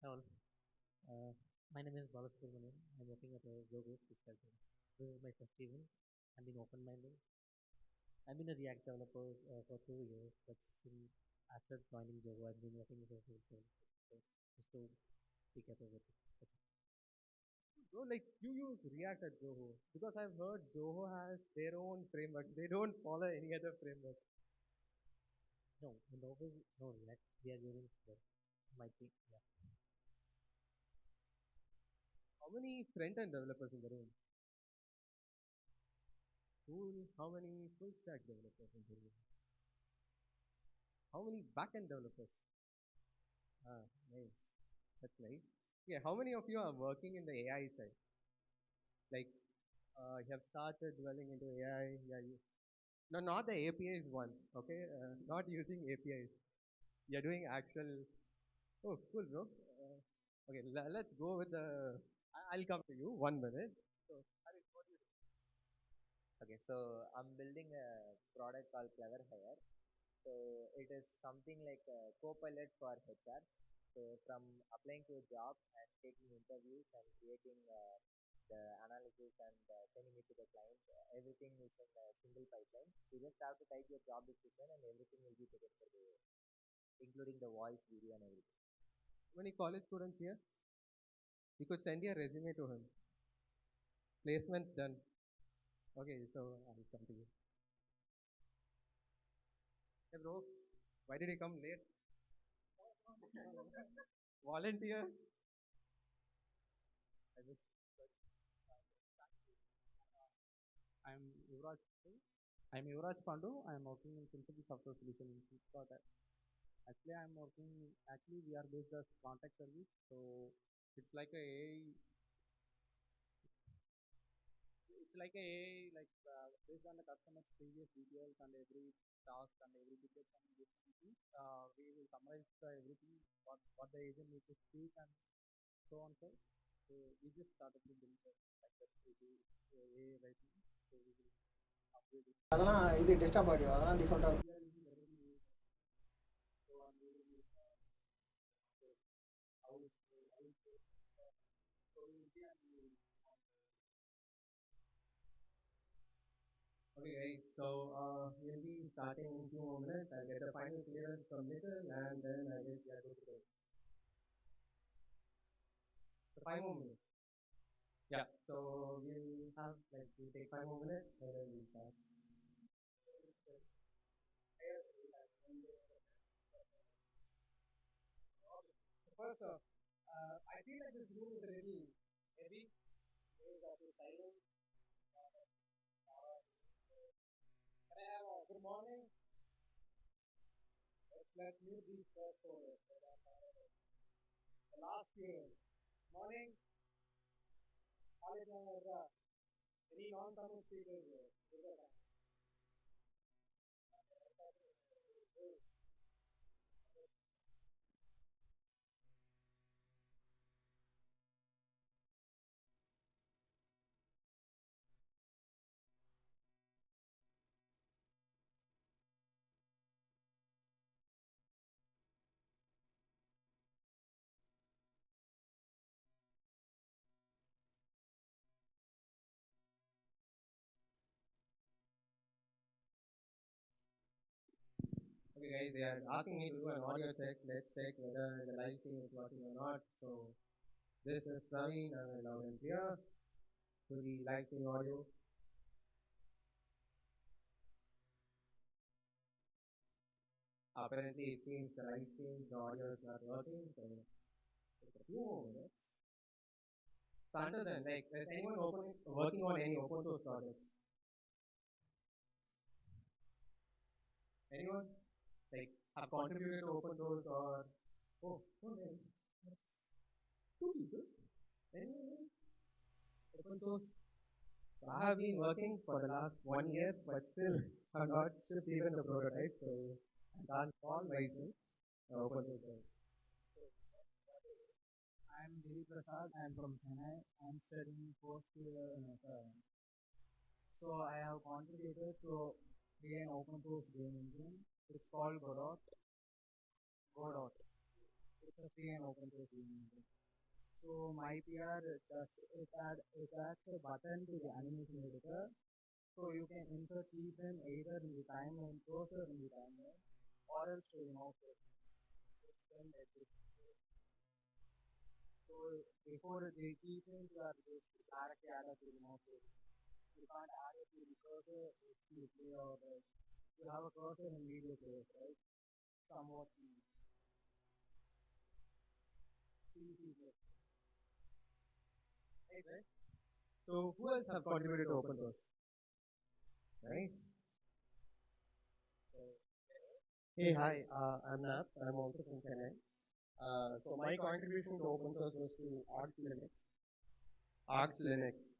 Hello, uh, my name is Balasubramanian. I'm working at a Zoho Physical. This is my first event. I've been open-minded. I've been a React developer for 2 years, but after joining Zoho, I've been working with a full developer. So just to pick up everything. That's it. Bro, like you use React at Zoho because I've heard Zoho has their own framework. They don't follow any other framework. No, no React. We are using Syed. My team, yeah. How many front-end developers in the room? Cool. How many full-stack developers in the room? How many back-end developers? Ah, nice. That's nice. Yeah. How many of you are working in the AI side? Like, you have started dwelling into AI. Yeah. No, not the APIs one. Okay. Not using APIs. You're doing actual. Oh, cool, bro. Okay, let's go with the. I'll come to you 1 minute. So, Harit, what do you do? Okay, so I'm building a product called Clever Hire. So it is something like a co-pilot for HR. So from applying to a job and taking interviews and creating the analysis and sending it to the client, everything is in a single pipeline. You just have to type your job description and everything will be taken care of, including the voice, video, and everything. Many college students here? You could send your resume to him. Placement's done. Okay, so I'll come to you. Hey, bro, why did you come late? Volunteer? I just. I'm Yuvraj. I'm Yuvraj Pandu. I'm working in Principal Software Solution in Flipkart. Actually, I'm working. Actually, we are based as contact service. So it's like a AI. It's like a AI, like based on the customer's previous details and every task and every ticket and everything. We will summarize everything what the agent needs to speak and so on. So we just started to build like that AI right now. So we will upgrade it. அதெல்லாம் இது desktop audio அதெல்லாம் டிஃபால்ட்டாக We are using everything. So I'm using how so we will see and we will Okay, guys, so we'll be starting in 2 more minutes. I'll get a final clearance from Little and then I guess we are good to go. So, 5 more minutes. Yeah, so we'll take 5 more minutes and then we'll start. First, I feel like this room is a little heavy. There is after silence. Can I have a good morning? Let's mute these first for the last year. Morning, college any non-Tamil speakers here? Okay, guys, they are asking me to do an audio check. Let's check whether the live stream is working or not. So, this is Praveen loud and clear to the live stream audio. Apparently, it seems the live stream, the audio is not working. So, take a few more minutes. So, until then, like, is anyone working on any open source projects? Anyone? Like, have contributed to open source or. Oh, nice. Two people. Anyone? Open source. So I have been working for the last 1 year, but still I'm not shipped even the prototype, so I can't call myself open source guy. I'm Giri Prasad. I'm from Chennai. I'm studying fourth year in FIM. So I have contributed to create an open source game engine. It's called Godot. Godot. it's a free and open source implementation. So my PR does it adds a button to the animation editor, so you can insert keyframe either in the timeline, cursor in the timeline, or else to the mouse click. It's done like this. So before the keyframes are just directly added to the mouse click. You can't add it to the cursor, it's the play or you have a cursor in video players, right? Somewhat C, C++, right? So who else have contributed to open source? Nice. Hey, hi. I'm Nat. I'm also from Chennai. So my contribution to open source was to Arch Linux. Arch Linux.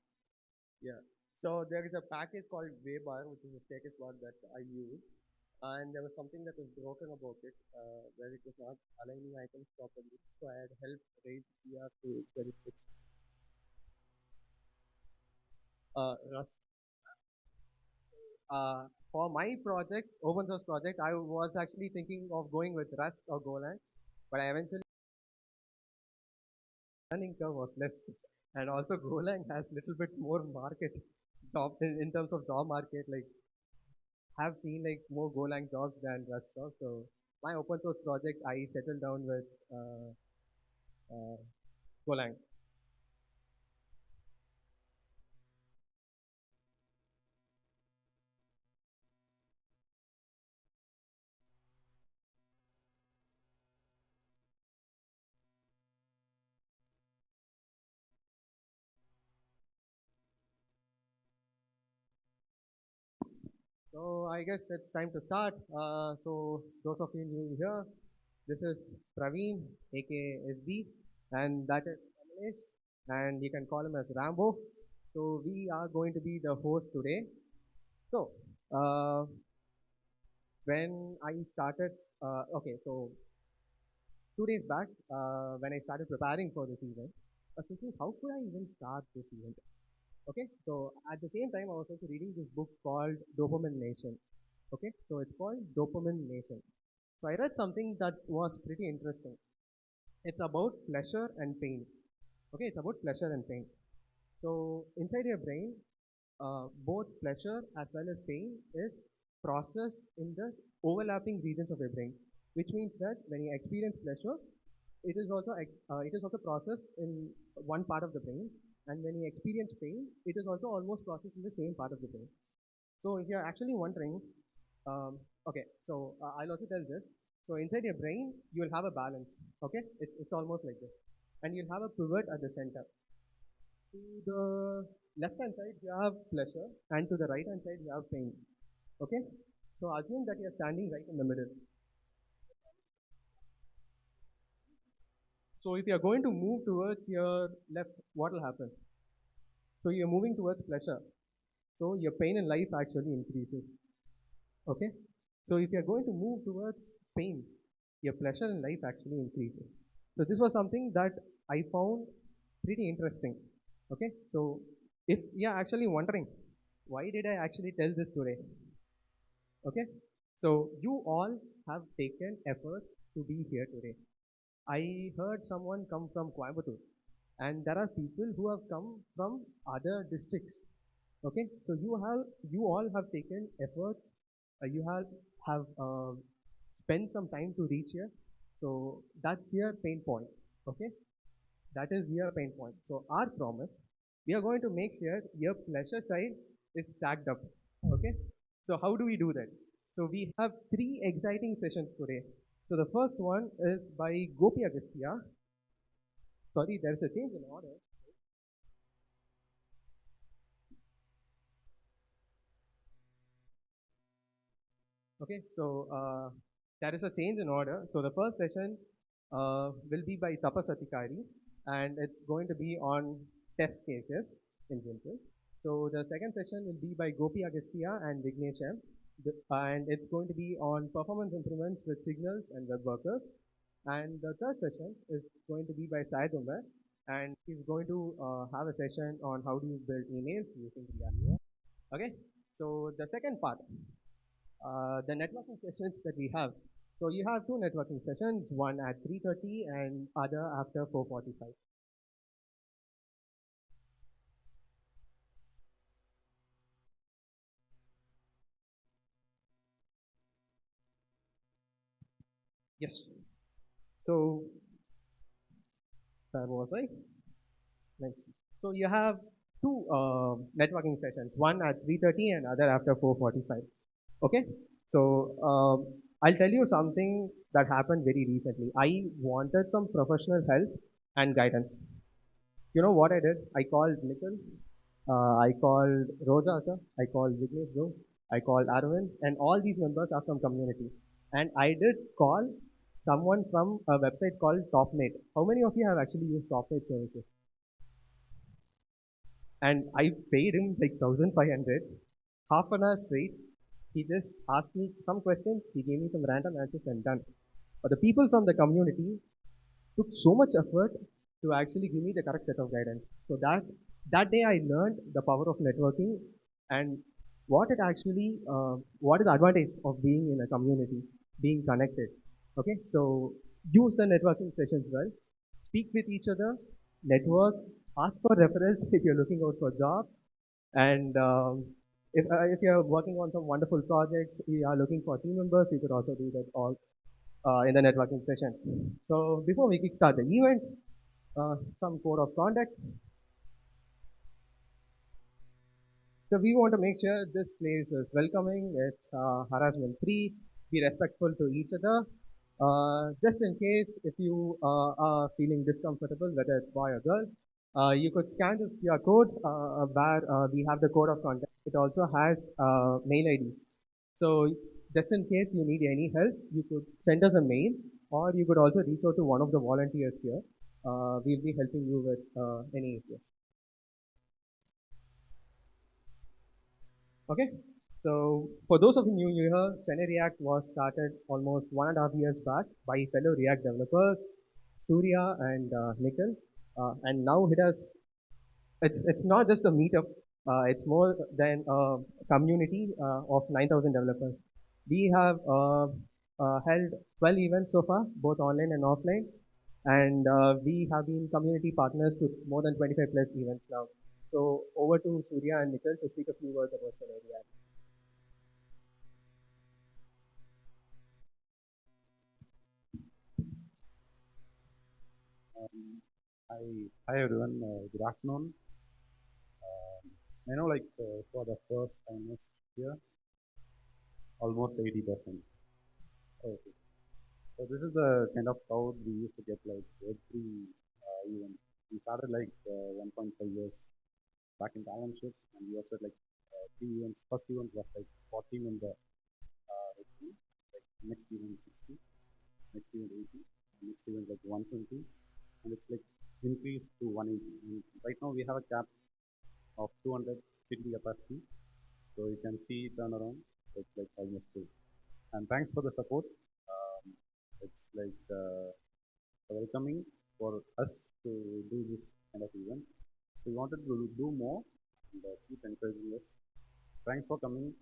Yeah. So there is a package called Webar, which is a status bar that I use, and there was something that was broken about it, where it was not aligning items properly. So I had helped raise PR to get it fixed. Rust. For my project, open source project, I was actually thinking of going with Rust or Golang, but I eventually learning curve was less, and also Golang has little bit more market job in terms of job market. Like have seen like more Golang jobs than Rust jobs. So my open source project, I settled down with uh, Golang. So I guess it's time to start. So those of you new here, this is Praveen, aka SB, and that is Kamlesh, and you can call him as Rambo. So we are going to be the host today. So uh, when I started, okay, so 2 days back, when I started preparing for this event, I was thinking, how could I even start this event? Okay, so at the same time, I was also reading this book called Dopamine Nation. Okay, so it's called Dopamine Nation. So I read something that was pretty interesting. It's about pleasure and pain. Okay, it's about pleasure and pain. So inside your brain, both pleasure as well as pain is processed in the overlapping regions of your brain, which means that when you experience pleasure, it is also processed in one part of the brain, and when you experience pain, it is also almost processed in the same part of the brain. So if you're actually wondering, okay, so I'll also tell this. So inside your brain, you will have a balance. Okay, it's almost like this, and you'll have a pivot at the center. To the left hand side, you have pleasure, and to the right hand side, you have pain. Okay, so assume that you're standing right in the middle. So if you're going to move towards your left, what will happen? So you're moving towards pleasure. So your pain in life actually increases. Okay, so if you're going to move towards pain, your pleasure in life actually increases. So this was something that I found pretty interesting. Okay, so if you're actually wondering, why did I actually tell this today? Okay, so you all have taken efforts to be here today. I heard someone come from Coimbatore, and there are people who have come from other districts. Okay, so you all have taken efforts. You have spent some time to reach here. So that's your pain point. Okay, that is your pain point. So our promise, we are going to make sure your pleasure side is stacked up. Okay, so how do we do that? So we have three exciting sessions today. So the first one is by Gopi Agasthia. Sorry, there is a change in order. Okay, so there is a change in order. So the first session will be by Tapas Atikari, and it's going to be on test cases in general. So the second session will be by Gopi Agasthia and Vignesh M, and it's going to be on performance improvements with signals and web workers. And the third session is going to be by Syed Umair, and he's going to have a session on how do you build emails using React. Okay, so the second part, the networking sessions that we have. So you have two networking sessions, one at 3:30 and other after 4:45. Yes. So where was I? Let's see. So you have two networking sessions, one at 3:30 and other after 4:45. Okay. So I'll tell you something that happened very recently. I wanted some professional help and guidance. You know what I did? I called Nikhil, I called Rojaka, I called Vignesh bro, I called Arvind, and all these members are from community. And I did call someone from a website called TopNet. How many of you have actually used TopNet services? And I paid him like 1,500, half an hour straight. He just asked me some questions, he gave me some random answers and done. But the people from the community took so much effort to actually give me the correct set of guidance. So that day I learned the power of networking and what is the advantage of being in a community, being connected. Okay, so use the networking sessions well, speak with each other, network, ask for referrals if you're looking out for jobs, and if you're working on some wonderful projects, you are looking for team members, you could also do that all in the networking sessions. So before we kickstart the event, some code of conduct. So we want to make sure this place is welcoming, it's harassment free, be respectful to each other. Just in case if you are feeling discomfortable, whether it's boy or girl, you could scan this QR code where we have the code of contact. It also has mail IDs. So just in case you need any help, you could send us a mail or you could also reach out to one of the volunteers here. We'll be helping you with any issue. Okay. So for those of you new here, Chennai React was started almost 1.5 years back by fellow React developers, Surya and Nikhil. And now it's not just a meetup, it's more than a community of 9,000 developers. We have held 12 events so far, both online and offline, and we have been community partners to more than 25 plus events now. So over to Surya and Nikhil to speak a few words about Chennai React. Um, hi everyone. Good afternoon. I know, for the first timers here, almost 80%. Okay. So this is the kind of crowd we used to get like every event. We started 1.5 years back in internship, and we also had like three events. First event was like 40 member team. Like next event 60, next event 80, next event like 120, and it's like increased to 180. And right now we have a cap of 200 city capacity. So you can see turnaround. It's like almost full. And thanks for the support. It's like welcoming for us to do this kind of event. We wanted to do more and keep encouraging us. Thanks for coming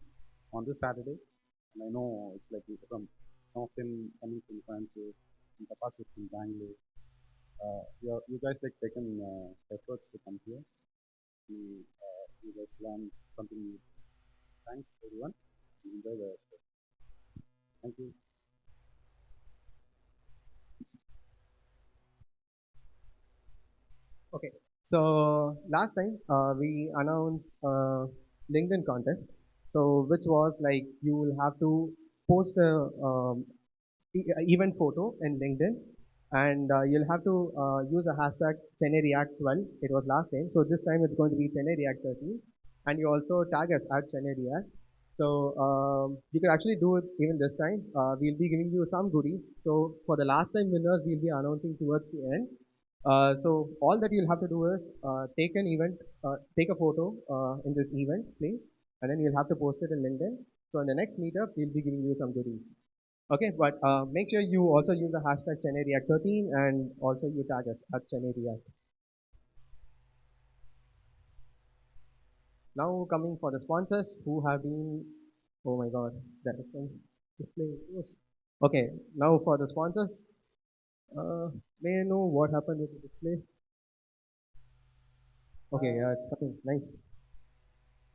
on this Saturday. And I know it's like from some of them coming from Francis, in the past from Bangalore. You guys like taken efforts to come here. You guys learn something new. Thanks everyone. Enjoy the thank you. Okay. So last time we announced a LinkedIn contest. So which was like you will have to post a event photo in LinkedIn and you'll have to use a hashtag Chennai React 12. It was last time. So this time it's going to be Chennai React 13. And you also tag us at Chennai React. So you can actually do it even this time. We'll be giving you some goodies. So for the last time winners, we'll be announcing towards the end. So all that you'll have to do is take a photo in this event, please, and then you'll have to post it in LinkedIn. So in the next meetup, we'll be giving you some goodies. Okay, but make sure you also use the hashtag Chennai React 13 and also you tag us at Chennai React. Now coming for the sponsors who have been, oh my god, that is display. Okay, now for the sponsors. May I know what happened with the display? Okay, yeah, it's coming. Nice.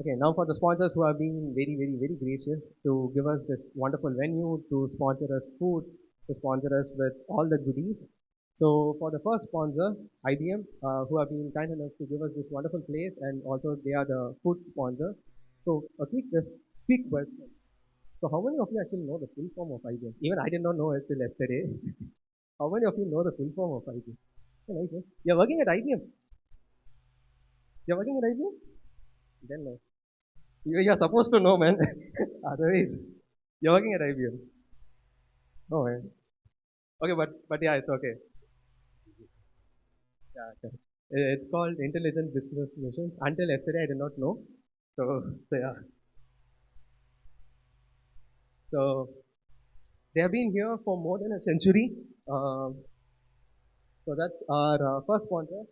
Okay, now for the sponsors who have been very, very, very gracious to give us this wonderful venue, to sponsor us food, to sponsor us with all the goodies. So for the first sponsor, IBM, who have been kind enough to give us this wonderful place, and also they are the food sponsor. So a quick question. So how many of you actually know the full form of IBM? Even I did not know it till yesterday. How many of you know the full form of IBM? Yeah, nice, man. You're working at IBM. You're working at IBM? Then no. You're supposed to know, man. Otherwise, you're working at IBM. Oh, man. Okay, but yeah, it's okay. Yeah, okay. It's called Intelligent Business Missions. Until yesterday, I did not know. So yeah. So they have been here for more than a century. Um, so that's our first sponsor.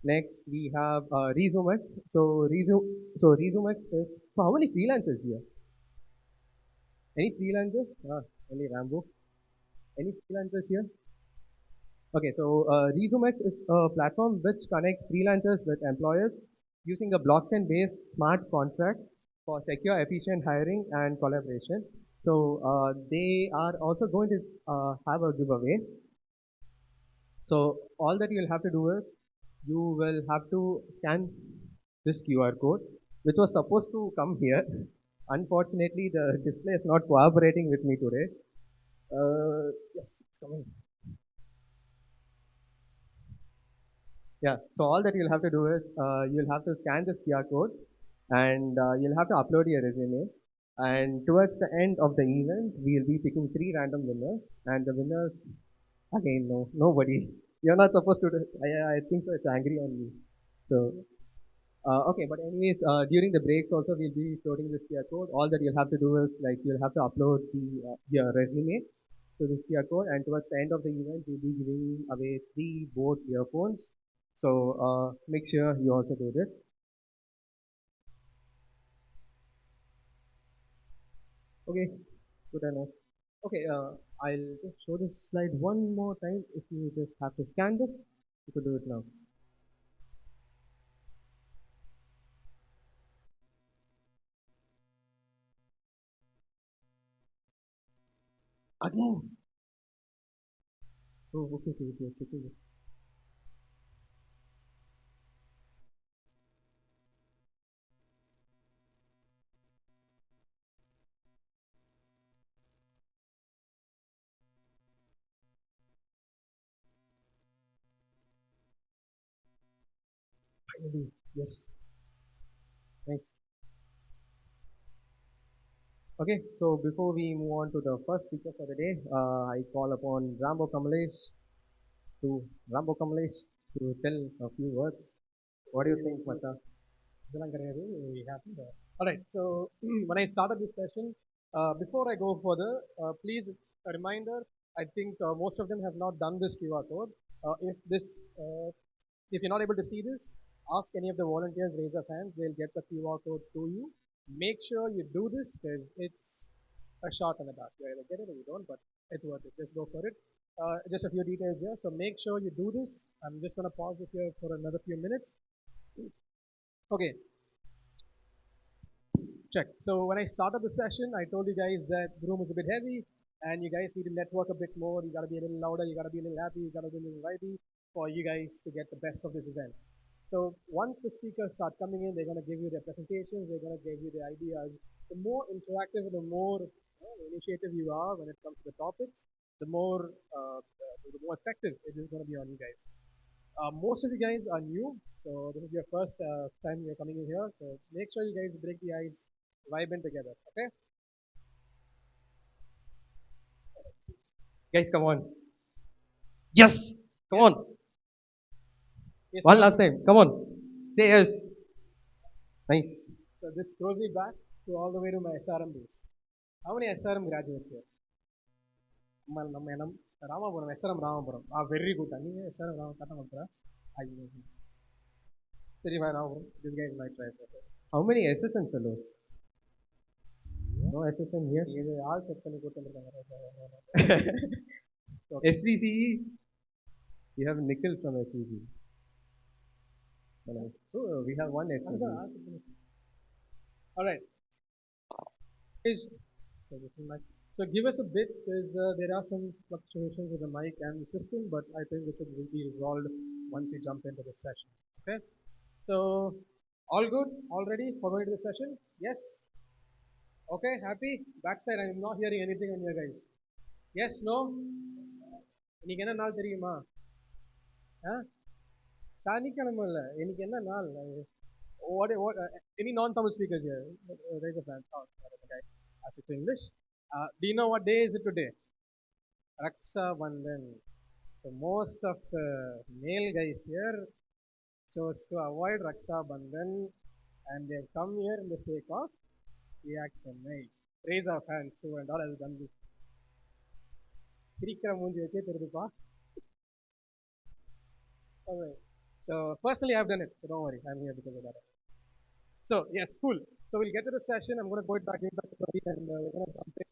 Next, we have Resumex. So Resumex is for how many freelancers here? Any freelancers? Only Rambo. Any freelancers here? Okay, so Resumex is a platform which connects freelancers with employers using a blockchain-based smart contract for secure, efficient hiring and collaboration. So they are also going to have a giveaway. So all that you'll have to do is you will have to scan this QR code, which was supposed to come here. Unfortunately, the display is not cooperating with me today. Yes, it's coming. Yeah, so all that you'll have to do is you'll have to scan this QR code and you'll have to upload your resume. And towards the end of the event, we'll be picking 3 random winners. And the winners, again, no, nobody. You're not supposed to do, I think so, it's angry on me. So, okay, but anyways, during the breaks also, we'll be floating this QR code. All that you'll have to do is like, you'll have to upload your resume to this QR code. And towards the end of the event, we'll be giving away 3 Bose earphones. So make sure you also do that. Okay, good enough. Okay, I'll just show this slide one more time. If you just have to scan this, you could do it now. Again. Oh, okay, okay, okay, it's okay. Finally, yes, thanks. Okay, so before we move on to the first speaker for the day, I call upon to Rambo Kamalesh to tell a few words. What do you think, Macha? இதெல்லாம் கிடையாது. We have to. All right. So when I started this session, before I go further, please a reminder. I think most of them have not done this QR code. If you're not able to see this, ask any of the volunteers, raise their hands. They'll get the QR code to you. Make sure you do this because it's a shot in the dark. You either get it or you don't, but it's worth it. Just go for it. Just a few details here. So make sure you do this. I'm just going to pause it here for another few minutes. Okay, check. So when I started the session, I told you guys that the room is a bit heavy and you guys need to network a bit more. You got to be a little louder. You got to be a little happy. You got to be a little vibey for you guys to get the best of this event. So once the speakers start coming in, they're going to give you their presentations. They're going to give you their ideas. The more interactive and the more initiative you are when it comes to the topics, the more effective it is going to be on you guys. Most of you guys are new, so this is your first time you're coming in here. So make sure you guys break the ice, vibe in together. Okay? Guys, come on. Yes, come Yes. on. Yes. One last time. Come on. Say yes. Nice. So this throws me back to all the way to my SRM days. How many SRM graduates here? நம்ம நம்ம Ramapuram SRM Ramapuram very good நீங்கள் SRM Rama கட்ட மாட்டா ஐயோ சரி Ramapuram this guys my try How many SSN fellows? No SSM here. இது ஆள் set பண்ணி கொடுத்துருக்காங்க. SVCE. You have nickel from SVCE. Oh, we have one SVCE. All right. So give us a bit, because there are some fluctuations with the mic and the system, but I think it will be resolved once we jump into the session. Okay. So all good? All ready for going to the session? Yes. Okay. Happy? Backside, I'm not hearing anything on you guys. Yes. No. இன்னைக்கு என்ன நாள் தெரியுமா? சனிக்கிழமை இல்ல, இன்னைக்கு என்ன நாள்? What any non-Tamil speakers here? Raise a hand. Oh, okay. I speak English. Do you know what day is it today? Raksha Bandhan. So most of the male guys here chose to avoid Raksha Bandhan, and they have come here in the sake of React Chennai. Raise our hands. So and all has done this. Kirikra munji veche theruduppa. Alright. So personally I've done it, so don't worry, I'm here because of that. So yes, cool. So we'll get to the session. I'm going to go back to Gopi, and we're going to jump in.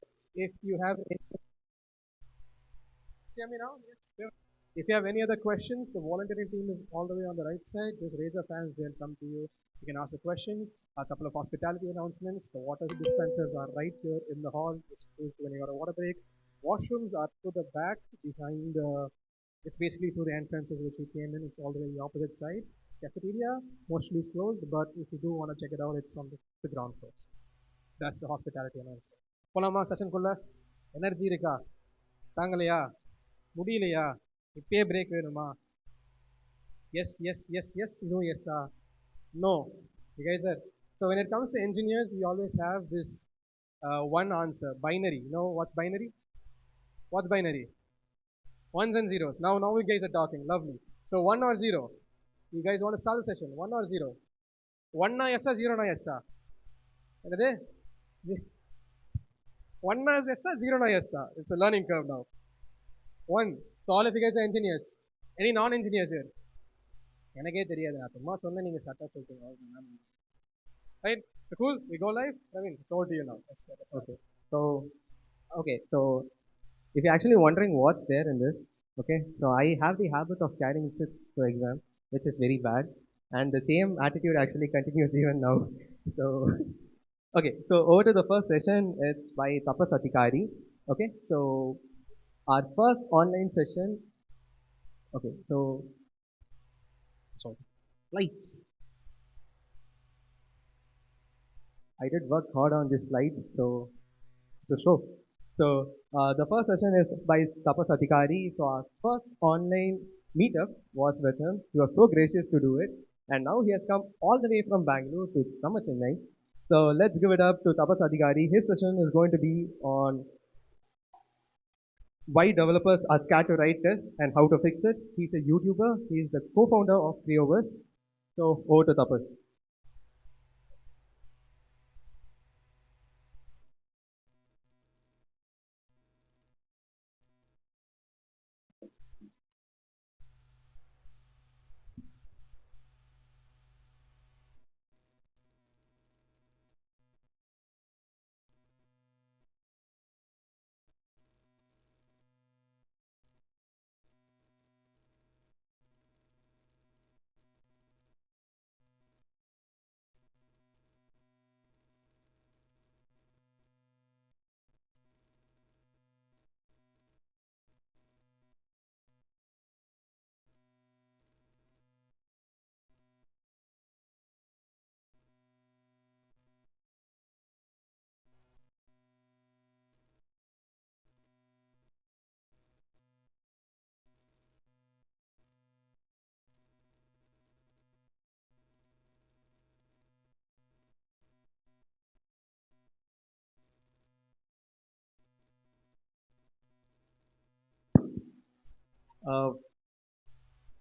If you have any, hear me now? Yes. Sure. If you have any other questions, the volunteering team is all the way on the right side. Just raise your hands, they'll come to you. You can ask the questions. A couple of hospitality announcements. The water dispensers are right here in the hall. Just choose when you got a water break. Washrooms are to the back behind. It's basically through the entrances which we came in. It's all the way the opposite side. Cafeteria mostly is closed, but if you do want to check it out, it's on the ground floor. That's the hospitality announcement. போலாமா session குள்ள? Energy இருக்கா? தாங்கலையா? முடியலையா? இப்பயே break வேணுமா? Yes, yes, yes, yes, no, yes, no. You guys are. So when it comes to engineers, we always have this one answer, binary. You know what's binary? What's binary? Ones and zeros. Now you guys are talking. Lovely. So 1 or 0. You guys want to start the session? 1 or 0? 1 na yes, 0 na yes. Another? 1 na yes, 0 na yes. It's a learning curve now. 1. So all of you guys are engineers. Any non-engineers here? எனக்கே தெரியாது, நான் சும்மா சொன்னேன், நீங்க சட்டா சொல்றீங்க. Right? So cool. We go live. I mean, it's over to you now. Okay. So if you're actually wondering what's there in this, okay, so I have the habit of carrying it to exam, which is very bad, and the same attitude actually continues even now. So okay, so over to the first session. It's by Tapas Atikari. Okay, so our first online session. Okay, so slides. I did work hard on these slides, so it's to show. So the first session is by Tapas Atikari. So our first online meetup was with him. He was so gracious to do it, and now he has come all the way from Bangalore to come to Chennai. So let's give it up to Tapas Atikari. His session is going to be on why developers are scared to write tests and how to fix it. He's a YouTuber. He's the co-founder of Creoverse. So over to Tapas.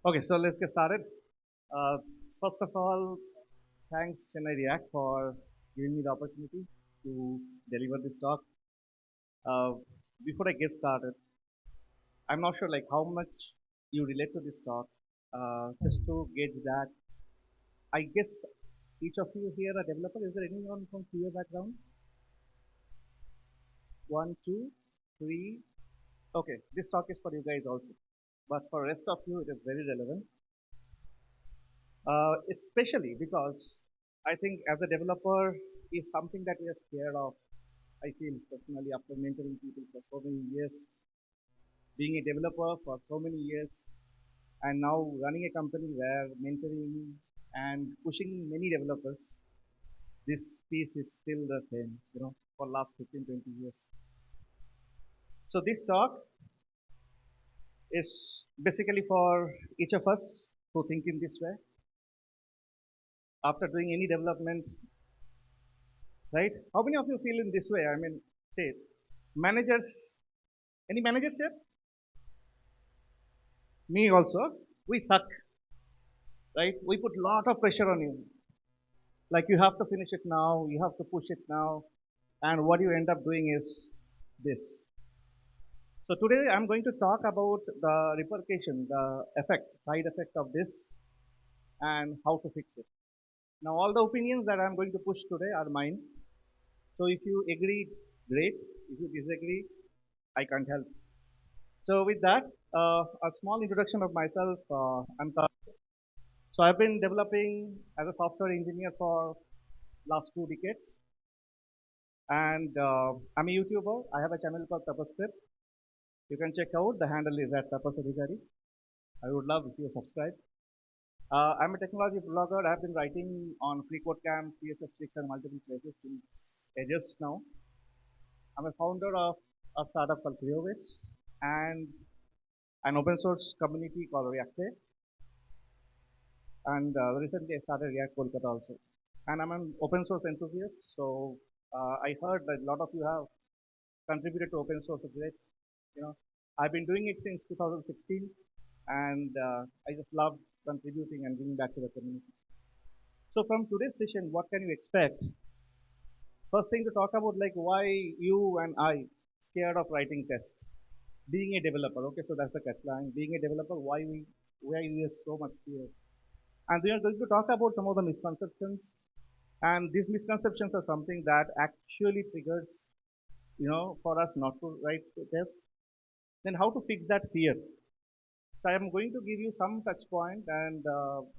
Okay, so let's get started. First of all, thanks Chennai React for giving me the opportunity to deliver this talk. Before I get started, I'm not sure like how much you relate to this talk. Just to gauge that, I guess each of you here are developer. Is there anyone from QA background? One, two, three. Okay, this talk is for you guys also, but for rest of you, it is very relevant. Especially because I think as a developer is something that we are scared of. I feel personally after mentoring people for so many years, being a developer for so many years, and now running a company where mentoring and pushing many developers, this piece is still the same, for last 15, 20 years. So this talk is basically for each of us who think in this way. After doing any developments, right? How many of you feel in this way? I mean, say, managers, any managers here? Me also. We suck, right? We put lot of pressure on you. Like you have to finish it now, you have to push it now, and what you end up doing is this. So today I'm going to talk about the repercussion, the effect, side effect of this, and how to fix it. Now all the opinions that I'm going to push today are mine. So if you agree, great. If you disagree, I can't help. So with that, a small introduction of myself. So I've been developing as a software engineer for last 2 decades, and I'm a YouTuber. I have a channel called Tapascript. You can check out. The handle is at Tapasadhikari. I would love if you subscribe. I'm a technology blogger. I've been writing on free code camps, CSS tricks, and multiple places since ages now. I'm a founder of a startup called CreoWays and an open source community called React. And recently I started React Kolkata also. And I'm an open source enthusiast. So I heard that a lot of you have contributed to open source. Great. I've been doing it since 2016, and I just love contributing and giving back to the community. So from today's session, what can you expect? First thing to talk about, like why you and I scared of writing tests. Being a developer, okay, so that's the catchline. Being a developer, why we are so much scared. And we are going to talk about some of the misconceptions. And these misconceptions are something that actually triggers, for us not to write tests. Then how to fix that fear. So I am going to give you some touch point, and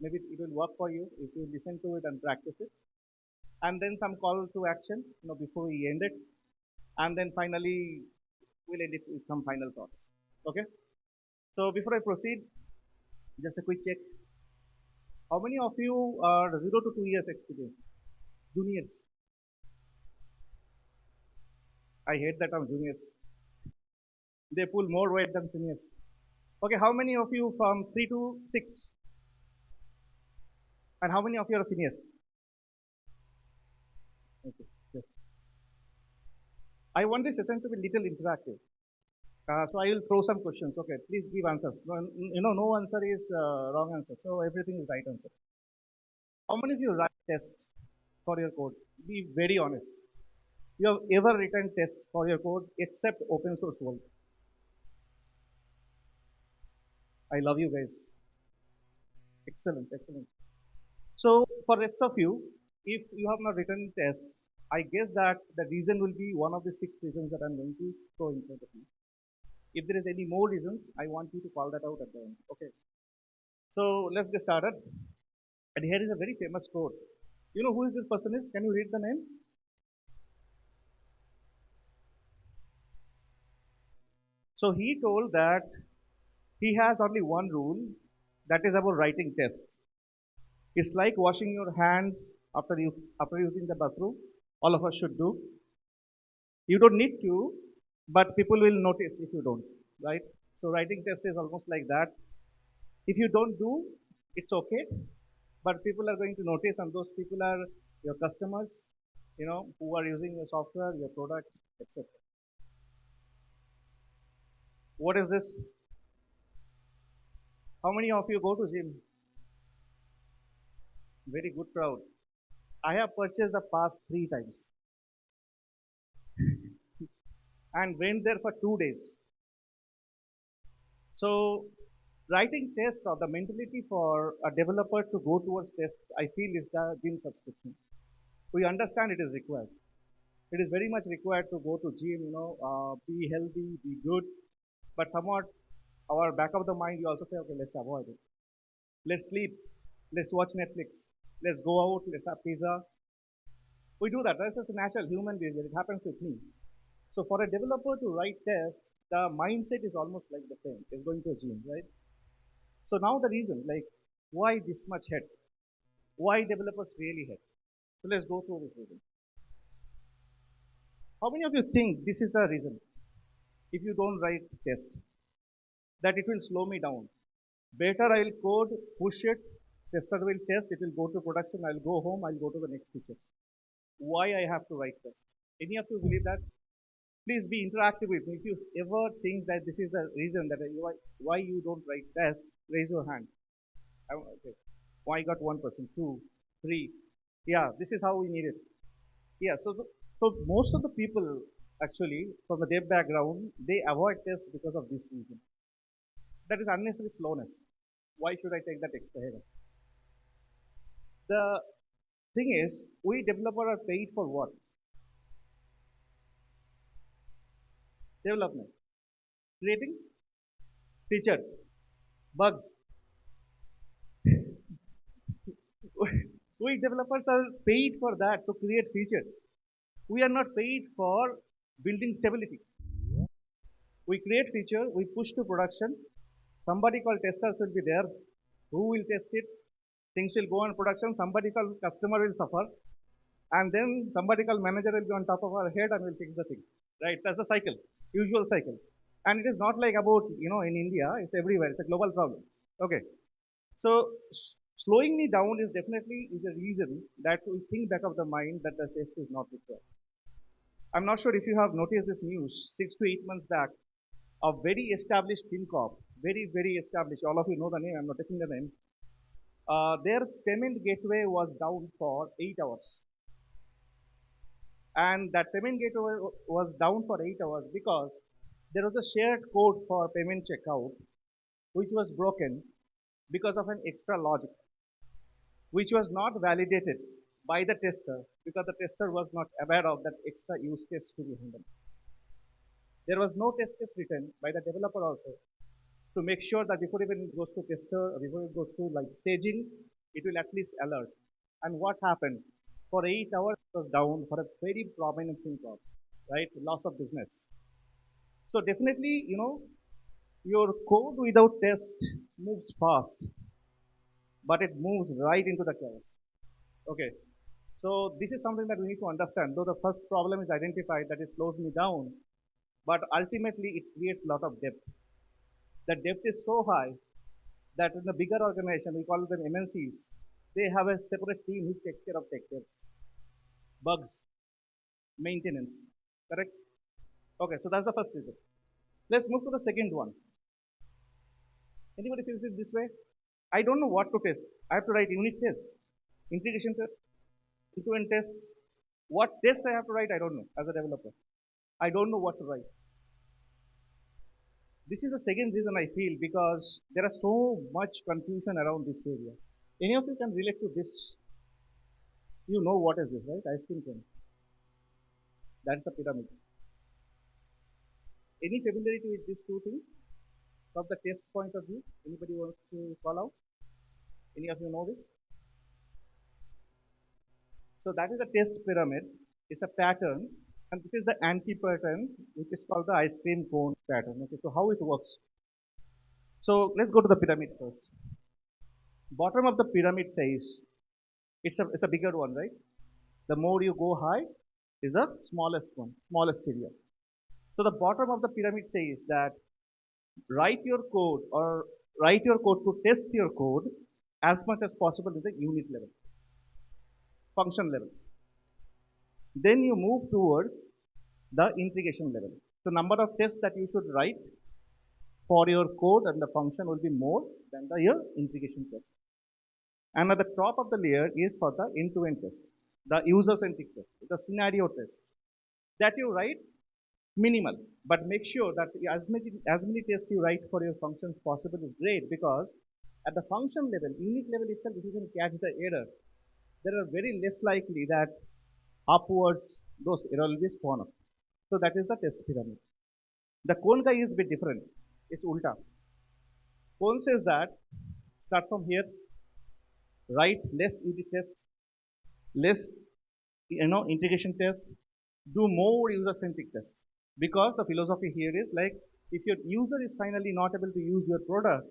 maybe it will work for you if you listen to it and practice it. And then some call to action, before we end it. And then finally, we'll end it with some final thoughts. Okay. So before I proceed, just a quick check. How many of you are 0 to 2 years experience? Juniors. I hate that term, juniors. They pull more weight than seniors. Okay, how many of you from 3 to 6? And how many of you are seniors? Okay, good. I want this session to be little interactive. So I will throw some questions. Okay, please give answers. No answer is wrong answer. So everything is right answer. How many of you write tests for your code? Be very honest. You have ever written tests for your code except open source world? I love you guys. Excellent, excellent. So for rest of you, if you have not written test, I guess that the reason will be one of the 6 reasons that I'm going to throw in front of you. If there is any more reasons, I want you to call that out at the end. Okay. So let's get started. And here is a very famous quote. You know who is this person is? Can you read the name? So he told that he has only one rule, that is about writing tests. It's like washing your hands after using the bathroom. All of us should do. You don't need to, but people will notice if you don't, right? So writing test is almost like that. If you don't do, it's okay, but people are going to notice, and those people are your customers, who are using your software, your product, etc. What is this? How many of you go to gym? Very good crowd. I have purchased the past 3 times and went there for 2 days. So writing tests, or the mentality for a developer to go towards tests, I feel is the gym subscription. We understand it is required. It is very much required to go to gym, be healthy, be good. But somewhat our back of the mind, you also say, okay, let's avoid it. Let's sleep. Let's watch Netflix. Let's go out. Let's have pizza. We do that. That's just a natural human behavior. It happens with me. So for a developer to write tests, the mindset is almost like the same. It's going to a gym, right? So now the reason, like, why this much hate? Why developers really hate? So let's go through this reason. How many of you think this is the reason? If you don't write test, that it will slow me down. Better I will code, push it, tester will test, it will go to production, I'll go home, I'll go to the next feature. Why I have to write test? Any of you believe that? Please be interactive with me. If you ever think that this is the reason that why you don't write test, raise your hand. Okay. Why got 1%, 2, 3. Yeah, this is how we need it. Yeah, so most of the people actually from the dev background, they avoid test because of this reason. That is unnecessary slowness. Why should I take that extra headache? The thing is, we developers are paid for what? Development. Creating features, bugs. We developers are paid for that to create features. We are not paid for building stability. We create feature, we push to production. Somebody called testers will be there. Who will test it? Things will go on production. Somebody called customer will suffer. And then somebody called manager will be on top of our head and will fix the thing. Right? That's a cycle, usual cycle. And it is not like about, in India, it's everywhere. It's a global problem. Okay. So slowing me down is definitely is a reason that we think back of the mind that the test is not required. I'm not sure if you have noticed this news 6 to 8 months back. A very established FinCorp, very, very established. All of you know the name. I'm not taking the name. Their payment gateway was down for 8 hours. And that payment gateway was down for 8 hours because there was a shared code for payment checkout which was broken because of an extra logic, which was not validated by the tester because the tester was not aware of that extra use case to be handled. There was no test case written by the developer also to make sure that before even it goes to tester, before it goes to like staging, it will at least alert. And what happened? For 8 hours, it was down for a very prominent thing called, right? Loss of business. So definitely, your code without test moves fast, but it moves right into the chaos. Okay. So this is something that we need to understand. Though the first problem is identified, that it slows me down, but ultimately it creates a lot of depth. The depth is so high that in the bigger organization, we call them MNCs, they have a separate team which takes care of tech depths, bugs, maintenance. Correct? Okay, so that's the first reason. Let's move to the second one. Anybody feels it this way? I don't know what to test. I have to write unit test, integration test, end-to-end test. What test I have to write, I don't know as a developer. I don't know what to write. This is the second reason I feel because there is so much confusion around this area. Any of you can relate to this? You know what is this, right? Ice cream cone. That's the pyramid. Any familiarity with these two things from the test point of view? Anybody wants to call out? Any of you know this? So that is a test pyramid. It's a pattern, and this is the anti-pattern, which is called the ice cream cone pattern. Okay, so how it works? So let's go to the pyramid first. Bottom of the pyramid says it's a bigger one, right? The more you go high is the smallest one, smallest area. So the bottom of the pyramid says that write your code or write your code to test your code as much as possible in the unit level, function level. Then you move towards the integration level. So number of tests that you should write for your code and the function will be more than your integration test. And at the top of the layer is for the end-to-end test, the user-centric test, the scenario test that you write minimal, but make sure that as many tests you write for your functions possible is great because at the function level, unit level itself, if you can catch the error, there are very less likely that upwards, those error will be spawn up. So that is the test pyramid. The cone guy is a bit different. It's ulta. Cone says that start from here, write less unit test, less integration test, do more user-centric test. Because the philosophy here is like if your user is finally not able to use your product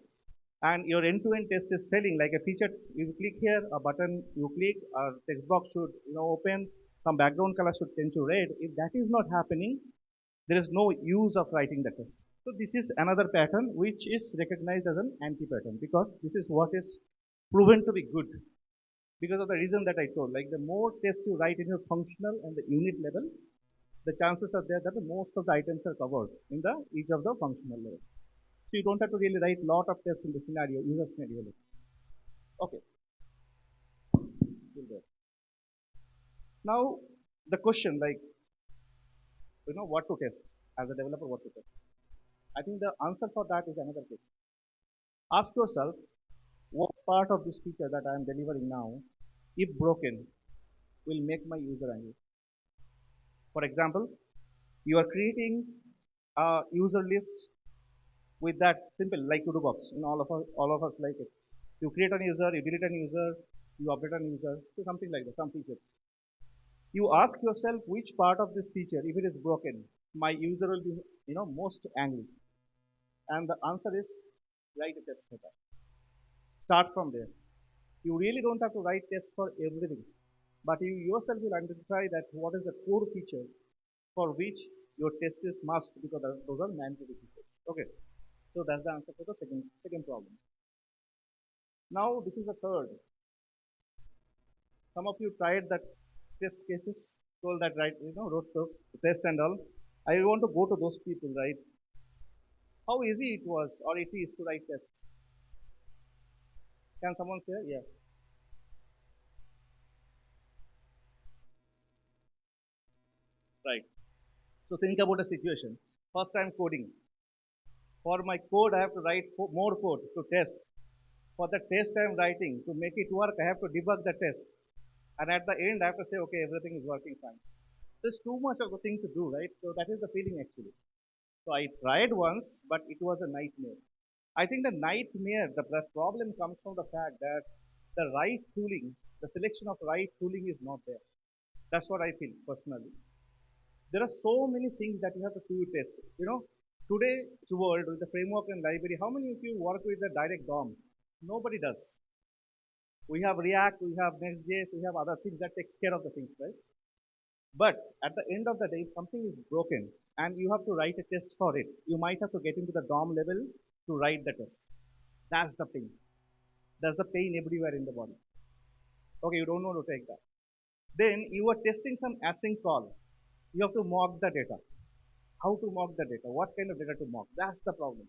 and your end-to-end test is failing, like a feature, you click here, a button you click, a text box should open, some background color should change to red. If that is not happening, there is no use of writing the test. So this is another pattern which is recognized as an anti-pattern because this is what is proven to be good because of the reason that I told. Like the more tests you write in your functional and the unit level, the chances are there that the most of the items are covered in the each of the functional level. So you don't have to really write lot of tests in the scenario, user scenario level. Okay, still there. Now the question like what to test as a developer, what to test. I think the answer for that is another question. Ask yourself what part of this feature that I am delivering now, if broken, will make my user angry. For example, you are creating a user list with that simple like to do box. All of us like it. You create a user, you delete a user, you update a user, so something like that, some feature. You ask yourself which part of this feature, if it is broken, my user will be most angry. And the answer is write a test for that. Start from there. You really don't have to write tests for everything, but you yourself will identify that what is the core feature for which your test is must because those are mandatory features. Okay, so that's the answer for the second problem. Now this is the third. Some of you tried that test cases, told that right, wrote those test and all. I want to go to those people, right? How easy it was or it is to write tests. Can someone say? Yeah. Right. So think about a situation. First time coding. For my code, I have to write more code to test. For the test I am writing, to make it work, I have to debug the test. And at the end, I have to say, okay, everything is working fine. There's too much of the thing to do, right? So that is the feeling actually. So I tried once, but it was a nightmare. I think the nightmare, the problem comes from the fact that the right tooling, the selection of right tooling is not there. That's what I feel personally. There are so many things that you have to do test. Today's world with the framework and library, how many of you work with the direct DOM? Nobody does. We have React, we have Next.js, we have other things that takes care of the things, right? But at the end of the day, if something is broken and you have to write a test for it, you might have to get into the DOM level to write the test. That's the pain. That's the pain everywhere in the body. Okay, you don't know to take that. Then you are testing some async call. You have to mock the data. How to mock the data? What kind of data to mock? That's the problem.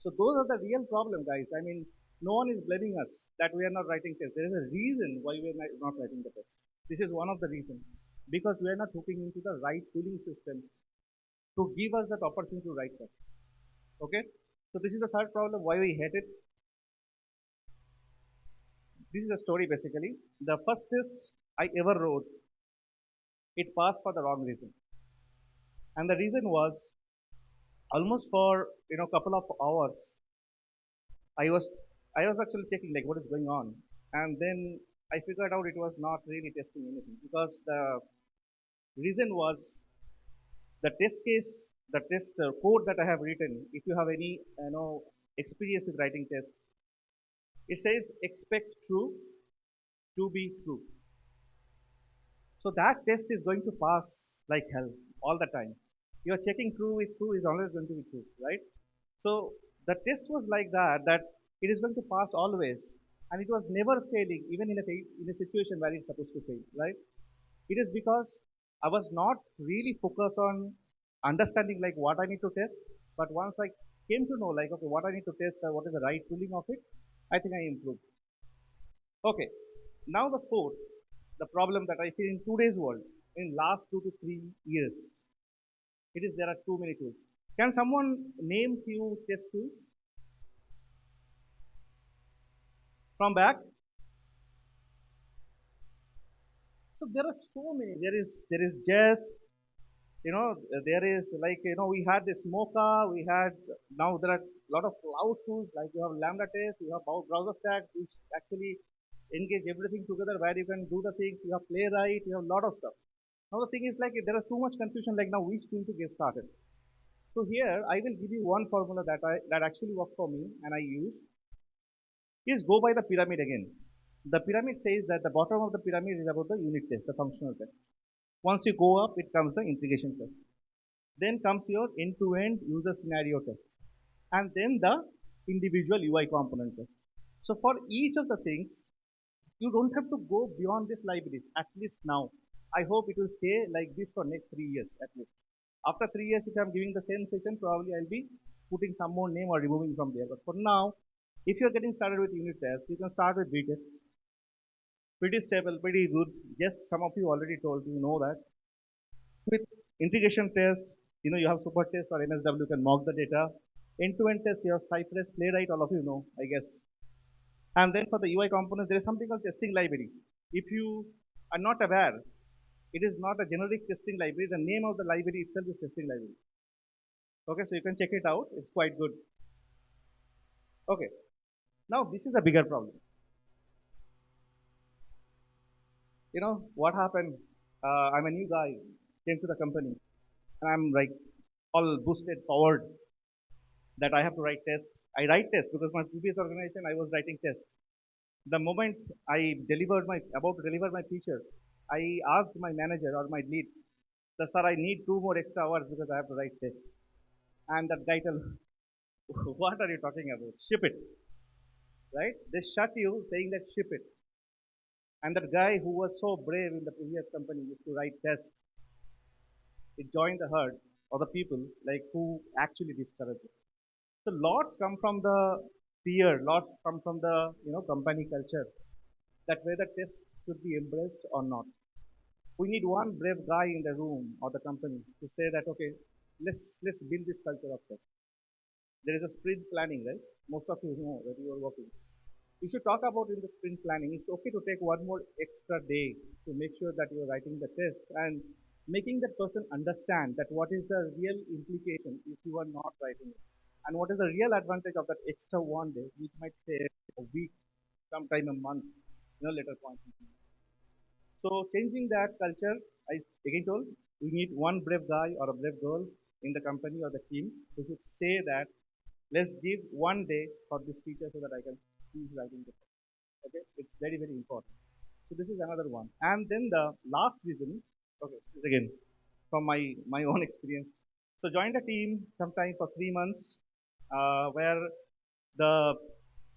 So those are the real problem, guys. I mean, no one is blaming us that we are not writing tests. There is a reason why we are not writing the test. This is one of the reasons. Because we are not hooking into the right tooling system to give us that opportunity to write tests. Okay? So this is the third problem, why we hate it. This is a story basically. The first test I ever wrote, it passed for the wrong reason. And the reason was almost for couple of hours I was I was actually checking like what is going on, and then I figured out it was not really testing anything because the reason was the test case, the test code that I have written. If you have any experience with writing tests, it says expect true to be true. So that test is going to pass like hell all the time. You are checking true with true is always going to be true, right? So the test was like that it is going to pass always, and it was never failing, even in a situation where it's supposed to fail, right? It is because I was not really focused on understanding like what I need to test, but once I came to know like okay what I need to test, what is the right tooling of it, I think I improved. Okay, now the fourth, the problem that I feel in today's world, in last 2 to 3 years, it is there are too many tools. Can someone name few test tools from back? So there are so many. There is just, there is like, we had this Mocha, we had, now there are a lot of cloud tools, like you have Lambda test, you have browser stack, which actually engage everything together where you can do the things, you have Playwright, you have a lot of stuff. Now the thing is like there is too much confusion, like now which tool to get started. So here I will give you one formula that actually worked for me and I use is go by the pyramid again. The pyramid says that the bottom of the pyramid is about the unit test, the functional test. Once you go up, it comes the integration test. Then comes your end-to-end user scenario test. And then the individual UI component test. So for each of the things, you don't have to go beyond these libraries, at least now. I hope it will stay like this for next 3 years at least. After 3 years, if I'm giving the same session, probably I'll be putting some more name or removing from there. But for now, if you're getting started with unit test, you can start with VTest. Pretty stable, pretty good. Just some of you already told you know that. With integration test, you have super test or MSW can mock the data. End-to-end test, you have Cypress, Playwright, all of you know, I guess. And then for the UI components, there is something called testing library. If you are not aware, it is not a generic testing library. The name of the library itself is testing library. Okay, so you can check it out. It's quite good. Okay, now this is a bigger problem. What happened? I'm a new guy, came to the company, and I'm like all boosted forward that I have to write test. I write test because my previous organization I was writing test. The moment I delivered my about to deliver my feature, I asked my manager or my lead, sir, I need 2 more extra hours because I have to write test. And that guy told, what are you talking about? Ship it. Right? They shut you saying that ship it. And that guy who was so brave in the previous company used to write tests. He joined the herd or the people like who actually discouraged it. So lots come from the fear, lots come from the company culture that whether test should be embraced or not. We need one brave guy in the room or the company to say that okay, let's build this culture of test. There is a sprint planning, right? Most of you know that you are working. You should talk about in the sprint planning. It's okay to take one more extra day to make sure that you are writing the test and making that person understand that what is the real implication if you are not writing it. And what is the real advantage of that extra one day, which might say a week, sometime a month, later point. So changing that culture, I again told, we need one brave guy or a brave girl in the company or the team who should say that let's give one day for this feature so that I can keep writing the code. Okay, it's very, very important. So this is another one. And then the last reason, okay, this is again from my own experience. So joined a team sometime for 3 months where the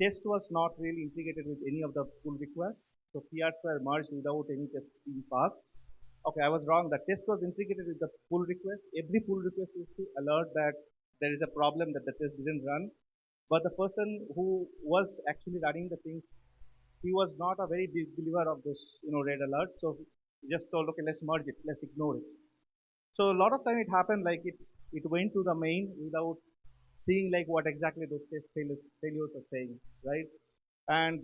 test was not really integrated with any of the pull requests. So PRs were merged without any test being passed. Okay, I was wrong. The test was integrated with the pull request. Every pull request used to alert that there is a problem that the test didn't run. But the person who was actually running the things, he was not a very big believer of those, red alerts. So he just told, okay, let's merge it, let's ignore it. So a lot of time it happened like it went to the main without seeing like what exactly those test failures are saying, right? And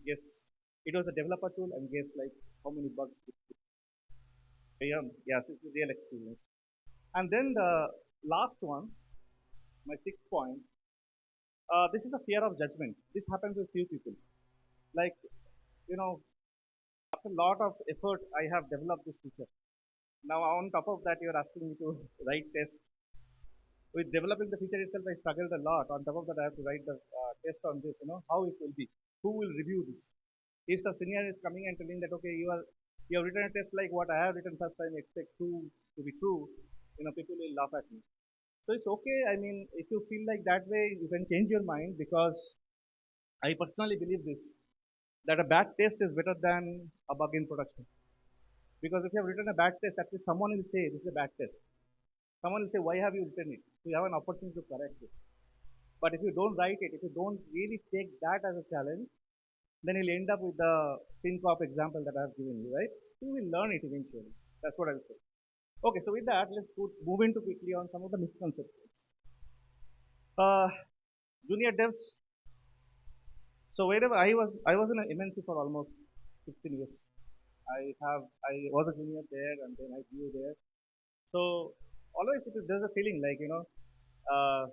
yes, it was a developer tool, and guess like how many bugs. Yeah, yes, it's a real experience. And then the last one, my sixth point, this is a fear of judgment. This happens with few people. Like, you know, after a lot of effort, I have developed this feature. Now, on top of that, you're asking me to write test. With developing the feature itself, I struggled a lot. On top of that, I have to write the test on this. How it will be. Who will review this? If some senior is coming and telling that, okay, you have written a test like what I have written first time, expect two to be true, people will laugh at me. So it's okay. I mean, if you feel like that way, you can change your mind because I personally believe this that a bad test is better than a bug in production. Because if you have written a bad test, at least someone will say this is a bad test. Someone will say, why have you written it? So you have an opportunity to correct it. But if you don't write it, if you don't really take that as a challenge, then you'll end up with the FinCorp example that I've given you, right? You will learn it eventually. That's what I will say. Okay, so with that, let's move into quickly on some of the misconceptions. Uh, Junior devs. So wherever I was in an MNC for almost 15 years. I was a junior there and then I grew there. So always there's a feeling like, uh,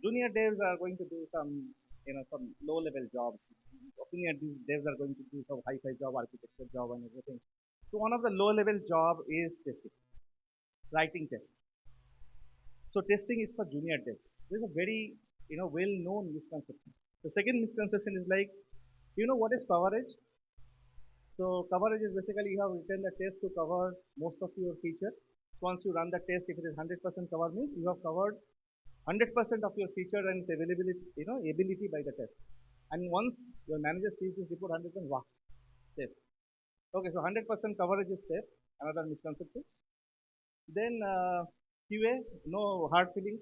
junior devs are going to do some low level jobs. Senior devs are going to do some high five job, architecture job and everything. So one of the low level job is testing, writing test. So testing is for junior devs. This is a very, well known misconception. The second misconception is like, what is coverage? So coverage is basically you have written the test to cover most of your feature. Once you run the test, if it is 100% cover means you have covered 100% of your feature and its availability, ability by the test. And once your manager sees this report 100%, wow, safe. Okay, so 100% coverage is safe. Another misconception. Then QA, no hard feelings.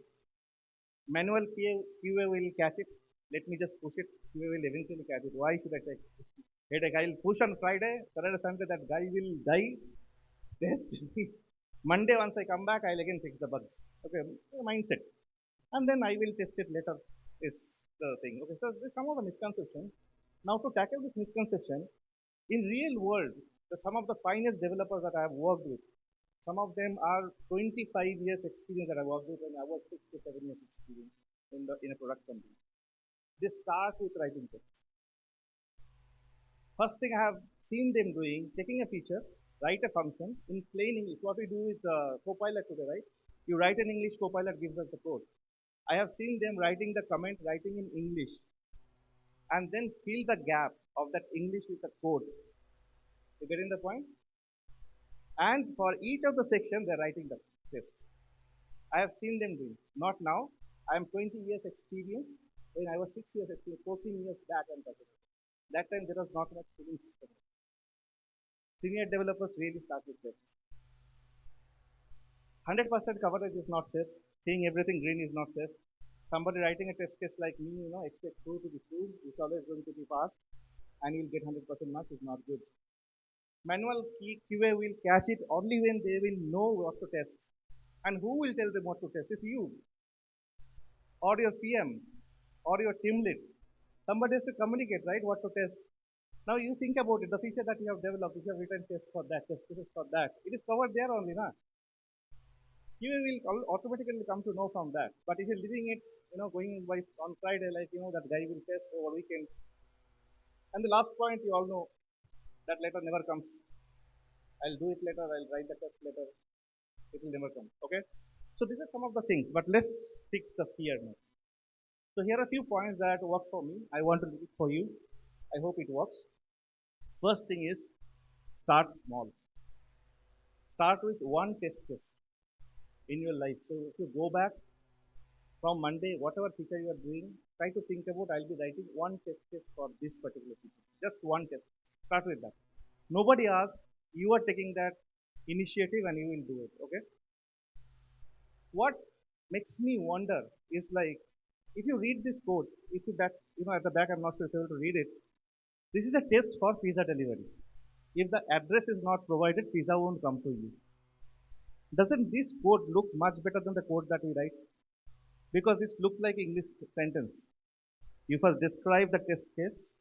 Manual QA will catch it. Let me just push it. QA will eventually catch it. Why should I take headache? I'll push on Friday, Saturday, Sunday. That guy will die. Test. Monday, once I come back, I'll again fix the bugs. Okay, mindset. And then I will test it later. Is the thing. Okay, so there's some of the misconception. Now to tackle this misconception, in real world, some of the finest developers that I have worked with, some of them are 25 years experience that I worked with and I was 6 to 7 years experience in a product company. They start with writing tests. First thing I have seen them doing, taking a feature, write a function in plain English. What we do with Copilot today, right? You write in English, Copilot gives us the code. I have seen them writing the comment, writing in English, and then fill the gap of that English with the code. You getting the point? And for each of the section, they're writing the test. I have seen them doing. Not now. I am 20 years experience. When I was 6 years experience, 14 years back, I'm talking. That time there was not much tooling system. Senior developers really start with tests. 100% coverage is not safe. Seeing everything green is not safe. Somebody writing a test case like me, expect true to be true. It's always going to be fast, and you'll get 100% marks is not good. Manual QA will catch it only when they will know what to test. And who will tell them what to test? It's you, or your PM, or your team lead. Somebody has to communicate, right, what to test. Now you think about it, the feature that you have developed, if you have written test for that, test cases for that, it is covered there only, na? QA will automatically come to know from that. But if you're leaving it, going by on Friday, like, that guy will test over weekend. And the last point, you all know, that letter never comes. I'll do it later, I'll write the test later. It will never come. Okay? So these are some of the things, but let's fix the fear now. So here are a few points that work for me. I want to leave it for you. I hope it works. First thing is start small. Start with one test case in your life. So if you go back from Monday, whatever feature you are doing, try to think about I'll be writing one test case for this particular feature. Just one test. Start with that. Nobody asked. You are taking that initiative and you will do it. Okay? What makes me wonder is like if you read this code, if you back, at the back, I'm not sure if you're able to read it. This is a test for pizza delivery. If the address is not provided, pizza won't come to you. Doesn't this code look much better than the code that we write? Because this looks like English sentence. You first describe the test case,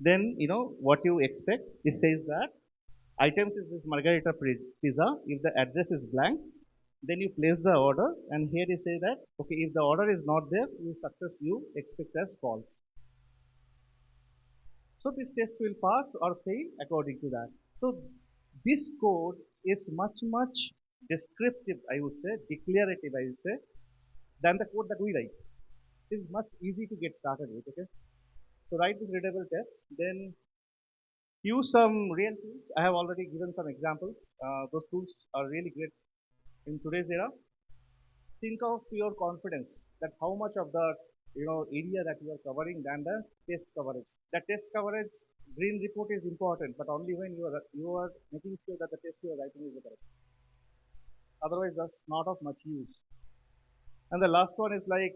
then what you expect. It says that items is this margarita pizza. If the address is blank, then you place the order, and here you say that okay, if the order is not there, you expect as false. So this test will pass or fail according to that. So this code is much descriptive, I would say, declarative, I would say, than the code that we write. It is much easy to get started with. Okay, so write this readable test, then use some real tools. I have already given some examples. Those tools are really great in today's era. Think of your confidence that how much of the area that you are covering than the test coverage. The test coverage green report is important, but only when you are making sure that the test you are writing is correct. Otherwise, that's not of much use. And the last one is like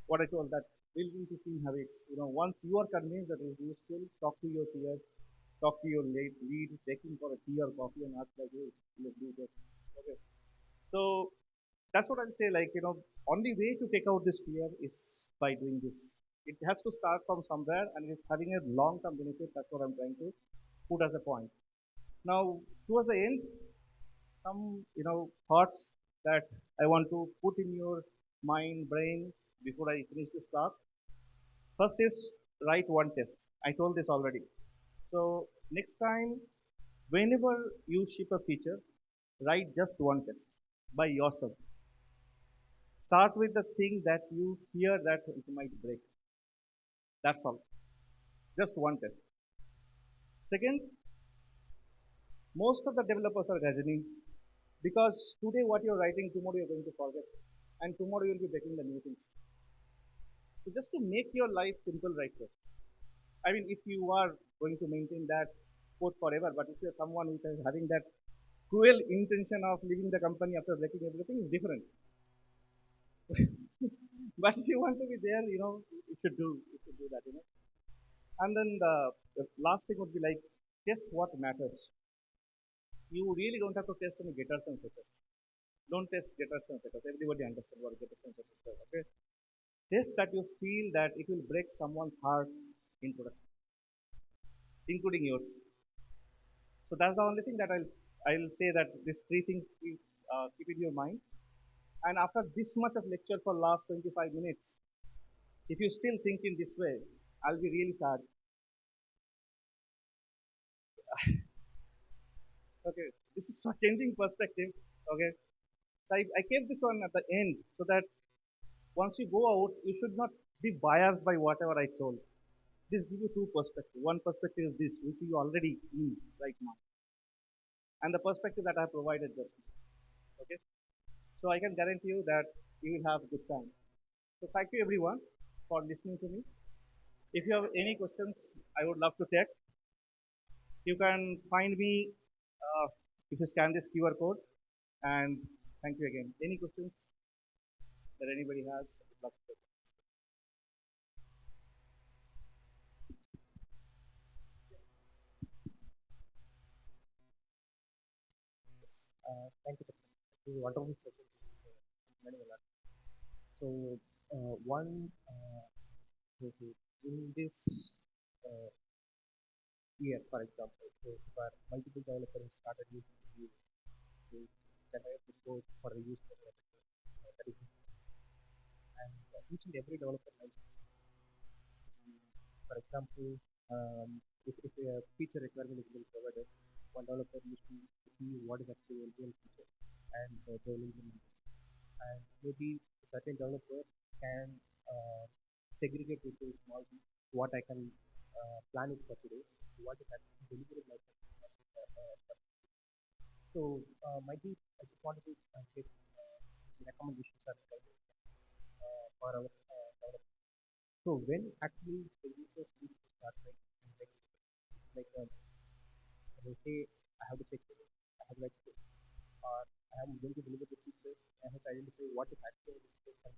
what I told, that building to team habits. Once you are convinced that it is useful, talk to your peers, talk to your lead, take him for a tea or coffee and ask like, hey, let's do this. Okay. So that's what I'll say. Like, only way to take out this fear is by doing this. It has to start from somewhere and it's having a long-term benefit. That's what I'm trying to put as a point. Now, towards the end, some thoughts that I want to put in your mind, brain before I finish this talk. First is write one test. I told this already. So next time, whenever you ship a feature, write just one test by yourself. Start with the thing that you fear that it might break. That's all. Just one test. Second, most of the developers are gathering because today what you're writing, tomorrow you're going to forget. And tomorrow you'll be breaking the new things. So just to make your life simple right there. I mean, if you are going to maintain that code forever, but if you're someone who is having that cruel intention of leaving the company after breaking everything, is different. But if you want to be there, you should do that. And then the last thing would be like test what matters. You really don't have to test any getters and setters. Don't test getters and setters. Everybody understands what getters and setters are. Okay. Test that you feel that it will break someone's heart in production, including yours. So that's the only thing that I'll say that these three things keep in your mind. And after this much of lecture for last 25 minutes, if you still think in this way, I'll be really sad. Okay, this is for changing perspective. Okay, so I kept this one at the end so that once you go out, you should not be biased by whatever I told. This gives you two perspectives. One perspective is this, which you already in right now, and the perspective that I provided just now. Okay, so I can guarantee you that you will have a good time. So thank you everyone for listening to me. If you have any questions, I would love to take. You can find me if you scan this QR code. And thank you again. Any questions that anybody has? I'd love to take. Thank you. This is a wonderful session. Learning a lot. So, one in this uh, year, for example, so for multiple developers started using the that I have to go for a use that is, and each and every developer likes for example, if a feature requirement is being provided, one developer used to see what is actually a real feature and they will implement it. And maybe a certain developer can uh, segregate into small things what I can plan it for today, what is actually delivered like so might be I just wanted to get the recommendations for our developers. So when actually the users need to start like they say I have to check it, I have like or I am going to deliver the feature, I have to identify what is actually the feature and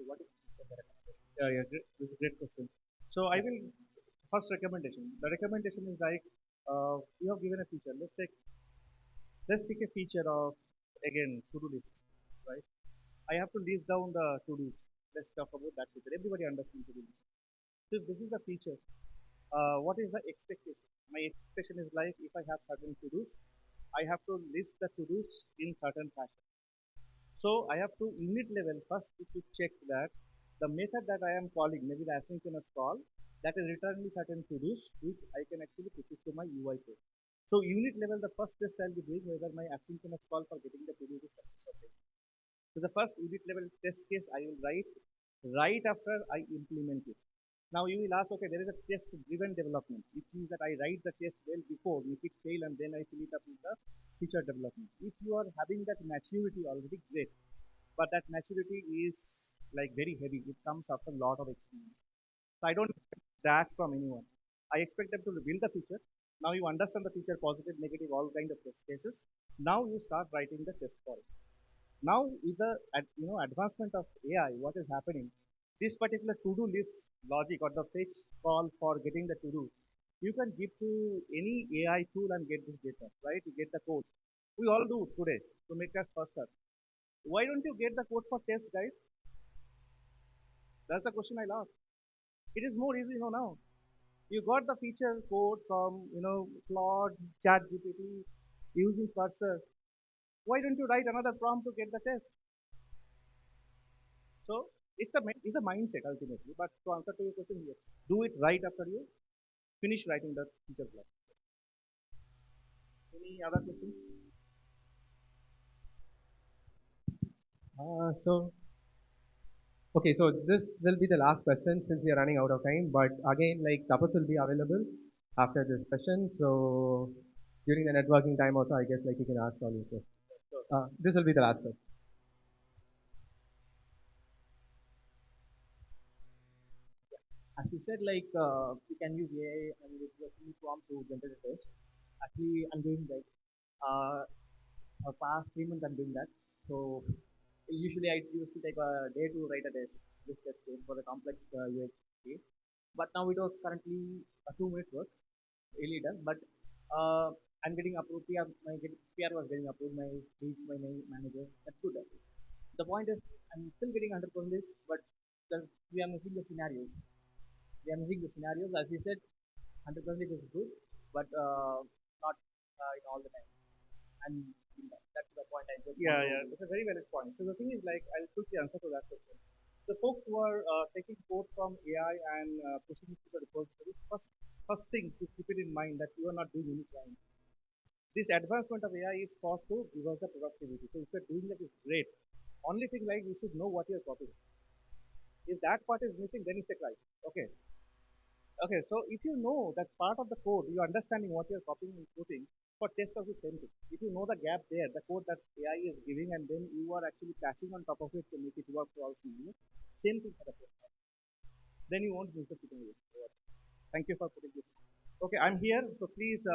so what is the recommendation? Yeah, great. This is a great question. So I will first recommendation. The recommendation is like you have given a feature. Let's take a feature of again to-do list, right? I have to list down the to-dos. Let's talk about that feature. Everybody understands to-do list. So if this is the feature, what is the expectation? My expectation is like if I have certain to-dos, I have to list the to-dos in certain fashion. So I have to unit level first to check that the method that I am calling, maybe the asynchronous call, that is returning certain to-dos which I can actually put it to my UI code. So unit level, the first test I'll be doing whether my asynchronous call for getting the to-do is successful. So the first unit level test case I will write right after I implement it. Now you will ask, okay, there is a test driven development, which means that I write the test well before, make it fail, and then I fill it up with the feature development. If you are having that maturity already, great. But that maturity is like very heavy. It comes after a lot of experience. So I don't expect that from anyone. I expect them to build the feature. Now you understand the feature, positive, negative, all kind of test cases. Now you start writing the test for it. Now with the advancement of AI, what is happening? This particular to-do list logic or the fetch call for getting the to-do, you can give to any AI tool and get this data, right? You get the code. We all do today to make us faster. Why don't you get the code for test, guys? That's the question I'll ask. It is more easy, now. You got the feature code from, Claude, ChatGPT, using cursor. Why don't you write another prompt to get the test? So it's a mindset ultimately. But to answer to your question, yes, do it right after you finish writing the feature block. Any other questions? So okay, so this will be the last question since we are running out of time. But again, like Tapas will be available after this session. So during the networking time also, I guess like you can ask all your questions. This will be the last question. As you said, like you can use AI and with the free prompt to generate a test. Actually, I'm doing like uh, past 3 months I'm doing that. So usually I used to take a day to write a test, this test case for the complex UX case. But now it was currently a 2 minute work, really done. But I'm getting approved. PR was getting approved. My manager. That's good. The point is, I'm still getting 100%, but we are missing the scenarios. We are missing the scenarios. As you said, 100% is good, but not in all the time. And that's the point I just Yeah, want yeah, to. that's a very valid point. So the thing is, like, I'll quickly answer to that question. The folks who are taking code from AI and pushing it to the repository, first thing to keep it in mind that you are not doing any crime. This advancement of AI is for to give us the productivity. So if you're doing that is great. Only thing like you should know what you're copying. If that part is missing, then it's a crime. Okay. Okay, so if you know that part of the code, you're understanding what you're copying and putting, for test of the same thing. If you know the gap there, the code that AI is giving, and then you are actually patching on top of it to make it work for all scenarios, same thing for the test. Then you won't miss the scenario. Thank you for putting this. Okay, I'm here, so please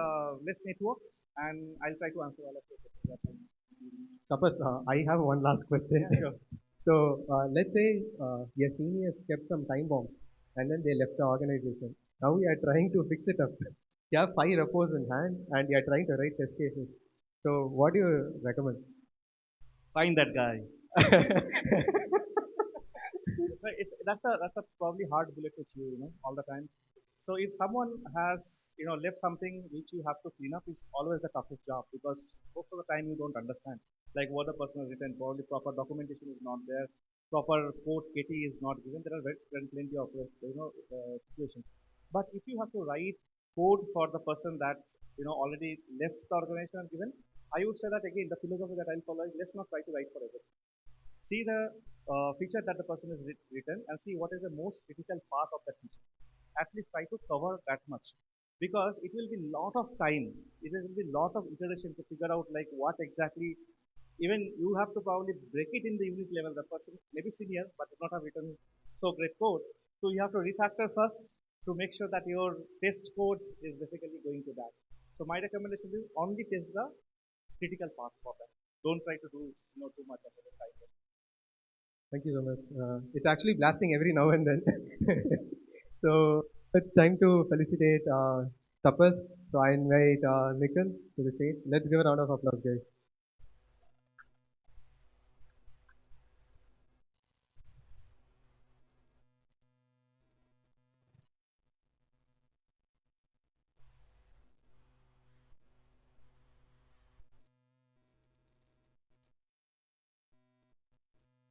let's network, and I'll try to answer all of your questions. Tapas, I have one last question. Yeah, sure. So let's say your seniors kept some time bomb and then they left the organization. Now we are trying to fix it up. You have 5 repos in hand and you are trying to write test cases. So what do you recommend? Find that guy. That's a probably hard bullet to chew, all the time. So if someone has, left something which you have to clean up, is always the toughest job because most of the time you don't understand like what the person has written. Probably proper documentation is not there, proper code KT is not given. There are plenty of situations. But if you have to write code for the person that already left the organization and given, I would say that again the philosophy that I'll follow is let's not try to write for everything. See the feature that the person has written and see what is the most critical part of that feature. At least try to cover that much because it will be lot of time. It will be lot of iteration to figure out like what exactly. Even you have to probably break it in the unit level. The person may be senior but not have written so great code. So you have to refactor first to make sure that your test code is basically going to that. So my recommendation is only test the critical part for that. Don't try to do too much of the time. Thank you so much. It's actually blasting every now and then. So it's time to felicitate Tapas. So I invite Nikhil to the stage. Let's give a round of applause, guys.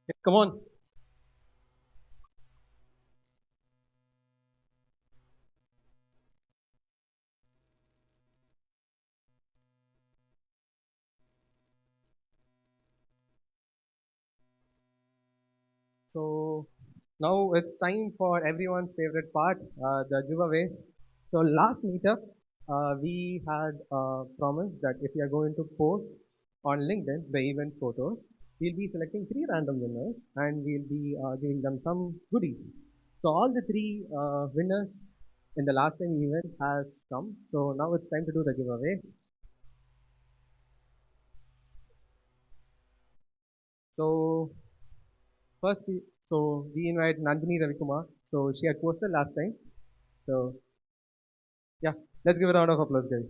Yeah, come on. So now it's time for everyone's favorite part, the giveaways. So last meetup, we had promised that if you are going to post on LinkedIn the event photos, we'll be selecting 3 random winners and we'll be giving them some goodies. So all the 3 winners in the last time event has come. So now it's time to do the giveaways. So first, we invite Nandini Ravikumar. So she had posted last time. So yeah, let's give a round of applause, guys.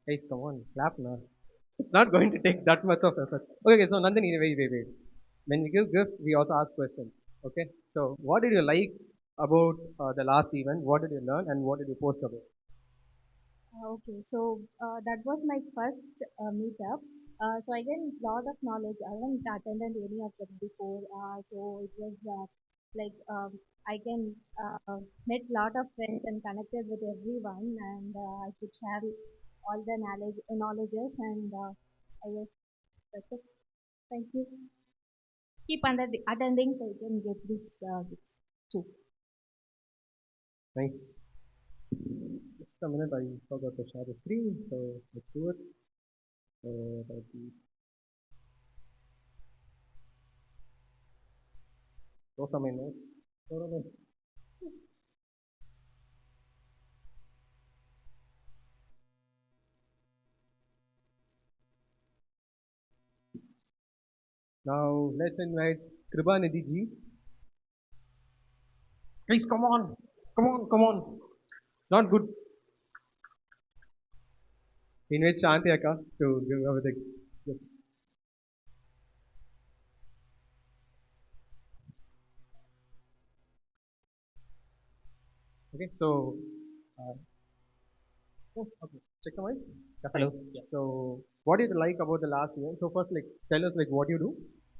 Guys, come on, clap now. It's not going to take that much of effort. Okay, so Nandini, wait. When we give gift, we also ask questions. Okay, so what did you like about the last event? What did you learn, and what did you post about? Okay, so that was my first meetup. So I gained a lot of knowledge. I haven't attended any of them before. So it was like I can met lot of friends and connected with everyone, and I could share all the knowledges, and I guess that's it. Thank you. Keep attending so you can get this gifts too. Thanks. Just a minute, I forgot to share the screen, so let's do it. That'll be- those are my notes. No. Now let's invite Kribanidhi ji. Guys, come on. It's not good. Invite Shanti Akka to give over the gifts. Okay, so okay, check the mic. Yeah, Hello. fine. Yeah. So, what did you like about the last event? So first, like, tell us like what you do,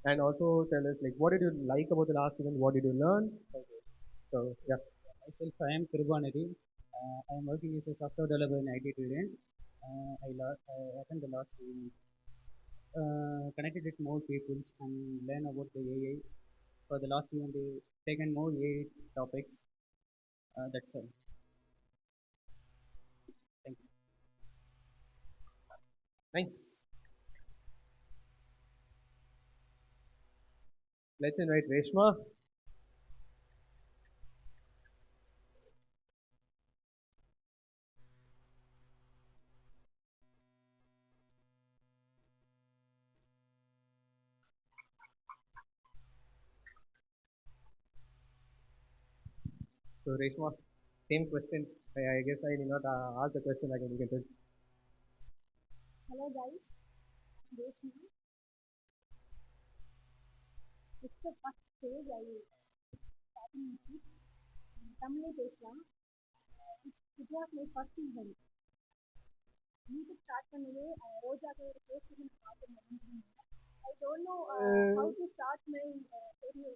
and also tell us like what did you like about the last event? What did you learn? Okay. So yeah. Myself, I am Kirubanidhi. I am working as a software developer in IT today. I attend the last event, connected with more people and learn about the AI. For the last event, they taken more AI topics. That's all. Thank you. Thanks. Let's invite Reshma. So Reshma, same question. I guess I did not ask the question again. You can tell. Hello guys, Reshma. It's the first stage I starting with தமிழே பேசலாம். It was my first event. Meetup start பண்ணது ரோஜாவோட பேசுறது நான் பார்த்து I don't know how to start my career.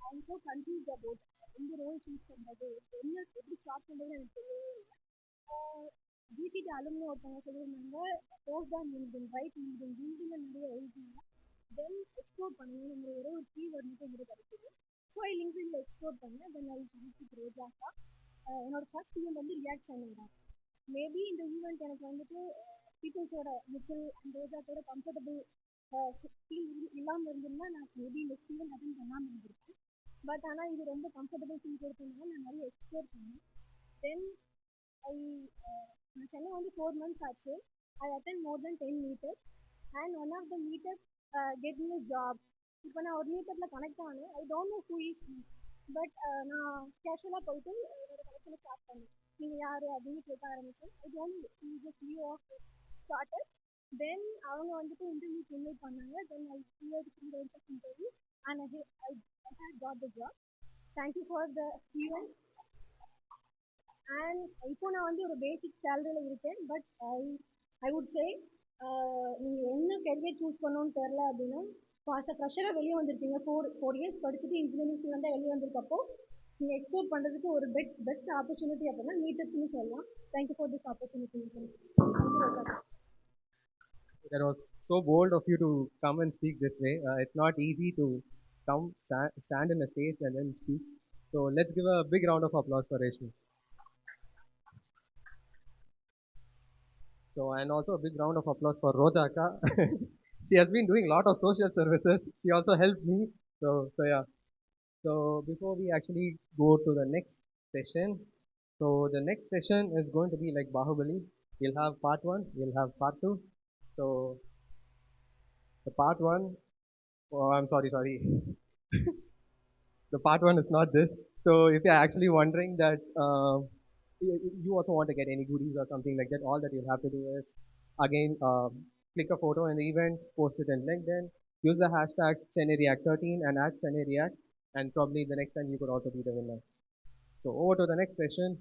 I am so confused about எந்த role choose பண்ணுறது என்ன எப்படி ஸ்டார்ட் பண்ணுறதுன்னு எனக்கு தெரியவே இல்லை. ஜிசிடி அலுமினி ஒருத்தவங்க சொல்லியிருந்தாங்க போஸ்ட் தான் லிங்க்டின் ரைட் லிங்க்டின் லிங்க்டின்ல நிறைய எழுதிங்க தென் எக்ஸ்ப்ளோர் பண்ணணுங்கிற ஒரே ஒரு கீவேர்ட் மட்டும் எங்களுக்கு கிடைக்குது. ஸோ ஐ லிங்க்டின்ல எக்ஸ்ப்ளோர் பண்ணேன் தென் ஐ கனெக்ட் ரோஜாக்கா. என்னோட ஃபர்ஸ்ட் ஈவெண்ட் வந்து ரியாக்ட் சேனல் தான். மேபி இந்த ஈவெண்ட் எனக்கு வந்துட்டு பீப்புள்ஸோட முக்கில் அண்ட் ரோஜாக்கோட கம்ஃபர்டபுள் ஃபீல் இல்லாமல் இருந்திருந்தா நான் மேபி நெக்ஸ்ட் ஈவெண்ட் அட்டன் பண்ணாமல் இருந்திருக்கேன். பட் ஆனால் இது ரொம்ப கம்ஃபர்டபுள் ஃபீல் கொடுத்ததுனால நான் நிறைய எக்ஸ்ப்ளோர் பண்ணேன். தென் ஐ நான் சென்னை வந்து 4 months ஆச்சு. I attend more than 10 meetups and one of the meetup get me job. இப்போ நான் ஒரு மீட்டப்பில் கனெக்ட் ஆனேன். I don't know who is me but நான் கேஷுவலாக போயிட்டு என்னோட கனெக்ஷனை ஸ்டார்ட் பண்ணேன். நீங்கள் யார் அப்படின்னு கேட்க ஆரம்பித்தேன். I don't just view of starter. Then அவங்க வந்துட்டு இன்டர்வியூக்கு இன்வைட் பண்ணாங்க. Then I clear 3 rounds of interview and I had got the job. Thank you for the event. And இப்போ நான் வந்து ஒரு பேசிக் சேலரியில் இருக்கேன். பட் ஐ வுட் சே நீங்கள் என்ன கெரியர் சூஸ் பண்ணணும்னு தெரில அப்படின்னா ஆஸ் அ ஃப்ரெஷராக வெளியே வந்திருக்கீங்க. ஃபோர் இயர்ஸ் படிச்சுட்டு இன்ஜினியரிங் ஸ்டூடெண்ட்டாக வெளியே வந்திருக்கப்போ நீங்கள் எக்ஸ்ப்ளோர் பண்ணுறதுக்கு ஒரு பெஸ்ட் ஆப்பர்ச்சுனிட்டி அப்படின்னா மீட்டப்னு சொல்லலாம். Thank you for this opportunity. That was so bold of you to come and speak this way. It's not easy to come stand in a stage and then speak. So let's give a big round of applause for Reshma. So and also a big round of applause for Rojaka. She has been doing a lot of social services. She also helped me. So yeah. So before we actually go to the next session, so the next session is going to be like Bahubali. We'll have part 1, we'll have part 2. So the part 1, oh, I'm sorry. The part 1 is not this. So if you're actually wondering that you also want to get any goodies or something like that, all that you'll have to do is Again, click a photo in the event, post it in LinkedIn, use the hashtags Chennai React 13 and at Chennai React, and probably the next time you could also be the winner. So over to the next session.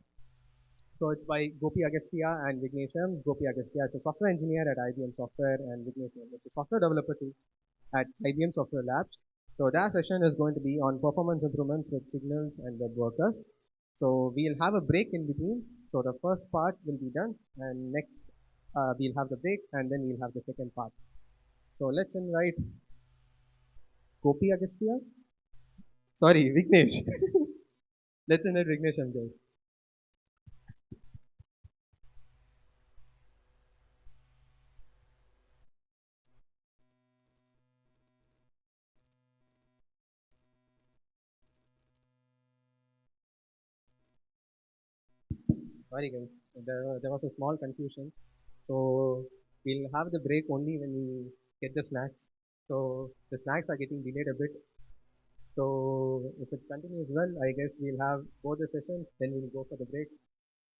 So it's by Gopi Agasthia and Vignesh. Gopi Agasthia is a software engineer at IBM Software, and Vignesh is a software developer too at IBM Software Labs. So their session is going to be on performance improvements with signals and web workers. So we'll have a break in between. So the first part will be done, and next we'll have the break, and then we'll have the second part. So let's invite Gopi Agasthia. Sorry, Vignesh. Let's invite Vignesh and guys. Sorry guys, there was a small confusion. So we'll have the break only when we get the snacks. So the snacks are getting delayed a bit. So if it continues well, I guess we'll have both the sessions, then we'll go for the break.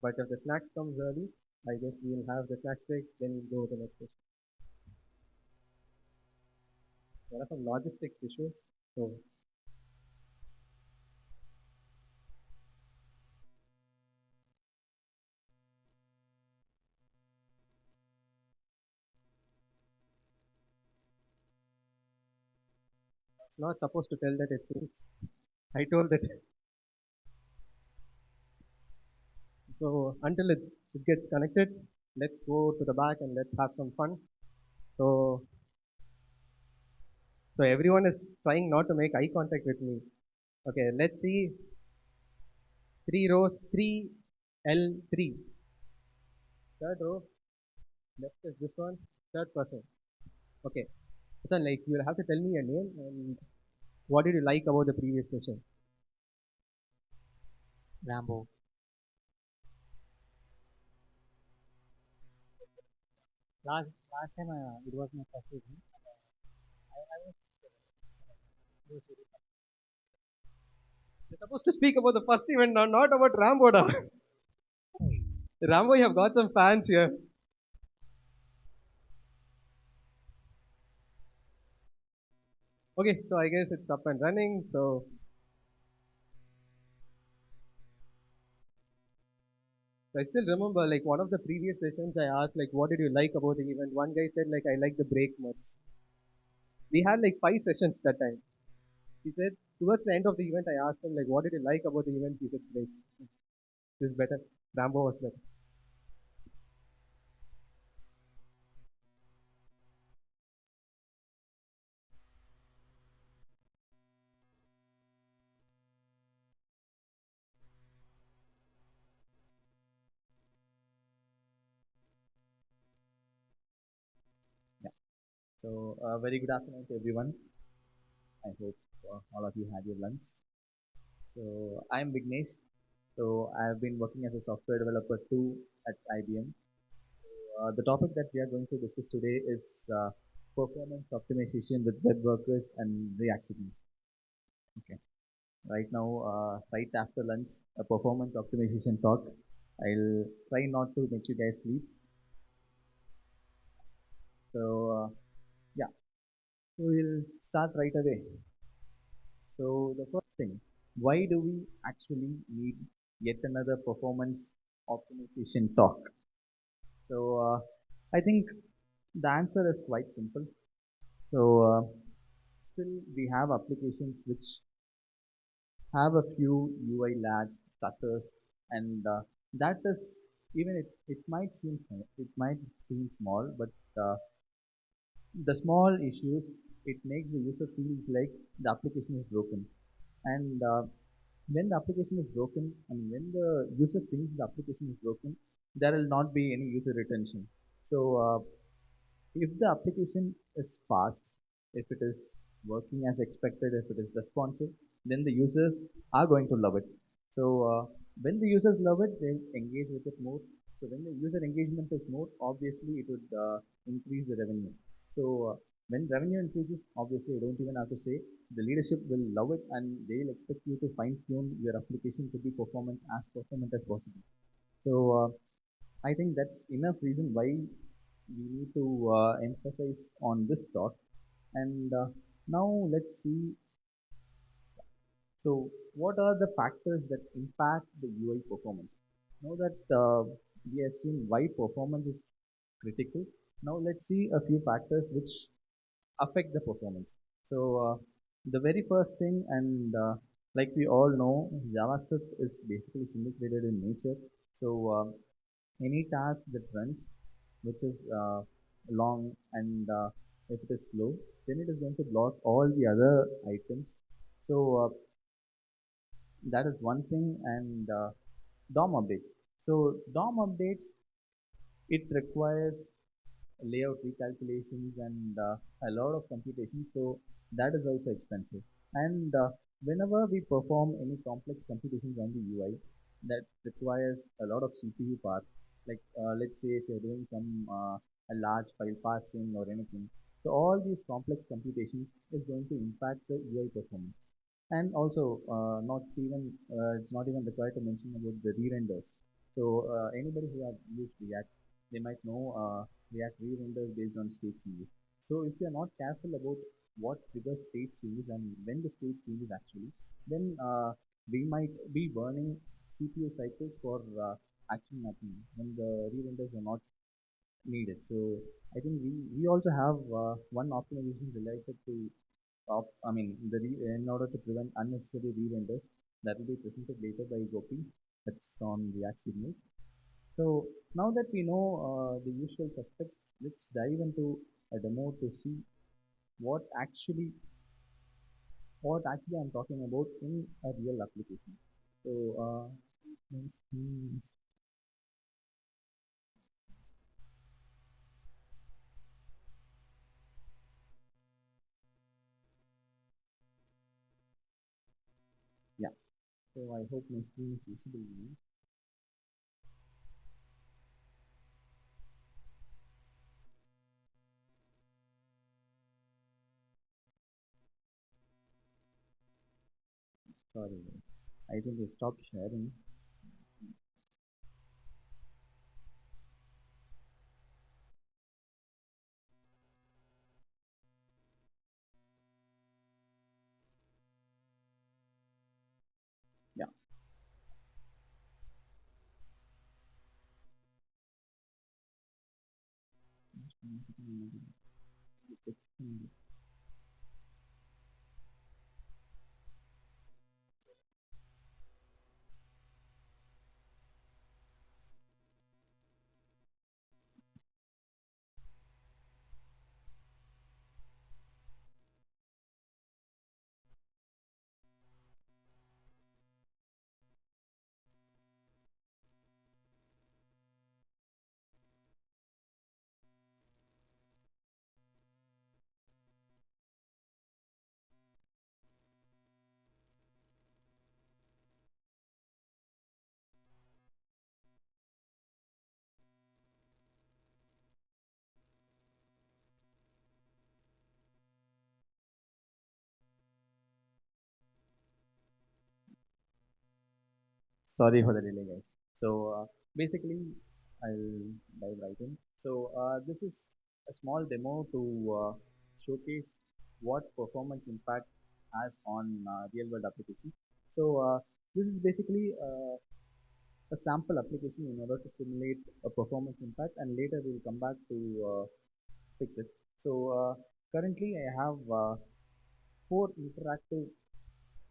But if the snacks comes early, I guess we'll have the snacks break, then we'll go to the next session. There are some logistics issues. So it's not supposed to tell that it seems. I told that. So until it gets connected, let's go to the back and let's have some fun. So so everyone is trying not to make eye contact with me. Okay, let's see. 3 rows, 3L3. Third row, left is this one, third person. Okay. So like you'll have to tell me your name and what did you like about the previous session? Rambo. Last time it was my first evening. I was You're supposed to speak about the first event, not about Rambo. Da. Rambo, you have got some fans here. Okay, so I guess it's up and running. So I still remember like one of the previous sessions I asked like what did you like about the event? One guy said like I like the break much. We had like 5 sessions that time. He said towards the end of the event I asked him like what did you like about the event? He said breaks. This is better. Rambo was better. Yeah. So, very good afternoon to everyone. I hope all of you had your lunch. So, I'm Vignesh. So, I've been working as a software developer too at IBM. The topic that we are going to discuss today is performance optimization with web workers and React signals. Okay. Right now, right after lunch, a performance optimization talk. I'll try not to make you guys sleep. So, yeah, so we'll start right away. So, the first thing, why do we actually need yet another performance optimization talk? So, I think the answer is quite simple. So, still we have applications which have a few UI lags, stutters, and that is even it might seem small, but the small issues it makes the user feels like the application is broken. And when the application is broken, and when the user thinks the application is broken, there will not be any user retention. So if the application is fast, if it is working as expected, if it is responsive, then the users are going to love it. So when the users love it, they engage with it more. So when the user engagement is more, obviously it would increase the revenue. So when revenue increases, obviously you don't even have to say, the leadership will love it and they will expect you to fine tune your application to be performant as possible. So I think that's enough reason why we need to emphasize on this talk. And now let's see. So, what are the factors that impact the UI performance? Now that we have seen why performance is critical, now let's see a few factors which affect the performance. So, the very first thing, and like we all know, JavaScript is basically single threaded in nature. So, any task that runs, which is long and if it is slow, then it is going to block all the other items. So, that is one thing. And DOM updates. So, DOM updates, it requires layout recalculations and a lot of computation, so that is also expensive. And whenever we perform any complex computations on the UI, that requires a lot of CPU power. Like let's say if you're doing some a large file parsing or anything, so all these complex computations is going to impact the UI performance. And also, not even it's not even required to mention about the re-renders. So anybody who have used React, they might know React re-renders based on state changes. So if you are not careful about what triggers state changes and when the state changes actually, then we might be burning CPU cycles for action mapping when the re-renders are not needed. So I think we also have one optimization related to in order to prevent unnecessary re-renders, that will be presented later by Gopi. That's on React signals. So now that we know the usual suspects, let's dive into a demo to see what actually what actually I'm talking about in a real application. So my screen yeah. So I hope my screen is visible now. Sorry, I think I stopped sharing. Yeah. It's extended. Sorry for the delay, guys. So basically, I'll dive right in. So this is a small demo to showcase what performance impact has on real-world application. So this is basically a sample application in order to simulate a performance impact, and later we'll come back to fix it. So currently, I have four interactive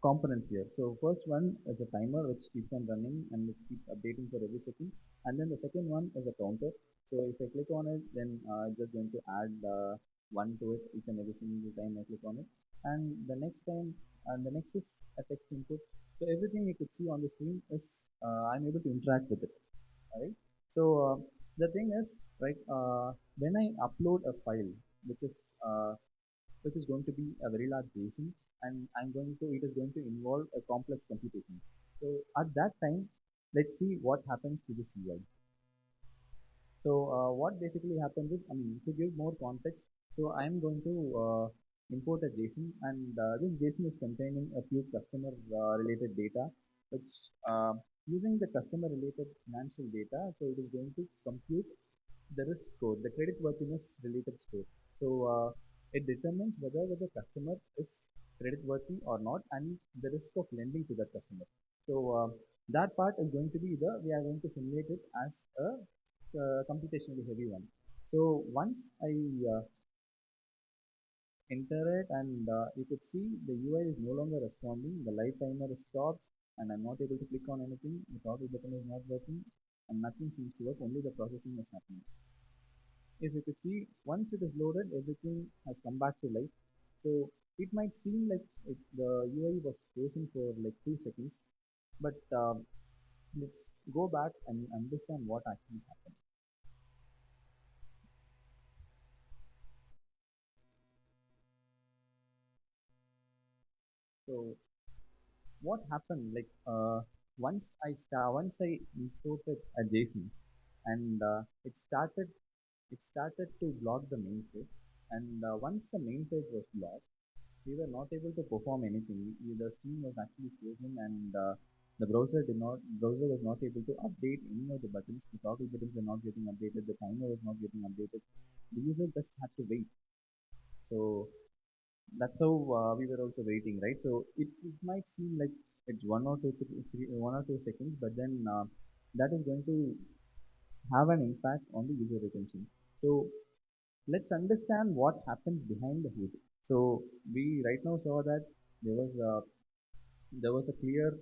components here. So first one is a timer which keeps on running and it keeps updating for every second. And then the second one is a counter. So if I click on it, then it's just going to add one to it each and every single time I click on it. And the next time, and the next is a text input. So everything you could see on the screen is I'm able to interact with it. Alright. So the thing is, right, when I upload a file, which is uh, which is going to be a very large JSON, and it is going to involve a complex computation. So at that time, let's see what happens to the CI. So what basically happens is, I mean, to give more context, so I'm going to import a JSON, and this JSON is containing a few customer related data, which using the customer related financial data, so it is going to compute the risk score, the credit worthiness related score. So it determines whether the customer is credit worthy or not, and the risk of lending to that customer. So that part is going to be we are going to simulate it as a computationally heavy one. So once I enter it, and you could see the UI is no longer responding, the live timer is stopped, and I'm not able to click on anything, the toggle button is not working, and nothing seems to work, only the processing is happening. If you could see, once it is loaded, everything has come back to life. So it might seem like the UI was frozen for like 2 seconds, but let's go back and understand what actually happened. So what happened? Like once I imported a JSON, and it started to block the main page, and once the main page was blocked, we were not able to perform anything. The screen was actually frozen, and the browser was not able to update any of the buttons. The toggle buttons were not getting updated. The timer was not getting updated. The user just had to wait. So that's how we were also waiting, right? So it might seem like it's 1 or 2 seconds, but then that is going to have an impact on the user retention. So let's understand what happens behind the hood. So we right now saw that there was a there was a clear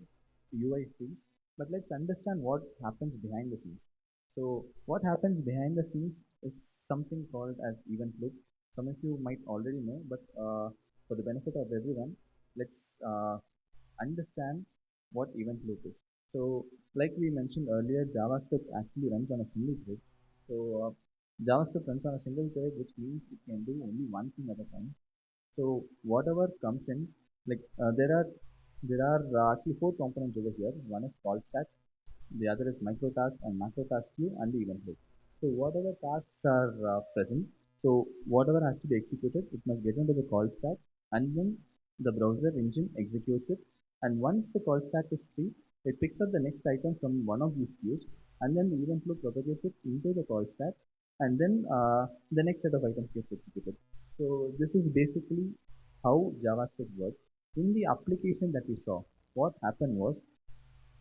UI freeze, but let's understand what happens behind the scenes. So what happens behind the scenes is something called as event loop. Some of you might already know, but for the benefit of everyone, let's understand what event loop is. So like we mentioned earlier, JavaScript actually runs on a single thread. So JavaScript runs on a single thread, which means it can do only one thing at a time. So whatever comes in, like there are actually four components over here. One is call stack, the other is micro task and macro task queue, and the event loop. So whatever tasks are present, so whatever has to be executed, it must get into the call stack, and then the browser engine executes it. And once the call stack is free, it picks up the next item from one of these queues, and then the event loop propagates it into the call stack, and then the next set of items gets executed. So this is basically how JavaScript works. In the application that we saw, what happened was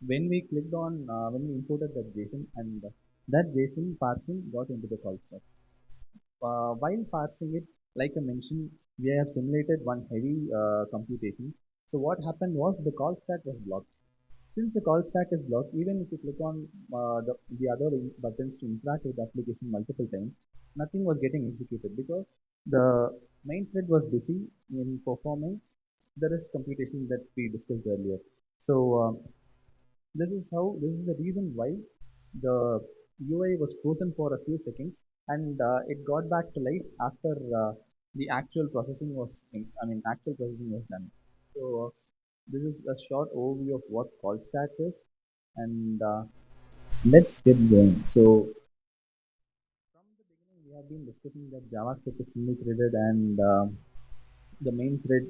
when we imported that JSON, and that JSON parsing got into the call stack. While parsing it, like I mentioned, we have simulated one heavy computation. So what happened was the call stack was blocked. Since the call stack is blocked, even if you click on the other buttons to interact with the application multiple times, nothing was getting executed because the main thread was busy in performing the rest computation that we discussed earlier. So this is the reason why the UI was frozen for a few seconds, and it got back to life after the actual processing was done. So this is a short overview of what call stack is, and let's get going. So from the beginning, we have been discussing that JavaScript is single threaded, and the main thread,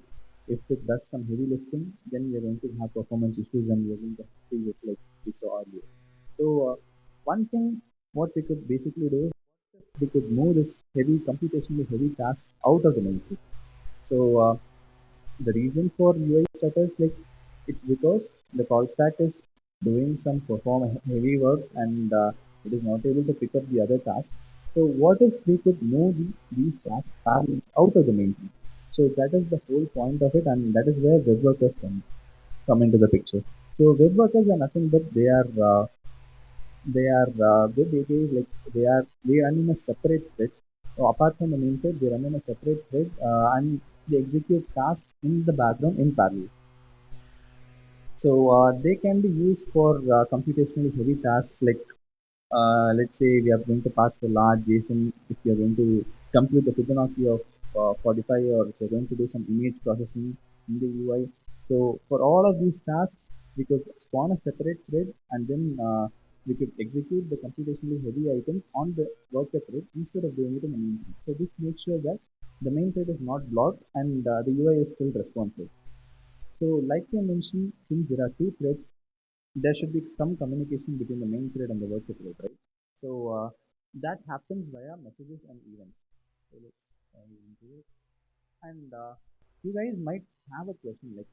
if it does some heavy lifting, then we are going to have performance issues, and we are going to have freezes like we saw earlier. So one thing what we could basically do is we could move this computationally heavy task out of the main thread. So the reason for UI stutters, like it's because the call stack is doing some perform heavy works, and it is not able to pick up the other tasks. So what if we could move these tasks out of the main thread? So that is the whole point of it, and that is where web workers come into the picture. So web workers are nothing but web APIs, like they run in a separate thread. So apart from the main thread, they run in a separate thread, and they execute tasks in the background in parallel. So they can be used for computationally heavy tasks, like let's say we are going to pass a large JSON, if you are going to compute the Fibonacci of 45, or if you're going to do some image processing in the UI. So for all of these tasks, we could spawn a separate thread, and then we could execute the computationally heavy items on the worker thread instead of doing it in the main thread. So this makes sure that the main thread is not blocked, and the UI is still responsive. So like I mentioned, since there are two threads, there should be some communication between the main thread and the worker thread, right? So That happens via messages and events. So let's dive into it. And you guys might have a question like,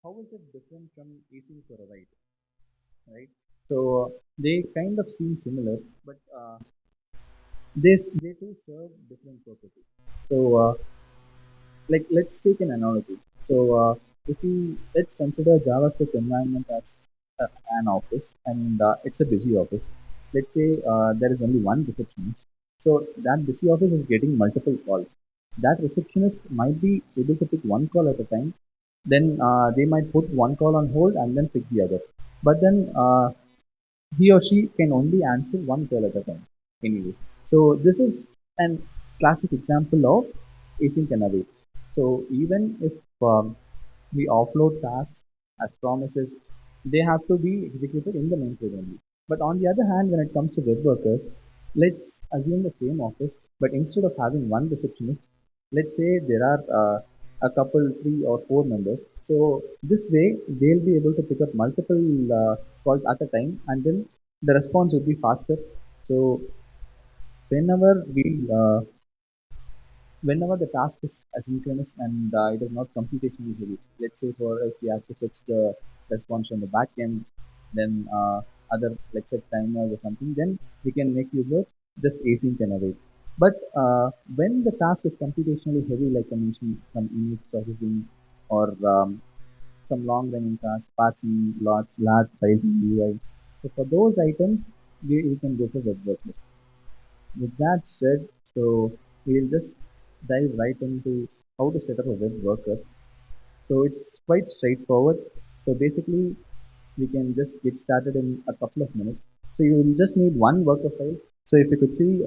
how is it different from async for a write, right? So they kind of seem similar, but they too serve different purposes. So like let's take an analogy. So if we let's consider JavaScript environment as an office, and it's a busy office. Let's say there is only one receptionist. So that busy office is getting multiple calls. That receptionist might be able to pick one call at a time. Then they might put one call on hold and then pick the other. But then he or she can only answer one call at a time anyway. So this is an classic example of async and await. So even if we offload tasks as promises, they have to be executed in the main thread only. But on the other hand, when it comes to web workers, let's assume the same office, but instead of having one receptionist, let's say there are a couple, three or four members. So this way, they'll be able to pick up multiple calls at a time, and then the response will be faster. So whenever we whenever the task is asynchronous and it is not computationally heavy. Let's say for if we have to fetch the response from the back end, then other like set timers or something, then we can make use of just async and await. But when the task is computationally heavy, like I mentioned, some image processing or some long running task, parsing large files in UI. So for those items, we can go for web workflow. With that said, so we'll just dive right into how to set up a web worker. So it's quite straightforward. So basically, we can just get started in a couple of minutes. So you will just need one worker file. So if you could see,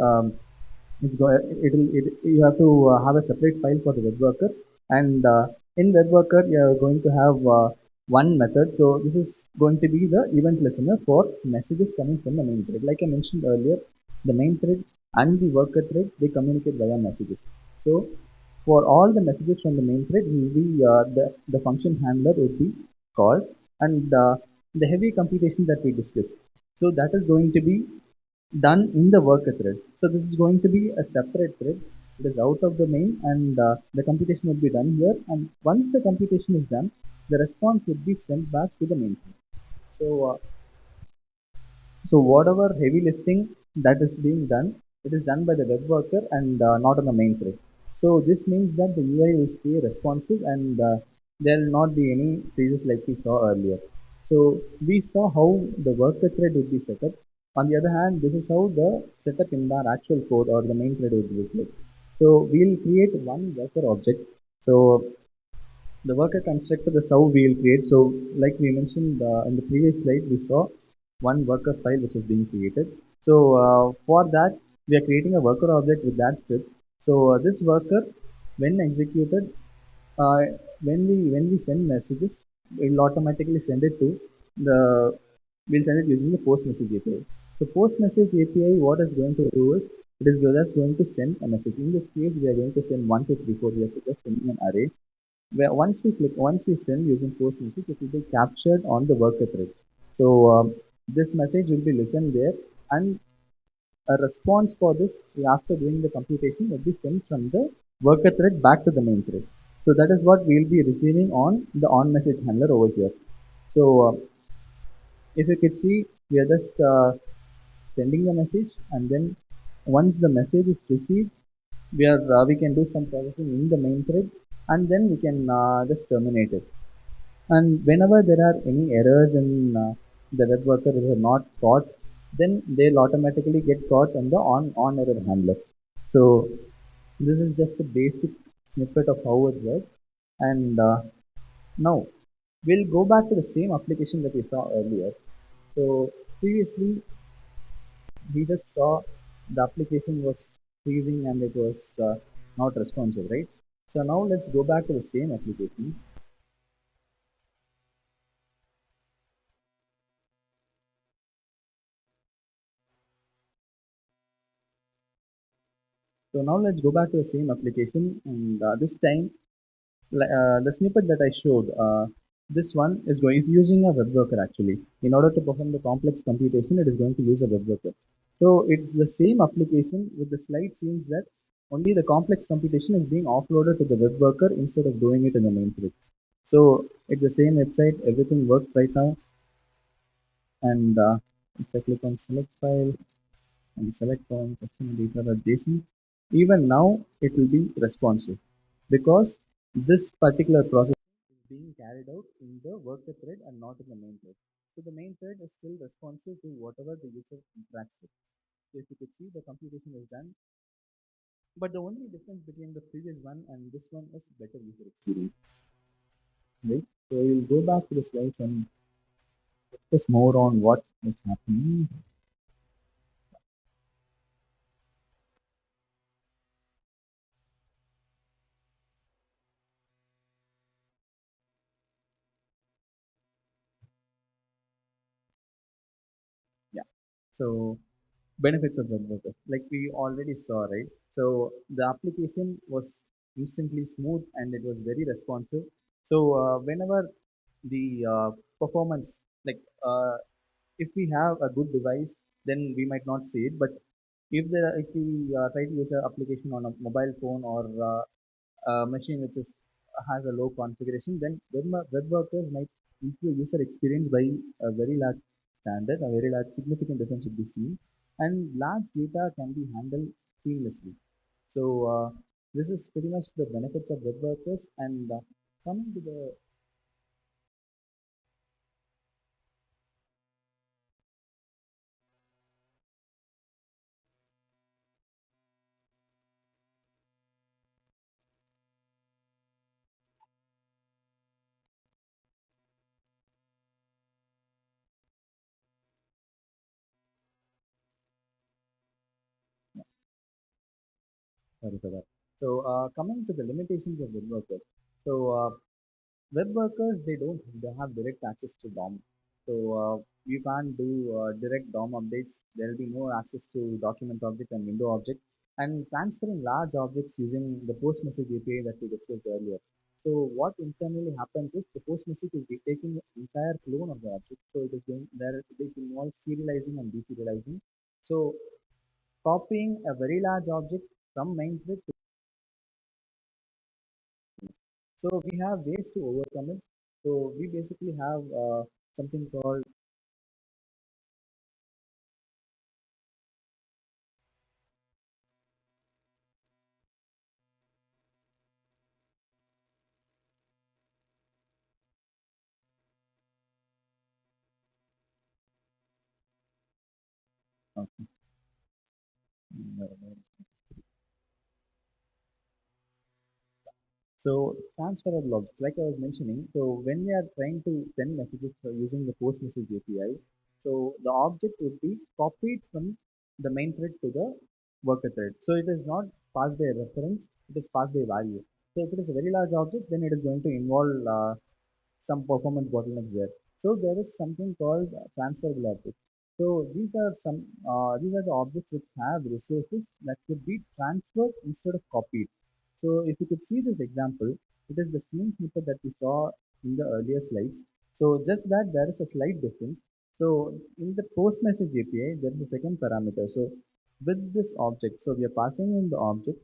you have to have a separate file for the web worker, and in web worker you are going to have one method. So this is going to be the event listener for messages coming from the main thread. Like I mentioned earlier, the main thread and the worker thread, they communicate via messages. So for all the messages from the main thread will be the function handler would be called, and the heavy computation that we discussed, so that is going to be done in the worker thread. So this is going to be a separate thread. It is out of the main, and the computation will be done here. And once the computation is done, the response will be sent back to the main thread. So so whatever heavy lifting that is being done, it is done by the web worker and not on the main thread. So this means that the UI will stay responsive, and there will not be any freezes like we saw earlier. So we saw how the worker thread would be set up. On the other hand, this is how the setup in our actual code or the main thread would look like. So we'll create one worker object. So the worker constructor is how we will create. So like we mentioned in the previous slide, we saw one worker file which is being created. So for that, we are creating a worker object with that script. So this worker, when executed, uh, when we send messages, it will automatically send it to the we'll send it using the post message API. So post message API, what it's going to do is it is just going to send a message. In this case, we are going to send 1, 2, 3, 4. We are just sending an array where once we send using post message, it will be captured on the worker thread. So this message will be listened there, and a response for this after doing the computation will be sent from the worker thread back to the main thread. So that is what we will be receiving on the on message handler over here. So if you could see, we are just sending the message, and then once the message is received, we can do some processing in the main thread, and then we can just terminate it. And whenever there are any errors in the web worker that are not caught, then they'll automatically get caught in the on error handler. So this is just a basic snippet of how it works. And now we'll go back to the same application that we saw earlier. So previously we just saw the application was freezing and it was not responsive, right? So now let's go back to the same application. So now let's go back to the same application, and this time the snippet that I showed, this one is using a web worker actually. In order to perform the complex computation, it is going to use a web worker. So it's the same application with the slight change that only the complex computation is being offloaded to the web worker instead of doing it in the main thread. So it's the same website, everything works right now. And if I click on select file and select on customer data.json, even now it will be responsive because this particular process is being carried out in the worker thread and not in the main thread. So the main thread is still responsive to whatever the user interacts with. So if you could see, the computation is done, but the only difference between the previous one and this one is better user experience, right? So we'll go back to the slides and focus more on what is happening. Yeah. So benefits of web workers, like we already saw, right? So the application was instantly smooth and it was very responsive. So whenever the performance, like if we have a good device, then we might not see it, but if we try to use an application on a mobile phone or a machine which is has a low configuration, then web workers might improve user experience by a very large standard, a very large significant difference would be seen, and large data can be handled seamlessly. So this is pretty much the benefits of web workers. And coming to the sorry for that. So coming to the limitations of web workers. So web workers, they have direct access to DOM. So you can't do direct DOM updates. There will be no access to document object and window object, and transferring large objects using the post message API that we discussed earlier. So what internally happens is the post message is taking the entire clone of the object. So it is going there. It involves serializing and deserializing. So copying a very large object from main thread to, so we have ways to overcome it. So we basically have something called, uh, so transferable objects, like I was mentioning. So when we are trying to send messages using the post message API, so the object would be copied from the main thread to the worker thread. So it is not passed by a reference; it is passed by value. So if it is a very large object, then it is going to involve some performance bottlenecks there. So there is something called transferable objects. So these are the objects which have resources that could be transferred instead of copied. So if you could see this example, it is the same snippet that we saw in the earlier slides. So just that there is a slight difference. So in the post message API, there is a second parameter. So with this object, so we are passing in the object.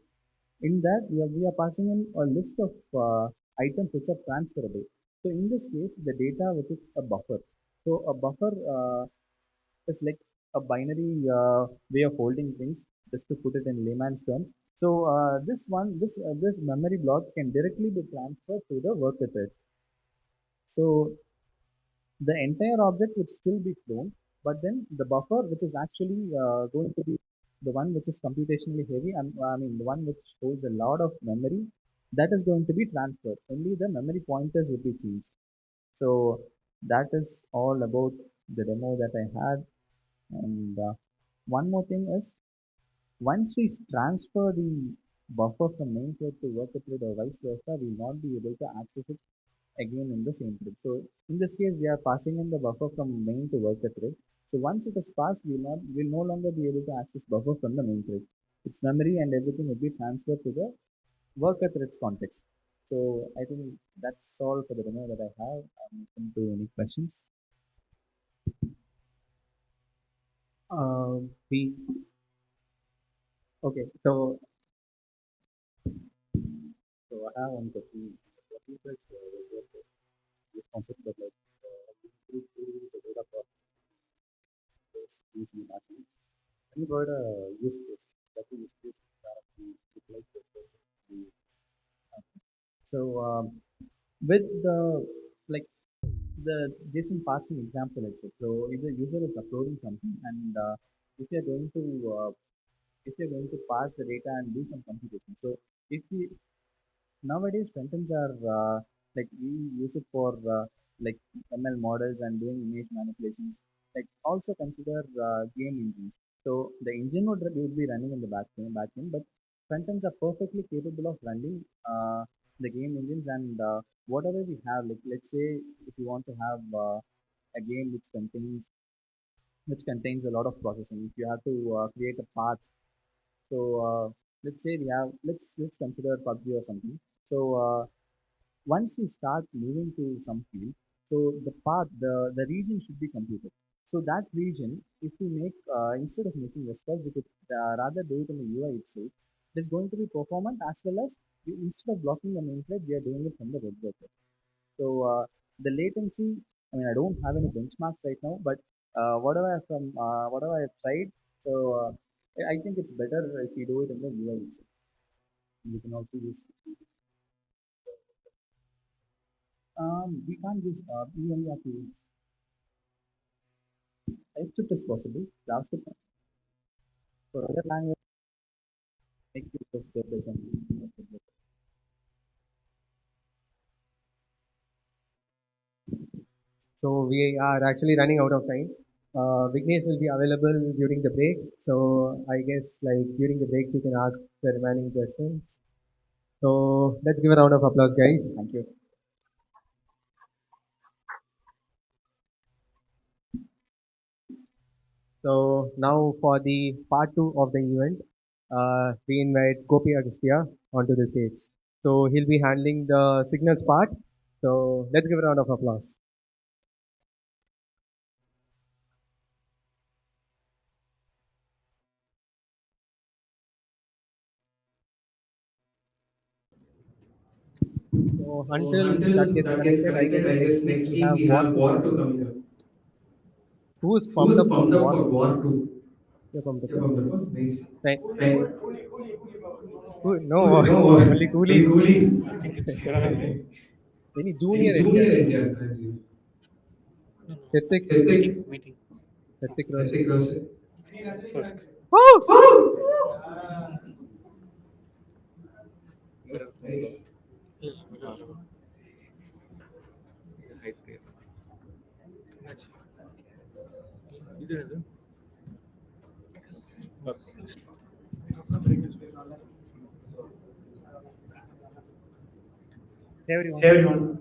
In that, we are passing in a list of items which are transferable. So in this case, the data which is a buffer. So a buffer is like a binary way of holding things, just to put it in layman's terms. So this memory block can directly be transferred to the worker thread. So the entire object would still be flown, but then the buffer, which is actually going to be the one which is computationally heavy, and I mean the one which holds a lot of memory, that is going to be transferred. Only the memory pointers will be changed. So that is all about the demo that I had. And one more thing is, once we transfer the buffer from main thread to worker thread or vice versa, we will not be able to access it again in the same thread. So in this case, we are passing in the buffer from main to worker thread. So once it is passed, we will no longer be able to access buffer from the main thread. Its memory and everything will be transferred to the worker thread's context. So I think that's all for the demo that I have. I'm open to any questions. We okay. So I have one question. What is like this concept of like improve the data process using machine? Can you provide a use case? That use case that we utilize the So with the like the JSON passing example, etc. So if the user is uploading something and if you're going to if you're going to pass the data and do some computation. So if we nowadays front-ends are like we use it for like ML models and doing image manipulations. Like also consider game engines. So the engine would be running in the backend, but front-ends are perfectly capable of running the game engines and whatever we have. Like let's say if you want to have a game which contains a lot of processing. If you have to create a path, so let's say we have let's consider PUBG or something. So once we start moving to some field, so the region should be computed. So that region, if we make instead of making response, we could rather do it in the UI itself. It is going to be performant as well as instead of blocking the main thread, we are doing it from the web browser. So the latency, I mean, I don't have any benchmarks right now, but whatever I've tried, so I think it's better if we do it in the UI itself. We can also use. We can't use. We only have to use TypeScript is possible. JavaScript for other language, make use of WebAssembly. so we are actually running out of time. Vignesh will be available during the breaks. So I guess like during the break you can ask the remaining questions. So let's give a round of applause, guys. Thank you. So now for the part two of the event, we invite Gopi Agasthia onto the stage. So he'll be handling the signals part. So let's give a round of applause. So So until that until gets that gets connected, I connected, guess I next guess week next we week have we War have 2 War coming 2 up. coming up. Who's pumped Who's up for pumped up War for 2? War 2? You're pumped up You're for pumped up for nice. nice. Right. Right. No, No, only only Cooley. Kohli. Any Any junior junior NTR fans. India fans here? Hrithik, Hrithik, Hrithik Roshan. Hrithik Roshan. Woo! Woo! Nice. Hey everyone, Hey everyone,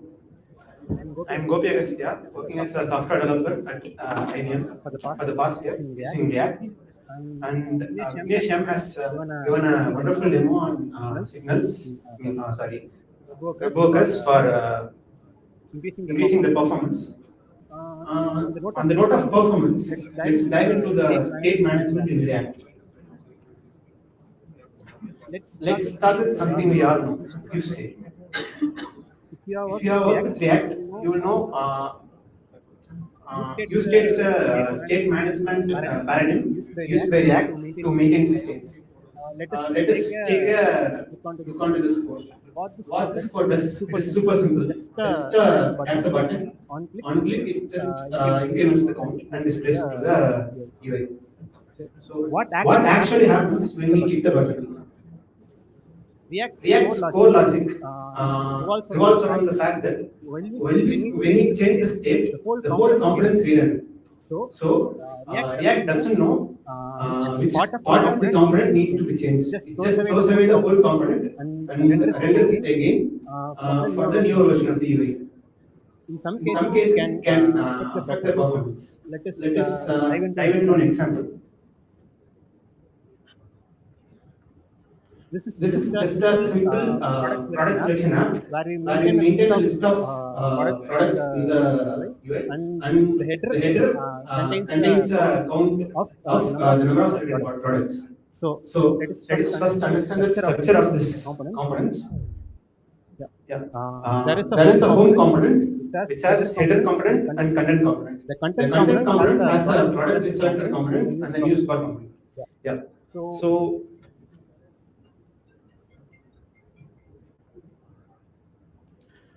I'm Gopi I'm Gopi Agasthia, Agasthia, as a working as a software software developer developer at at IBM IBM for the past for the year past year using React. using React. And And Vignesh M Vignesh has M has given a given a wonderful demo wonderful on demo on signals, signals, sorry, web workers for webworkers for increasing the increasing the performance. performance. On the note of On the note of performance, let's performance, dive let's into dive into the state the state management in management React. in React. Let's start Let's with start something with we all something we know, all know, use state. use state. If you have If worked you with have worked React, with React, you will know you will know use state is use state is a state a state management management paradigm paradigm used by used React by React to maintain to maintain states. states. Let us Let take us take a a look onto look this onto code. this code. What this What code this does, code it is does, it super is simple. super simple. Just Just as a as a button, button, on click, on it click just it just increments the increments count the and count and displays it to displays it to the the UI. UI. So So what what actually actually happens when we happens click when the we click button? the button? React's core React's logic core logic revolves around the revolves fact around the that fact that when we when change we the change the state, state, the whole the whole component components rerun. rerun. So So React doesn't React know doesn't know which which part of the part of the component needs to component be needs to changed. be changed. It just It throws just away the throws whole away the whole component component and and renders it renders it again again for the for newer the version newer of the version UI. of the UI. In some In some cases, it cases, can it can affect the affect the performance. performance. Let us Let us dive into an dive into an example. example. This is This is just a just a simple simple product selection product app selection app where we where we maintain a list maintain a of list of products in products in the the UI, UI, and the and header the header contains the contains count a count of the of number of the number of selected selected products. products. So So let us let first us first understand the understand the structure of structure of these this components. components. Yeah. Yeah. There is a There home is a home component component which has which header has header component and component content and component. content component. The The content content component has component a has product a product selector selector component and a component use and a bar use bar component. component. Yeah. Yeah. So So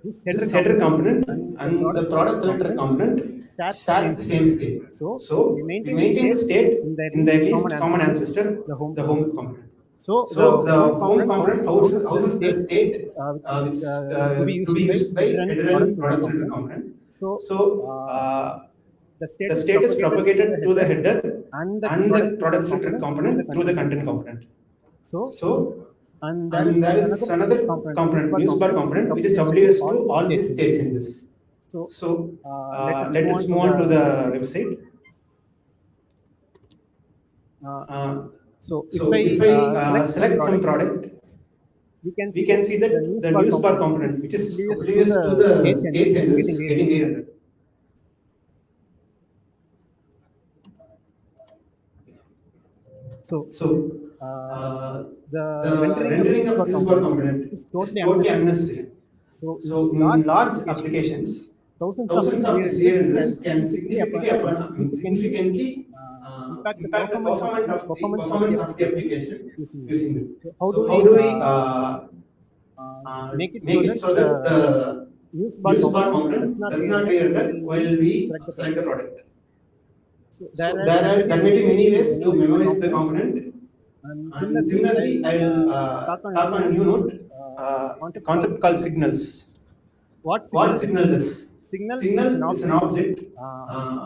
this header this header component component and the and the product selector product selector component component shares the shares same the state. same state. So we So we maintain the maintain the state state in their in the least common least common ancestor, ancestor, the home the component. home component. So So the the home home component component houses the houses the state state which which to be to used be by used by header and header product and selector product selector component. component. So So the state the is state is propagated to the propagated to the header header and the and product the selector product selector component through the component through the content content component. component. So So and there and is there is another another component, component, newsbar news bar component, which is component, which is WS to WS all to these all state these state changes. changes. So So let us let move us on to move on to the the website. website. Uh, Uh, so if so I if I select some select some product, product, we can we see can that see the that the newsbar news bar component, which component, which is is oblivious to oblivious to the the state state changes, is changes, getting is getting rerendered. rerendered. So So uh, uh, the the rendering of rendering of newsbar news bar component, component is is totally totally unnecessary. unnecessary. So So in large in large applications, applications, thousands of thousands these of these re-renders can re-renders can significantly significantly, significantly significantly impact the impact the performance of the performance of the application application using it. using it. So how do So how we do we make it so make it that so that the the news bar news bar component does component not does not re-render while re-render while we we select the select product? the product? So So there there may may be be many ways many to ways to memorize the memorize the component. component. And And similarly, similarly, I'll I'll talk on a talk new on a note new note, a a concept called concept called signals. signals. What What signal signal is? does? Signal is an Signal is an object object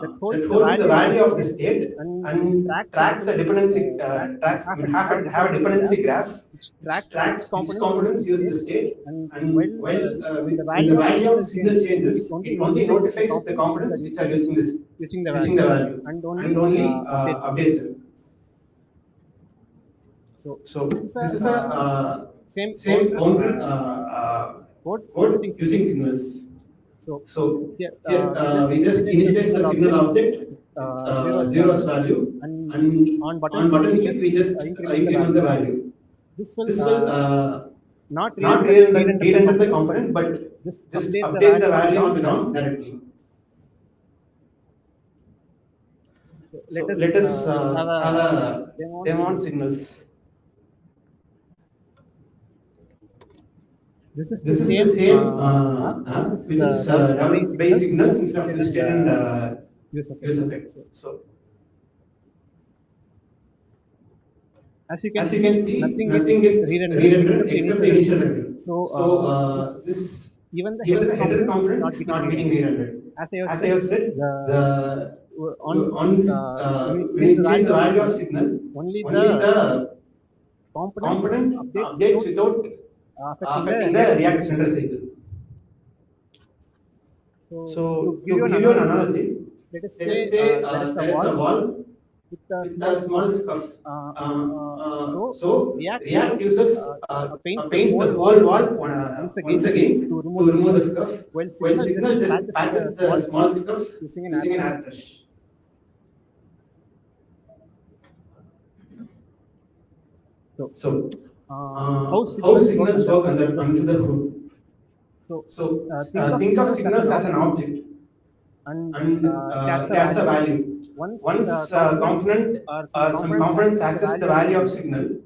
that that holds the holds the value of the value of the state state and and tracks a tracks a dependency dependency graph, tracks have a have a dependency graph dependency graph which which tracks which tracks which components use the components use the state, state, and and when the when the value of the value of the signal signal changes, it changes, only it only notifies the notifies the components which are components which are using this using the using the value value and and only only update them. update them. So So this is a this is a same same counter counter code using code using signals. signals. So So here here we just we just initialize a initialize a signal signal object object with with zero as zero as value, value, and and on button on click we button click just we just increment the increment the value. value. This will This will not not re-render the re-render the component, but component, but just just update the update the value on the value on DOM the DOM directly. directly. So let So us let us have have a a demo on demo on signals. signals. This is the This is the same same app which app is which is developed by developed by signals instead signals of instead of state and state and use effect. use effect. So So as you can as you see, can see, nothing is nothing is re-rendered re-rendered except the except initial the render. initial render. So So this this even the even header the header component is component not is getting not getting re-rendered. re-rendered. As I have As I said, have said, the the on this on this when we when change the we change value the of value of signal, signal, only only the the component component updates updates without without affecting the affecting the React render React render cycle. cycle. So to So give you to an give you an analogy, analogy, let us let us say say there is a there is a wall wall with a with small a small scuff. scuff. So So React React uses users paints the paints the whole whole wall wall once once again again to remove to the remove scuff, the scuff, while while Signal just Signal just patches patches the the small scuff small scuff using an using an airbrush. airbrush. So So how how signals work signals work under the under hood? the hood? So So think of think of signals as signals an as an object, object, and and it has a it has a value. value. Once Once component component or some or some components components access the access the value of value of signal, signal,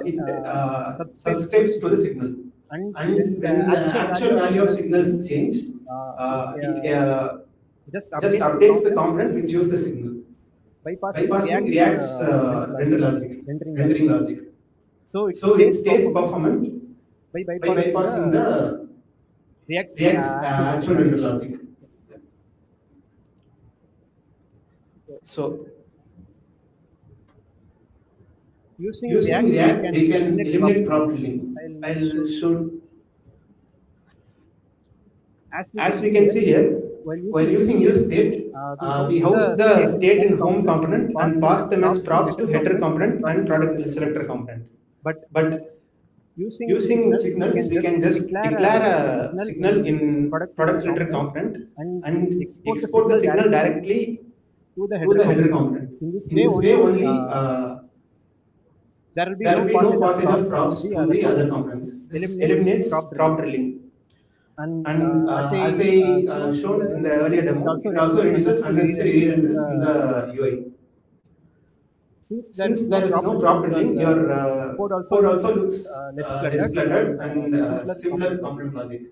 it it subscribes to the subscribes to the signal. signal. And And when the when the actual value actual of value of signals signals change, change, it it just just updates the updates the component which component which use the use the signal, signal, bypassing bypassing React's React's rendering logic. rendering logic. So it So it stays stays performant performant by by bypassing bypassing the the React's React's actual render actual logic. render logic. So So using using React, we React, can we can eliminate prop eliminate drilling. prop drilling. I'll I'll show you. show, As we can as we see can here, see here, While using useDate, we house the state in home component and pass them as props to header component and product selector component. But using signals, we can just declare a signal in product selector component and export the signal directly to the header component. In this way only, there will be no passage of props to the other components. This eliminates prop drilling. And as I shown in the earlier demo, it also reduces unnecessary re-renders in the UI. Since there is no prop drilling, your code also looks less cluttered and simpler component logic.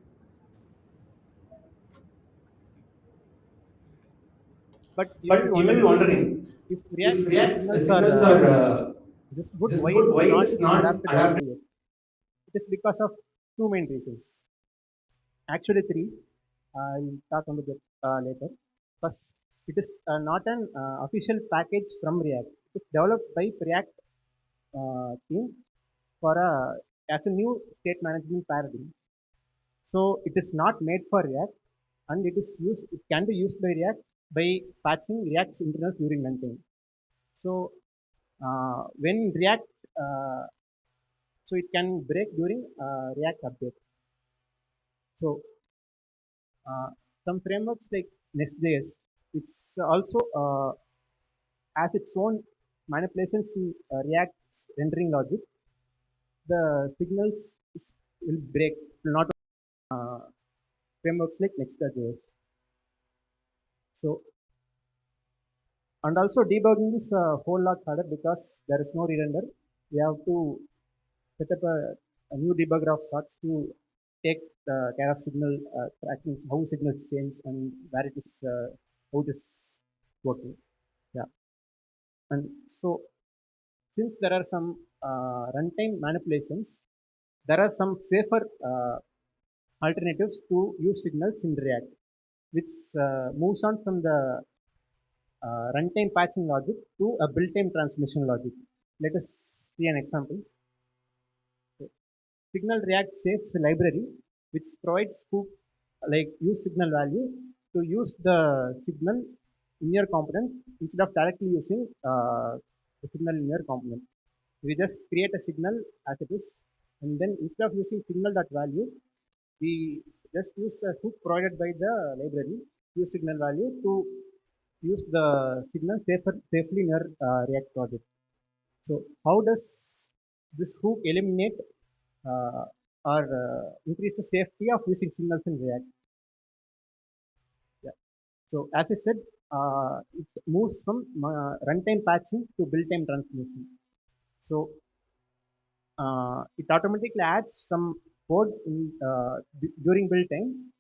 But you may be wondering, if React's signals are this good, why it's not adapted? It is because of two main reasons. Actually, three. I'll talk on that later. First, it is not an official package from React. It is developed by React team for as a new state management paradigm. So it is not made for React, and it can be used by React by patching React's internals during runtime. So when React, so it can break during React update. So some frameworks like Nest.js, it's also has its own manipulations in React's rendering logic. The signals will break, will not frameworks like Next.js. So, and also debugging is a whole lot harder because there is no re-render. We have to set up a new debugger of sorts to take care of signal tracking, how signals change and where it is, how it is working. Yeah. And so, since there are some runtime manipulations, there are some safer alternatives to use signals in React, which moves on from the runtime patching logic to a built-in transmission logic. Let us see an example. So, Signal React saves a library which provides hook like use signal value to use the signal in your component instead of directly using the signal in your component. We just create a signal as it is, and then instead of using signal.value, we just use a hook provided by the library use signal value to use the signal safely in your React project. So how does this hook eliminate or increase the safety of using signals in React? Yeah. So as I said, it moves from runtime patching to built-in transmission. So it automatically adds some code in, during build time,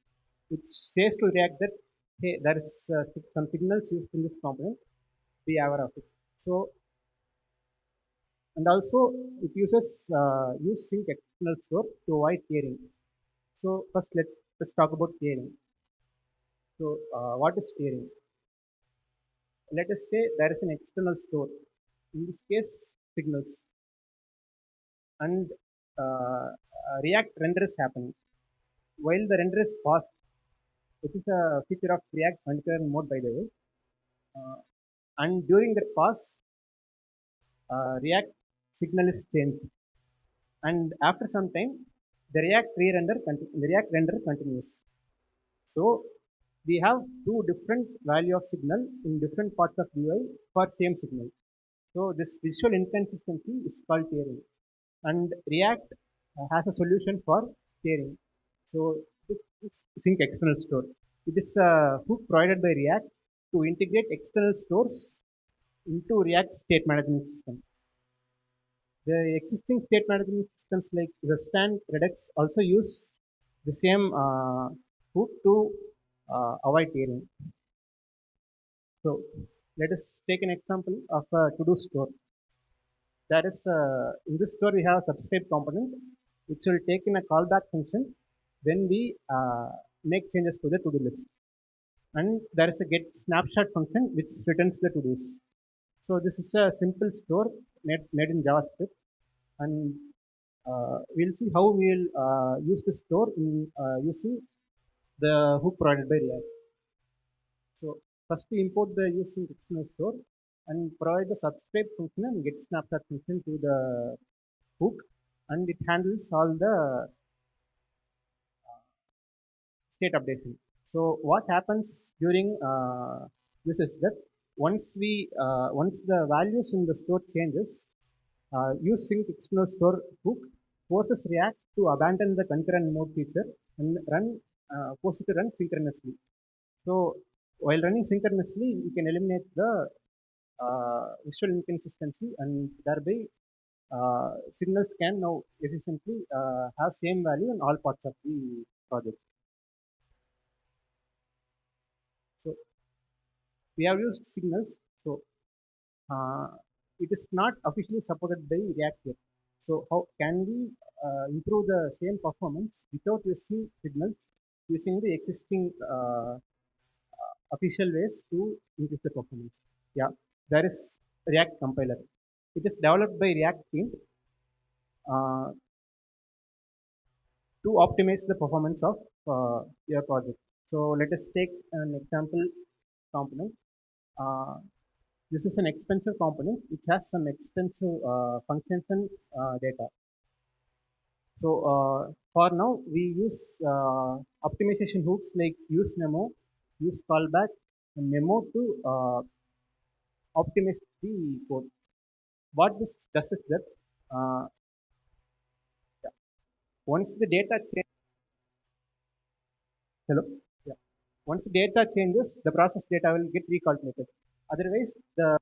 which says to React that hey, there is some signals used in this component. Be aware of it. So and also it uses use sync external store to avoid tearing. So first let's talk about tearing. So what is tearing? Let us say there is an external store. In this case, signals, and React render is happening. While the render is fast, it is a feature of React multi-turn mode, by the way. And during that pass, React signal is changed, and after some time, the React render continues. So we have two different value of signal in different parts of UI for same signal. So this visual inconsistency is called tearing, and React has a solution for tearing. So it's sync external store. It is a hook provided by React to integrate external stores into React state management system. The existing state management systems like Rust and Redux also use the same hook to avoid tearing. So let us take an example of a to-do store. There is in this store we have a subscribe component which will take in a callback function when we make changes to the to-do list. And there is a get snapshot function which returns the to-dos. So this is a simple store made in JavaScript, and we'll see how we'll use the store in using the hook provided by React. So first we import the using external store and provide the subscribe function and get snapshot function to the hook, and it handles all the state updation. So what happens during this is that once the values in the store changes, use sync external store hook forces React to abandon the concurrent mode feature and force it to run synchronously. So while running synchronously, you can eliminate the visual inconsistency, and thereby signals can now efficiently have same value in all parts of the project. So we have used signals. So uh, it is not officially supported by React yet. So how can we improve the same performance without using signals, using the existing official ways to increase the performance? Yeah, there is React compiler. It is developed by React team uh, to optimize the performance of your project. So let us take an example component. Uh, this is an expensive component which has some expensive functions and data. So for now, we use optimization hooks like use memo, use callback, and memo to optimize the code. What this does is that uh, once the data change, hello, yeah, once the data changes, the process data will get recalculated. Otherwise, the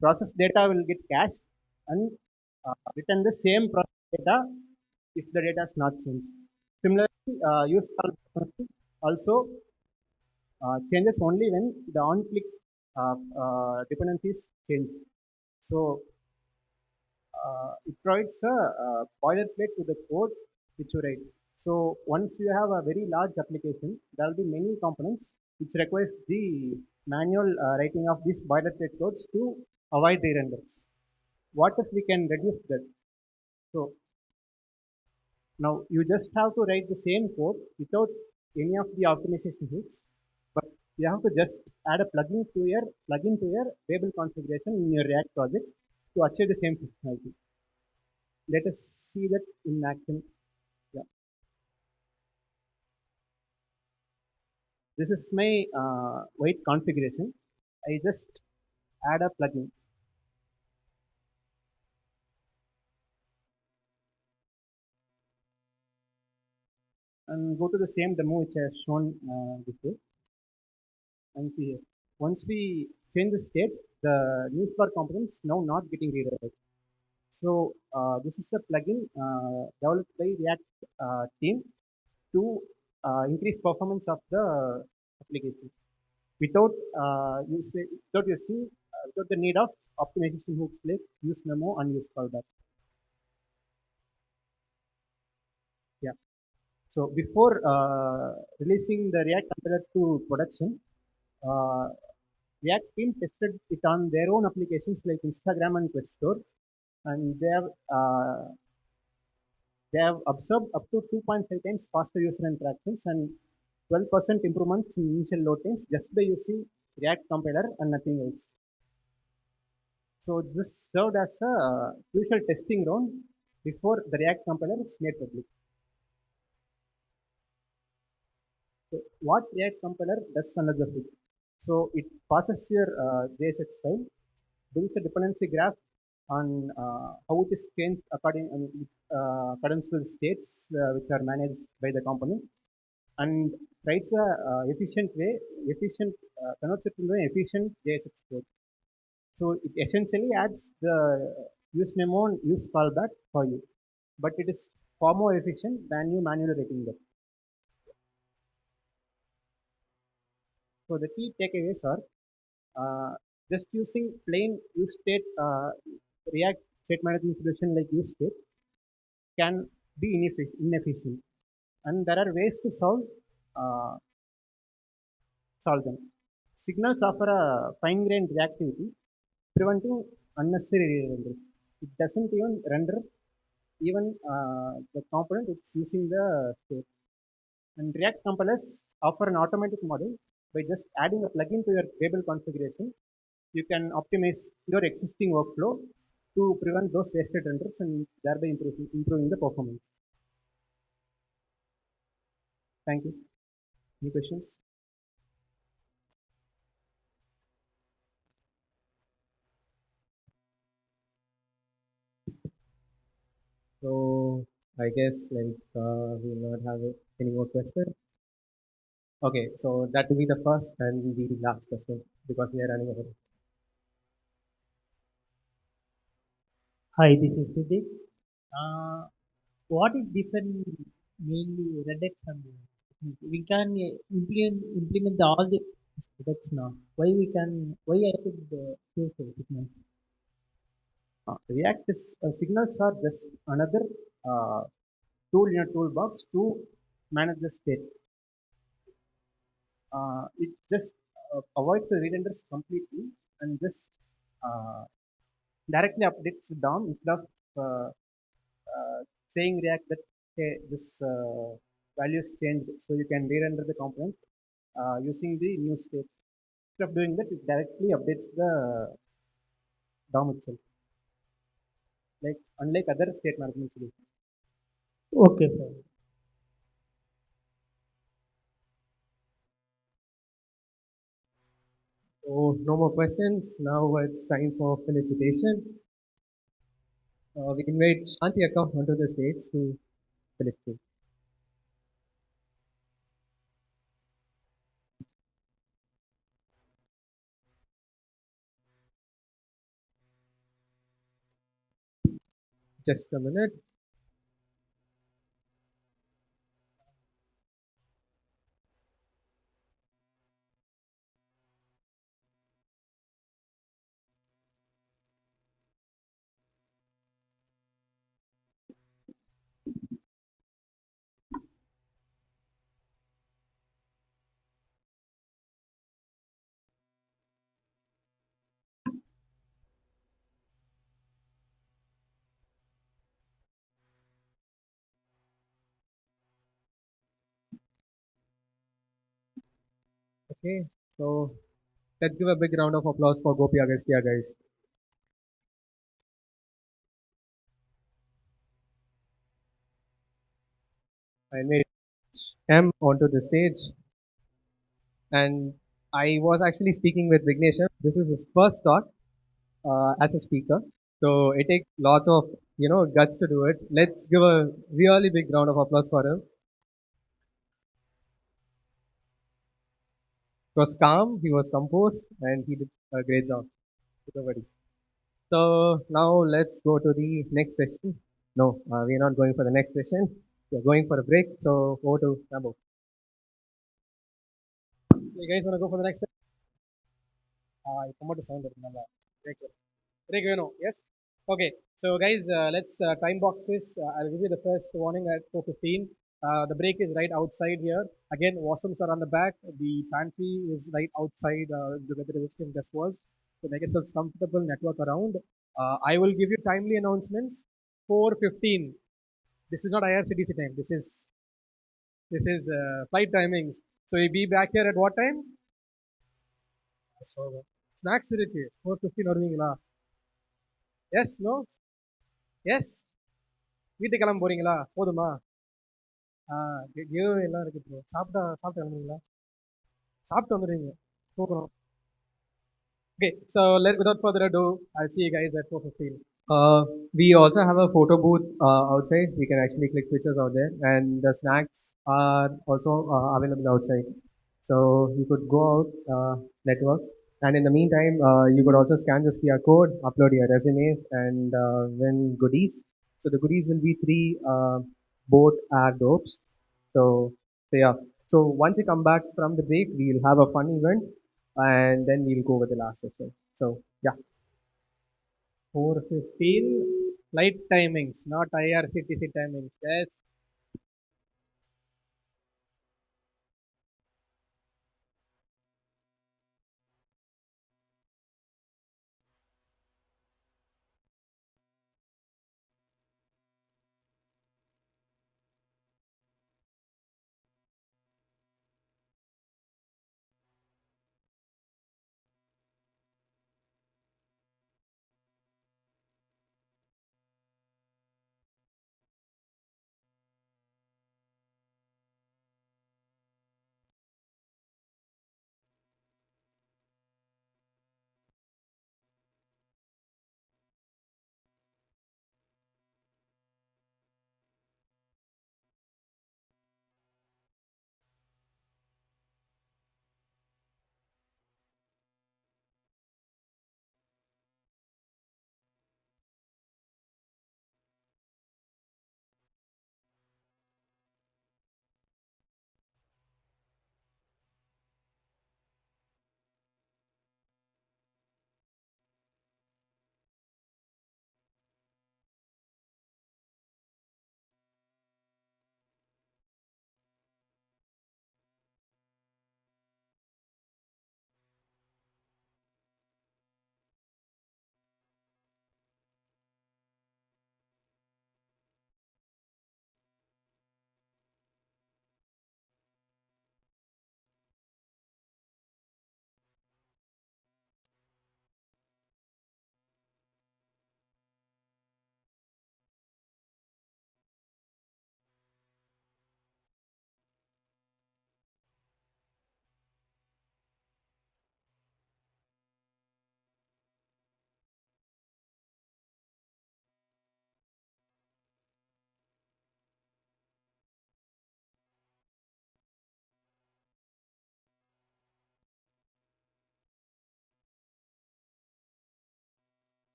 process data will get cached and return the same process data if the data is not changed. Similarly, use callback also changes only when the on-click dependencies change. So it provides a boilerplate to the code which you write. So once you have a very large application, there will be many components which requires the manual writing of these boilerplate codes to avoid re-renders. What if we can reduce that? So now you just have to write the same code without any of the optimization hooks, but you have to just add a plugin to your table configuration in your React project to achieve the same functionality. Let us see that in action. Yeah. This is my white configuration. I just add a plugin and go to the same demo which I have shown before and see here. Once we change the state, the newsbar component is now not getting redirected. So this is a plugin developed by React team to increase performance of the application without without the need of optimization hooks like use memo and use callback. Yeah. So before releasing the React compiler to production, uh, React team tested it on their own applications like Instagram and Quest Store, and they have observed up to 2.5 times faster user interactions and 12% improvements in initial load times just by using React compiler and nothing else. So this served as a crucial testing ground before the React compiler is made public. So what React compiler does under the hood? So it passes your JSX file, builds a dependency graph on how it is changed accordance with states which are managed by the component, and writes a efficient converts it into an efficient JSX code. So it essentially adds the use memo and use callback for you, but it is far more efficient than you manually writing that. So the key takeaways are just using plain use state React state management solution like use state can be inefficient, and there are ways to uh, solve them. Signals offer a fine-grained reactivity, preventing unnecessary renders. It doesn't even render even the component it's using the state. And React compilers offer an automatic model by just adding a plugin to your table configuration. You can optimize your existing workflow to prevent those wasted renders and thereby improving the performance. Thank you. Any questions? So I guess we will not have any more questions. Okay, so that will be the first and will be the last question because we are running over. Hi, this is Siddiq. What is different mainly Redux and we can implement all the Redux now. Why I should choose Vignesh? React is, signals are just another uh, tool in your toolbox to manage the state. It just avoids the redundance completely and just uh, directly updates the DOM instead of saying React that hey, this value is changed, so you can re-render the component using the new state. Instead of doing that, it directly updates the DOM itself, like unlike other state management solutions. Okay, sir. So no more questions. Now it's time for felicitation. We invite Shanti Akka onto the stage to felicitate. Just a minute. Okay, so let's give a big round of applause for Gopi Agasthia, guys. I made M onto the stage, and I was actually speaking with Vignesh. This is his first talk as a speaker, so it takes lots of guts to do it. Let's give a really big round of applause for him. He was calm, he was composed, and he did a great job. Everybody. So now let's go to the next session. No, we're not going for the next session. We're going for a break. So over to Rambo. So you guys want to go for the next session? I promote the sound. Break. Break. Yes. Okay. So guys, let's time boxes. I'll give you the first warning at 4:15. The break is right outside here. Again, washrooms are on the back. The pantry is right outside where the resistant desk was. So make yourselves comfortable. Network around. I will give you timely announcements. 4:15. This is not IRCTC time. This is flight timings. So we be back here at what time? So snacks இருக்கு 4:15 வருவீங்களா? Yes, no? Yes? வீட்டுக்கு கிளம்ப போறீங்களா? போதுமா? எல்லாம் இருக்கு bro. சாப்பிட்டு கிளம்புறீங்களா? சாப்பிட்டு வந்துடுவீங்க. போகணும். Okay, so without further ado, I'll see you guys at 4:15. We also have a photo booth outside. We can actually click pictures out there, and the snacks are also available outside. So you could go out, network, and in the meantime, you could also scan this QR code, upload your resumes, and win goodies. So the goodies will be 3 boat air dopes. So yeah. So once you come back from the break, we'll have a fun event, and then we'll go with the last session. So yeah. 4:15 flight timings, not IRCTC timings. Yes.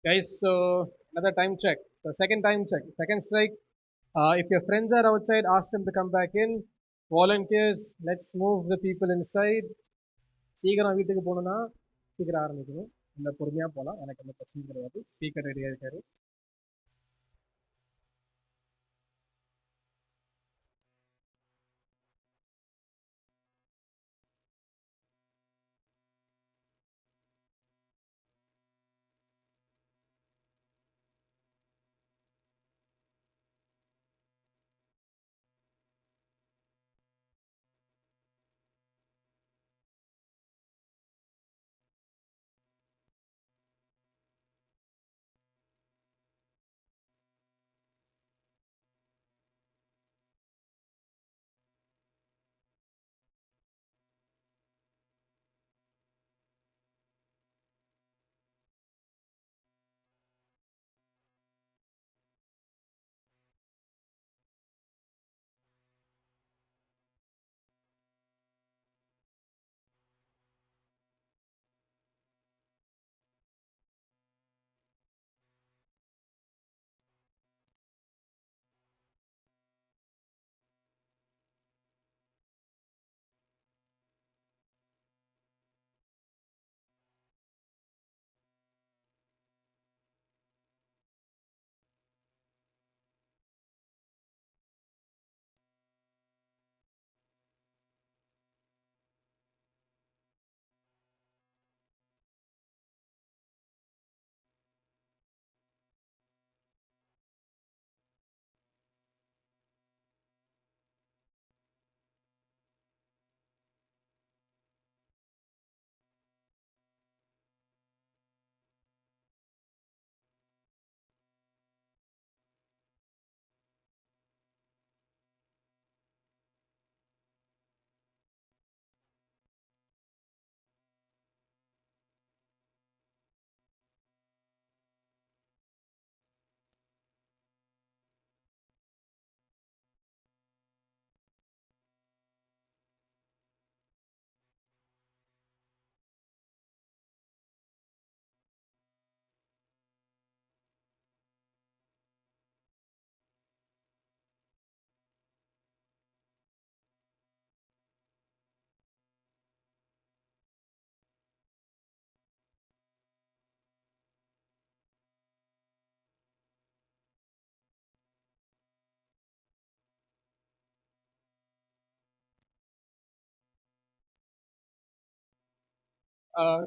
Guys, so another time check. So second time check, second strike. If your friends are outside, ask them to come back in. Volunteers, let's move the people inside. சீக்கிரம் வீட்டுக்கு போகணும்னா சீக்கிரம் ஆரம்பிக்கணும். இல்லை பொறுமையாக போகலாம், எனக்கு எந்த பிரச்சனையும் கிடையாது. ஸ்பீக்கர் ரெடியாக இருக்காரு.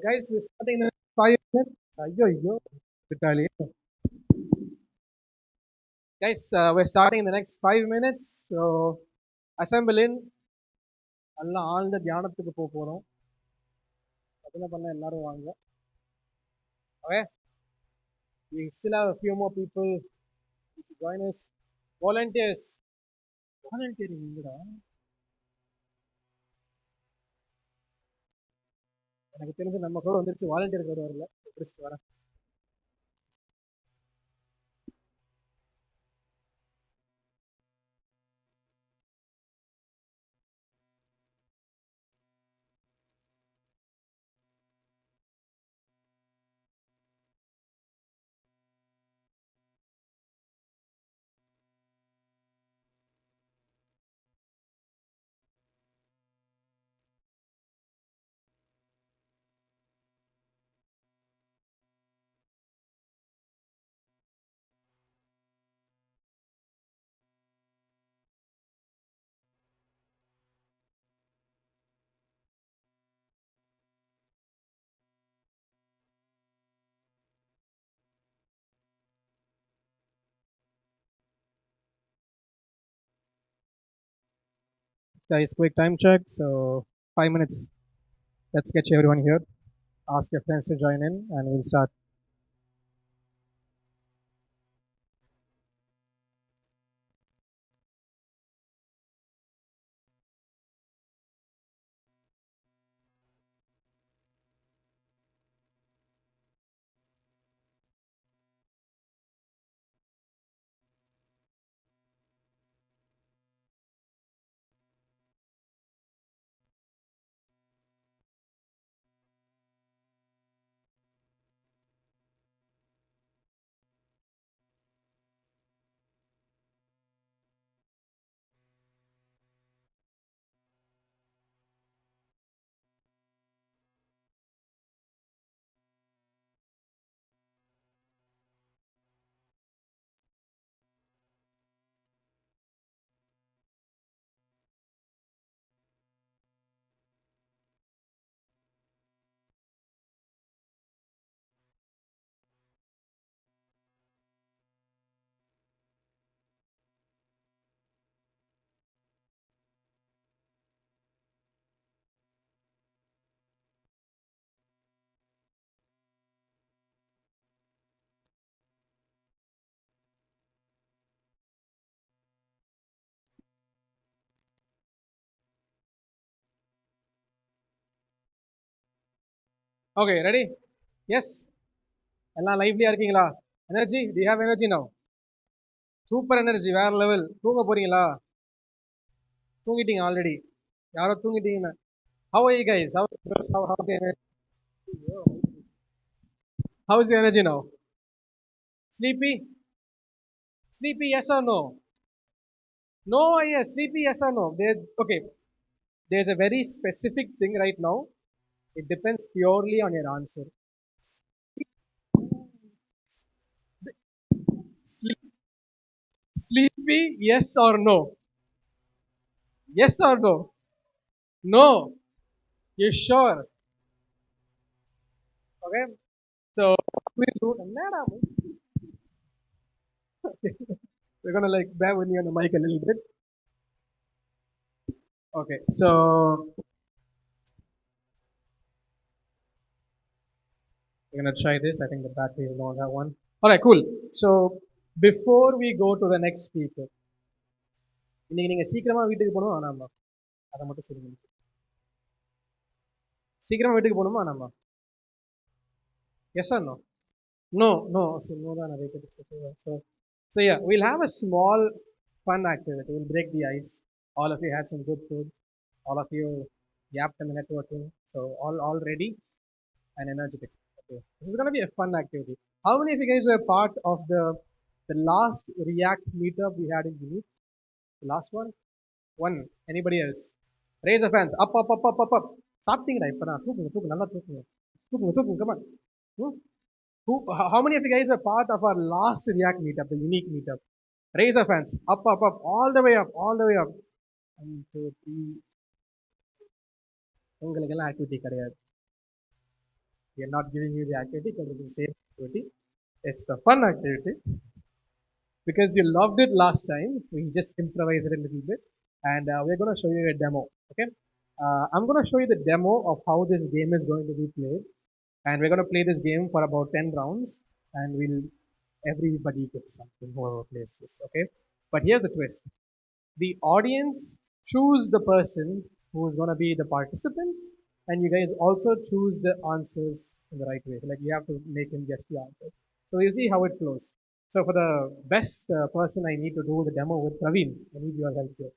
Guys, we're starting in 5 minutes. Yo, Vitaly. Guys, we're starting in the next 5 minutes. So assemble in. எல்லாம் ஆழ்ந்த தியானத்துக்கு போக போகிறோம். என்ன பண்ண எல்லாரும் வாங்க. Okay? We still have a few more people to join us. Volunteers. Volunteering எங்கடா? எனக்கு தெரிஞ்சு நம்ம கூட வந்துருச்சு, வாலண்டியர் கூட வரல. பிடிச்சிட்டு வரேன். Guys, quick time check. So 5 minutes. Let's get everyone here. Ask your friends to join in and we'll start. Okay, ready? Yes. எல்லாம் லைவ்லியா இருக்கீங்களா? Energy, do you have energy now? Super energy, வேற level. தூங்க போறீங்களா? தூங்கிட்டீங்க already. யாரோ தூங்கிட்டீங்கன்னு. How are you guys? How's the energy? How's the energy now? Sleepy? Sleepy, yes or no? No, yes. Sleepy, yes or no? Okay. There's a very specific thing right now. It depends purely on your answer. Sleepy, yes or no? Yes or no? No. You sure? Okay. So we'll do we're gonna like bear with me on the mic a little bit. Okay. So we're gonna try this. I think the battery is low on that one. Alright, cool. So before we go to the next speaker, இன்னைக்கு நீங்க சீக்கிரமா வீட்டுக்கு போகணும் ஆனாமா அதை மட்டும் சொல்லுங்க. சீக்கிரமா வீட்டுக்கு போகணுமா ஆனாமா? Yes or no? No, no. So no than so yeah, we'll have a small fun activity. We'll break the ice. All of you had some good food. All of you yapped in the networking. So all ready and energetic. Okay. This is gonna be a fun activity. How many of you guys were part of the last React meetup we had in Unit? The last one? One. Anybody else? Raise the hands. Up. சாப்பிட்டீங்களா இப்பதான்? தூக்குங்க நல்லா தூக்குங்க. Come on. How many of you guys were part of our last React meetup, the unique meetup? Raise your hands. Up, all the way up. 1, 2, 3. உங்களுக்கெல்லாம் activity கிடையாது. We are not giving you the activity because it's the same activity. It's the fun activity. Because you loved it last time, we just improvised it a little bit. And we're going to show you a demo. Okay. I'm going to show you the demo of how this game is going to be played. And we're going to play this game for about 10 rounds. And everybody gets something, whoever plays this. Okay. But here's the twist. The audience choose the person who is going to be the participant. And you guys also choose the answers in the right way. Like you have to make him guess the answer. So we'll see how it flows. So for the best person, I need to do the demo with Praveen. I need your help here.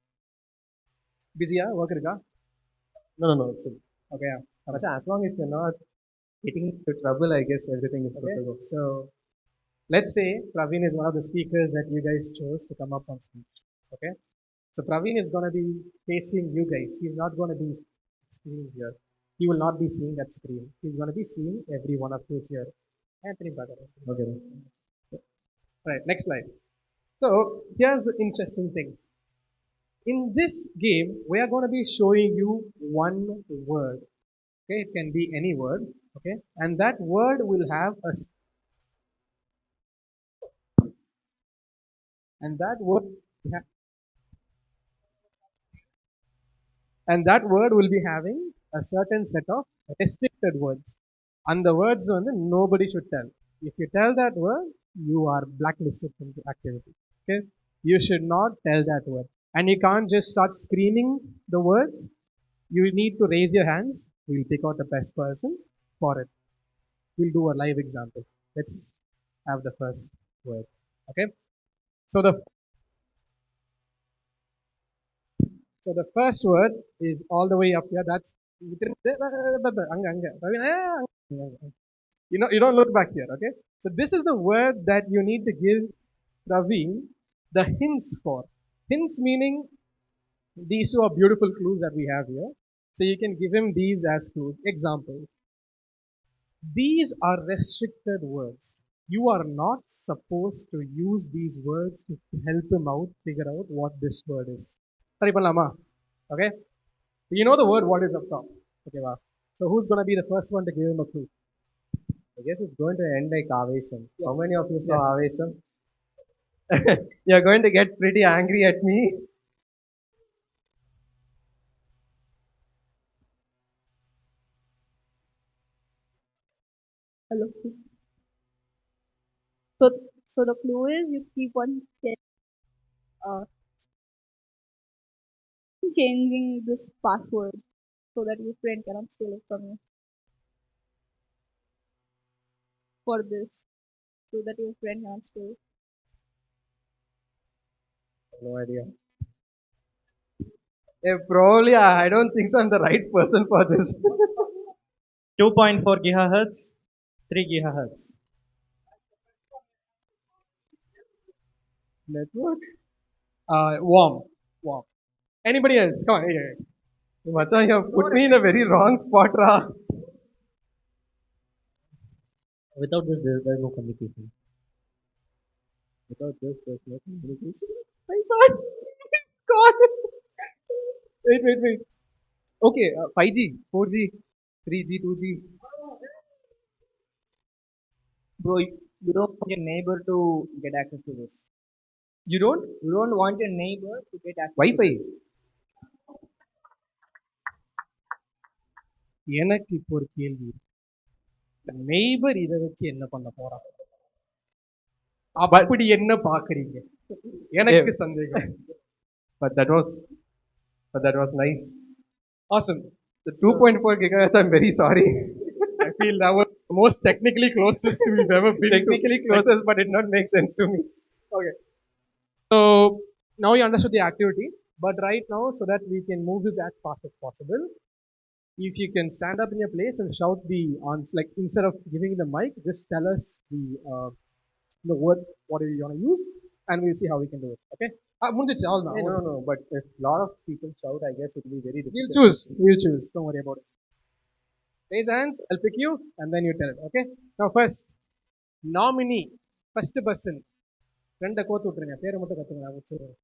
Busy, work it? No, it's okay. Yeah. As long as you're not getting into trouble, I guess everything is good to go. So let's say Praveen is one of the speakers that you guys chose to come up on stage. Okay. So Praveen is going to be facing you guys. He's not going to be screen here. He will not be seeing that screen. He's going to be seeing every one of you here. Anthony brother. Okay. Right. Next slide. So here's the interesting thing. In this game, we are going to be showing you one word. Okay. It can be any word. Okay. And that word will have a and that word will be having a certain set of restricted words. And the words nobody should tell. If you tell that word, you are blacklisted from the activity. Okay? You should not tell that word. And you can't just start screaming the words. You need to raise your hands. We'll pick out the best person for it. We'll do a live example. Let's have the first word. Okay? So the first word is all the way up here. That's you don't look back here, okay? So this is the word that you need to give Praveen the hints for. Hints meaning these two are beautiful clues that we have here. So you can give him these as clues. Example. These are restricted words. You are not supposed to use these words to help him out, figure out what this word is. Okay? You know the word what is up top. Okay, wow. So who's going to be the first one to give him a clue? I guess it's going to end like Avesham. Yes. How many of you saw Avesham? You're going to get pretty angry at me. Hello. So the clue is you keep on uh, changing this password so that your friend cannot steal it from you. for this so that your friend wants to? No idea. Probably, I don't think so. I'm the right person for this. 2.4 gigahertz, 3 gigahertz. Network. Warm. Anybody else? Come on. Hey. Macha, you have put me in a very wrong spot, Ra. Without this, there's no communication. Without this, there's no communication. My God. God. Wait. Okay, 5G, 4G, 3G, 2G. Bro, you don't want your neighbor to get access to this. You don't? You don't want your neighbor to get access Wi-Fi. to this. எனக்கு இப்போ ஒரு கேள்வி neighbour இதை வச்சு என்ன பண்ண போறான் அப்படி என்ன பாக்குறீங்க எனக்கு சந்தேகம். But that was nice. Awesome. The 2.4 gigahertz, I'm very sorry. I feel that was the most technically closest we've ever been. Technically closest, but it not make sense to me. Okay. So now you understood the activity, but right now, so that we can move this as fast as possible, if you can stand up in your place and shout the answer, like instead of giving the mic, just tell us the word what you want to use, and we'll see how we can do it. Okay? முடிஞ்சிச்சு அவ்வளவுதான். No. But if a lot of people shout, I guess it will be very difficult. We'll choose. Don't worry about it. Raise hands. I'll pick you, and then you tell it. Okay? Now first, nominee, first person. ரெண்ட கோத்து விட்டுருங்க. பேரை மட்டும் கத்துங்க. நான் வச்சிருக்கேன்.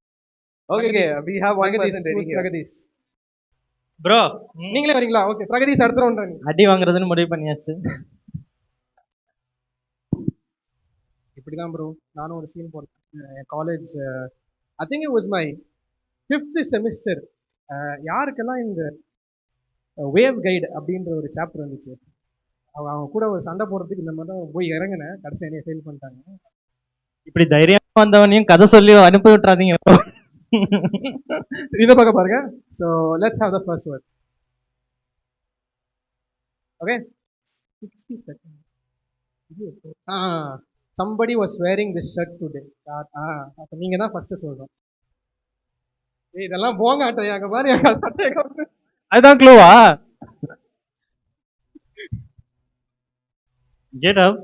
Okay. We have one person ready here. Pragadeesh. Bro நீங்களே வரீங்களா? Okay. Pragadeesh அடுத்த ரவுண்ட். அடி வாங்குறதுன்னு முடிவு பண்ணியாச்சு. இப்படிதான் ப்ரோ நானும் ஒரு சீன் போட்டேன் college. I think it was my 5th semester. யாருக்கெல்லாம் இந்த வேவ் கைடு அப்படின்ற ஒரு சாப்டர் வந்துச்சு, அவங்க கூட ஒரு சண்டை போடுறதுக்கு இந்த மாதிரி தான் போய் இறங்கினேன். கடைசி என்னைய ஃபெயில் பண்ணிட்டாங்க. இப்படி தைரியமா வந்தவனையும் கதை சொல்லி அனுப்பி விட்டுறாதீங்க. இதை பார்க்க பாருங்க. So let's have the first word. Okay. 60 seconds. somebody was wearing this shirt today. அப்ப நீங்க தான் ஃபர்ஸ்ட் சொல்றோம். இதெல்லாம் போங்க ஆட்டையா அங்க பாரு சட்டையை கவுத்து. அதுதான் க்ளூவா? Get up.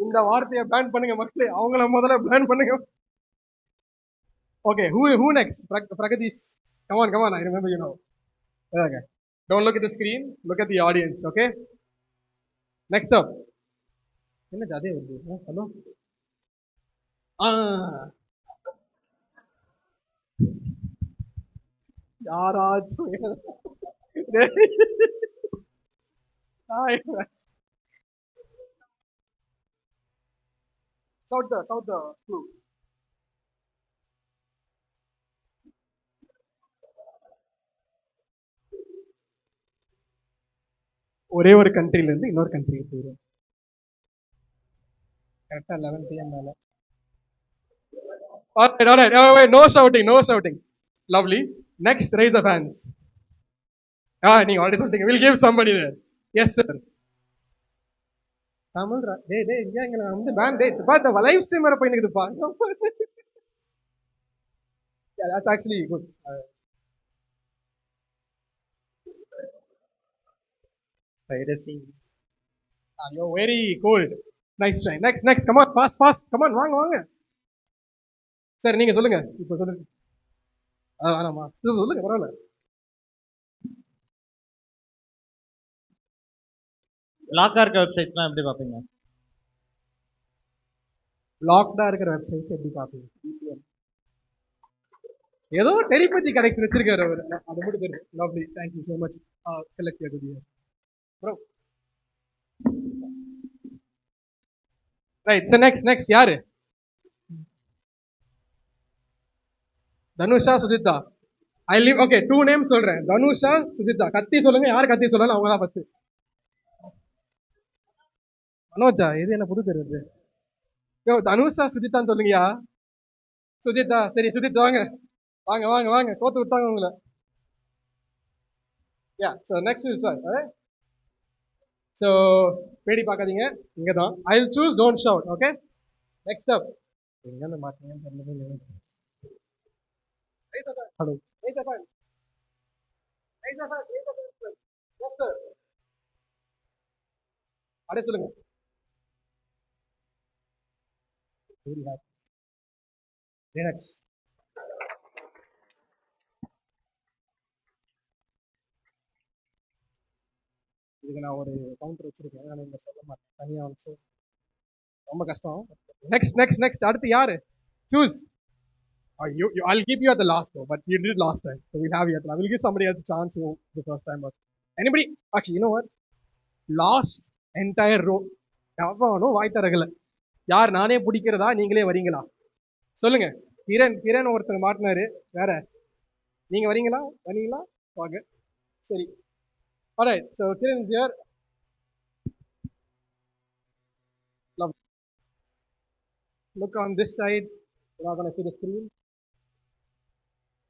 இந்த வார்த்தையை பேன் பண்ணுங்க மக்களே. அவங்கள முதல்ல பேன் பண்ணுங்க. Okay, who next? Pragadesh. Come on. I remember you know. Okay. Don't look at the screen. Look at the audience. Okay. Next up. என்ன அதே வருது? ஹலோ. யாராச்சும் shout the clue. ஒரே ஒரு கண்ட்ரில இருந்து இன்னொரு கண்ட்ரிக்கு போயிடும். கரெக்டா 11 PM மேல. All right. Wait, no shouting. Lovely. Next, raise of hands. நீங்க already சொல்லிட்டீங்க. We'll give somebody there. Yes sir. தமிழ்ரா. டேய் இங்க நான் வந்து பேன் பாத்த லைவ் ஸ்ட்ரீம் வர போயினுக்குதுப்பா. Yeah, that's actually good. Piracy. You're very cold. Nice try. Next. Come on, fast. Come on, வாங்க. சரி நீங்க சொல்லுங்க. இப்போ சொல்லுங்க. ஆமாமா. சொல்லுங்க பரவாயில்ல. லாக்கா இருக்க வெப்சைட்ஸ்லாம் எப்படி பார்ப்பீங்க? லாக்டா இருக்கிற வெப்சைட்ஸ் எப்படி பார்ப்பீங்க? ஏதோ டெலிபதி கனெக்ஷன் வச்சிருக்காரு அவர். அது மட்டும் தெரியும். Lovely. Thank you so much. Collect your good years. Bro. Right. So next யாரு? தனுஷா, Sujitha. I leave. Okay, 2 names சொல்றேன். தனுஷா, சுஜிதா. கத்தி சொல்லுங்க. யார் கத்தி சொல்லலாம் அவங்க தான் ஃபர்ஸ்ட். மனோஜா, இது என்ன புது தெரியுது? யோ தனுஷா சுஜிதான்னு சொல்லுங்கயா. சுஜிதா. சரி சுஜித் வாங்க. கோத்து விட்டாங்க உங்களை. Yeah, so next we'll try. Alright? So Bedi பார்க்காதீங்க இங்கே தான். I will choose don't shout. Okay, next அப் எங்கேருந்து மாட்டீங்கன்னு தெரியல. ஹலோ, அப்படியே சொல்லுங்க. லினக்ஸ். இதுக்கு நான் ஒரு கவுண்டர் வச்சிருக்கேன், நான் இங்க சொல்ல மாட்டேன் தனியாக வந்து. ரொம்ப கஷ்டம். நெக்ஸ்ட் நெக்ஸ்ட் நெக்ஸ்ட் அடுத்து யாரு? Choose. I'll keep you at the last though, but you did it last time, so we'll have you at the last. We'll give somebody else a chance who the first time. But anybody? Actually, you know what? Last entire row. எவனும் வாய் தரகல. யார் நானே பிடிக்கிறதா நீங்களே வரீங்களா சொல்லுங்க. கிரண் ஒருத்தர் மாட்டினாரு. வேற நீங்க வரீங்களா? வாங்க. சரி. Alright, so Kiran is here. Love. Look on this side. You're not gonna see the screen.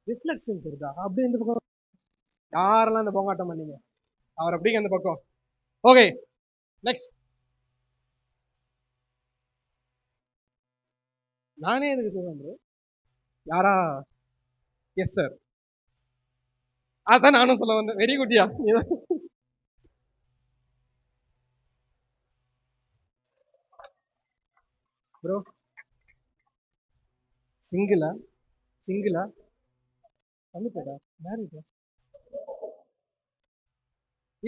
Reflection தெரியுதா? அப்படியே இந்த பக்கம் யாரெல்லாம் இந்த போங்காட்டம் பண்ணீங்க அவர் அப்படிங்க அந்த பக்கம். Okay, next. நானே எதுக்கு சொல்றேன்? யாரா? எஸ் சார், அதான் நானும் சொல்ல வந்தேன். வெரி குட்யா. ப்ரோ சிங்கிளா வந்துட்டா மேரேஜா?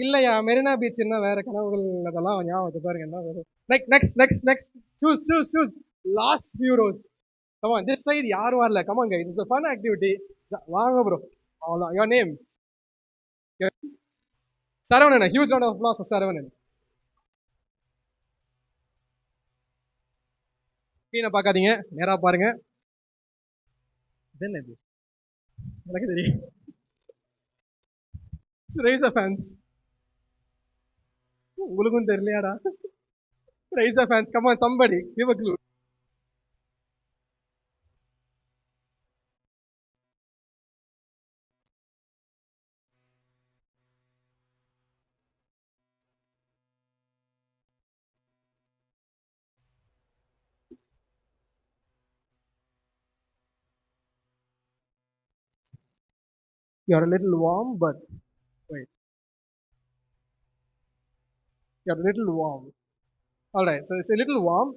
இல்லையா, மெரினா பீச் என்ன வேற கனவுகள் அதெல்லாம் ஞாபகத்தை பாருங்க. என்ன next next next choose choose choose last few rose. Come on, this side யாரும் வரல. Come on guys, it's a fun activity. வாங்க ப்ரோ. அவ்வளோதான். Your name? Saravanan. A huge round of applause for Saravanan. ஸ்க்ரீனை பார்க்காதீங்க, நேரா பாருங்க. தென் இது எனக்கு தெரியும். Raise a fans. உங்களுக்கும் தெரியலையாடா? Raise a fans. Come on, somebody give a clue. You're a little warm, but wait. You're a little warm. All right, so it's a little warm.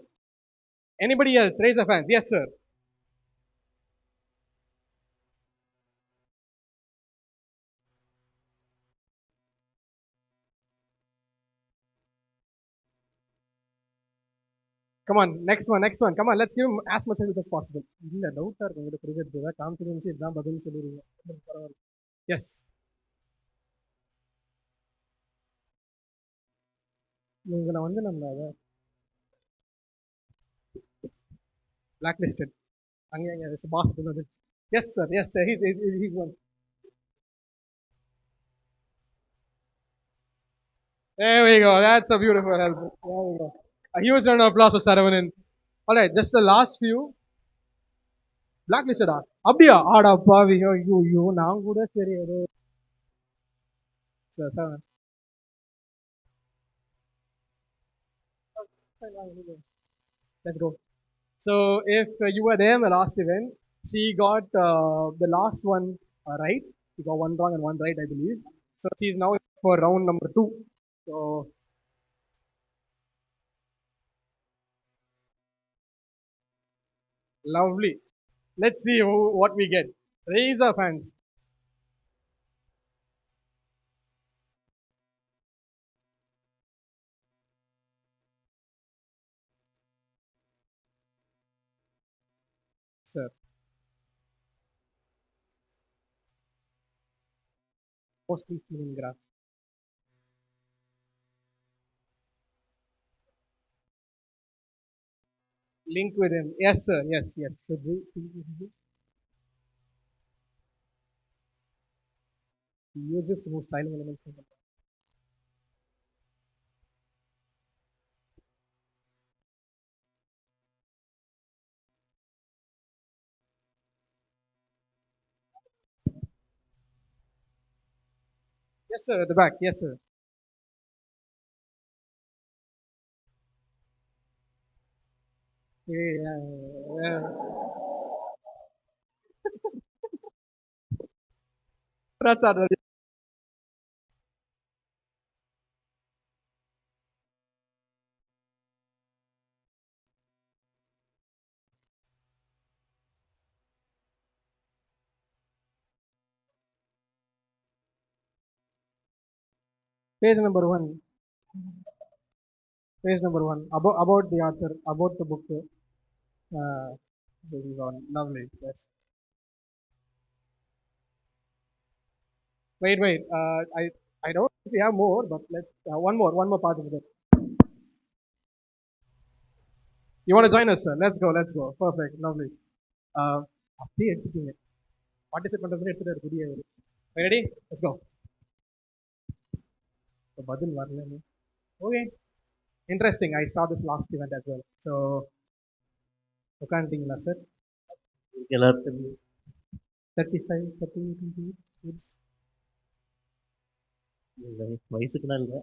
Anybody else? Raise a hand. Yes, sir. Come on, next one. Come on, let's give him as much help as possible. இல்ல டவுட்டா இருக்கு உங்ககிட்ட புரியுது. Confidence இதான் பதில் சொல்லிடுங்க. பரவாயில்ல. S, இவங்களை வந்து நம்ம பிளாக் லிஸ்டட் அங்கே பாஸ் பண்ணது. Yes sir, yes sir, he's one. There we go. That's a beautiful help. There we go. A huge round of applause for Saravanan. All right, just the last few. Black listed. அப்படியா? ஆடா பாவி. ஐயோ நான் கூட சரி ஏதோ. Sir let's go. So if you were there in the last event, she got the last one right. She got one wrong and one right, I believe. So she's now for round number 2. So lovely. Let's see what we get. Raise our hands. Sir. Mostly seen in graph. Link with him. Yes, sir. Yes. So, he uses to move styling elements from the yes, sir. At the back. Yes, sir. Prasad. Page number one. Page number one. About the author, about the book. This is on. Lovely. Yes. Wait. I don't know if we have more, but let's one more part is there. You want to join us, sir? Let's go. Let's go. Perfect. Lovely. அப்படியே எடுத்துட்டீங்க participate பண்றதுன்னு எடுத்துட்டு புதிய ஒரு ready let's go பதில் வரல okay interesting I saw this last event as well so உட்காந்துட்டீங்களா sir எல்லாருக்கும் 35 30 kids வயசுக்குனா இல்லை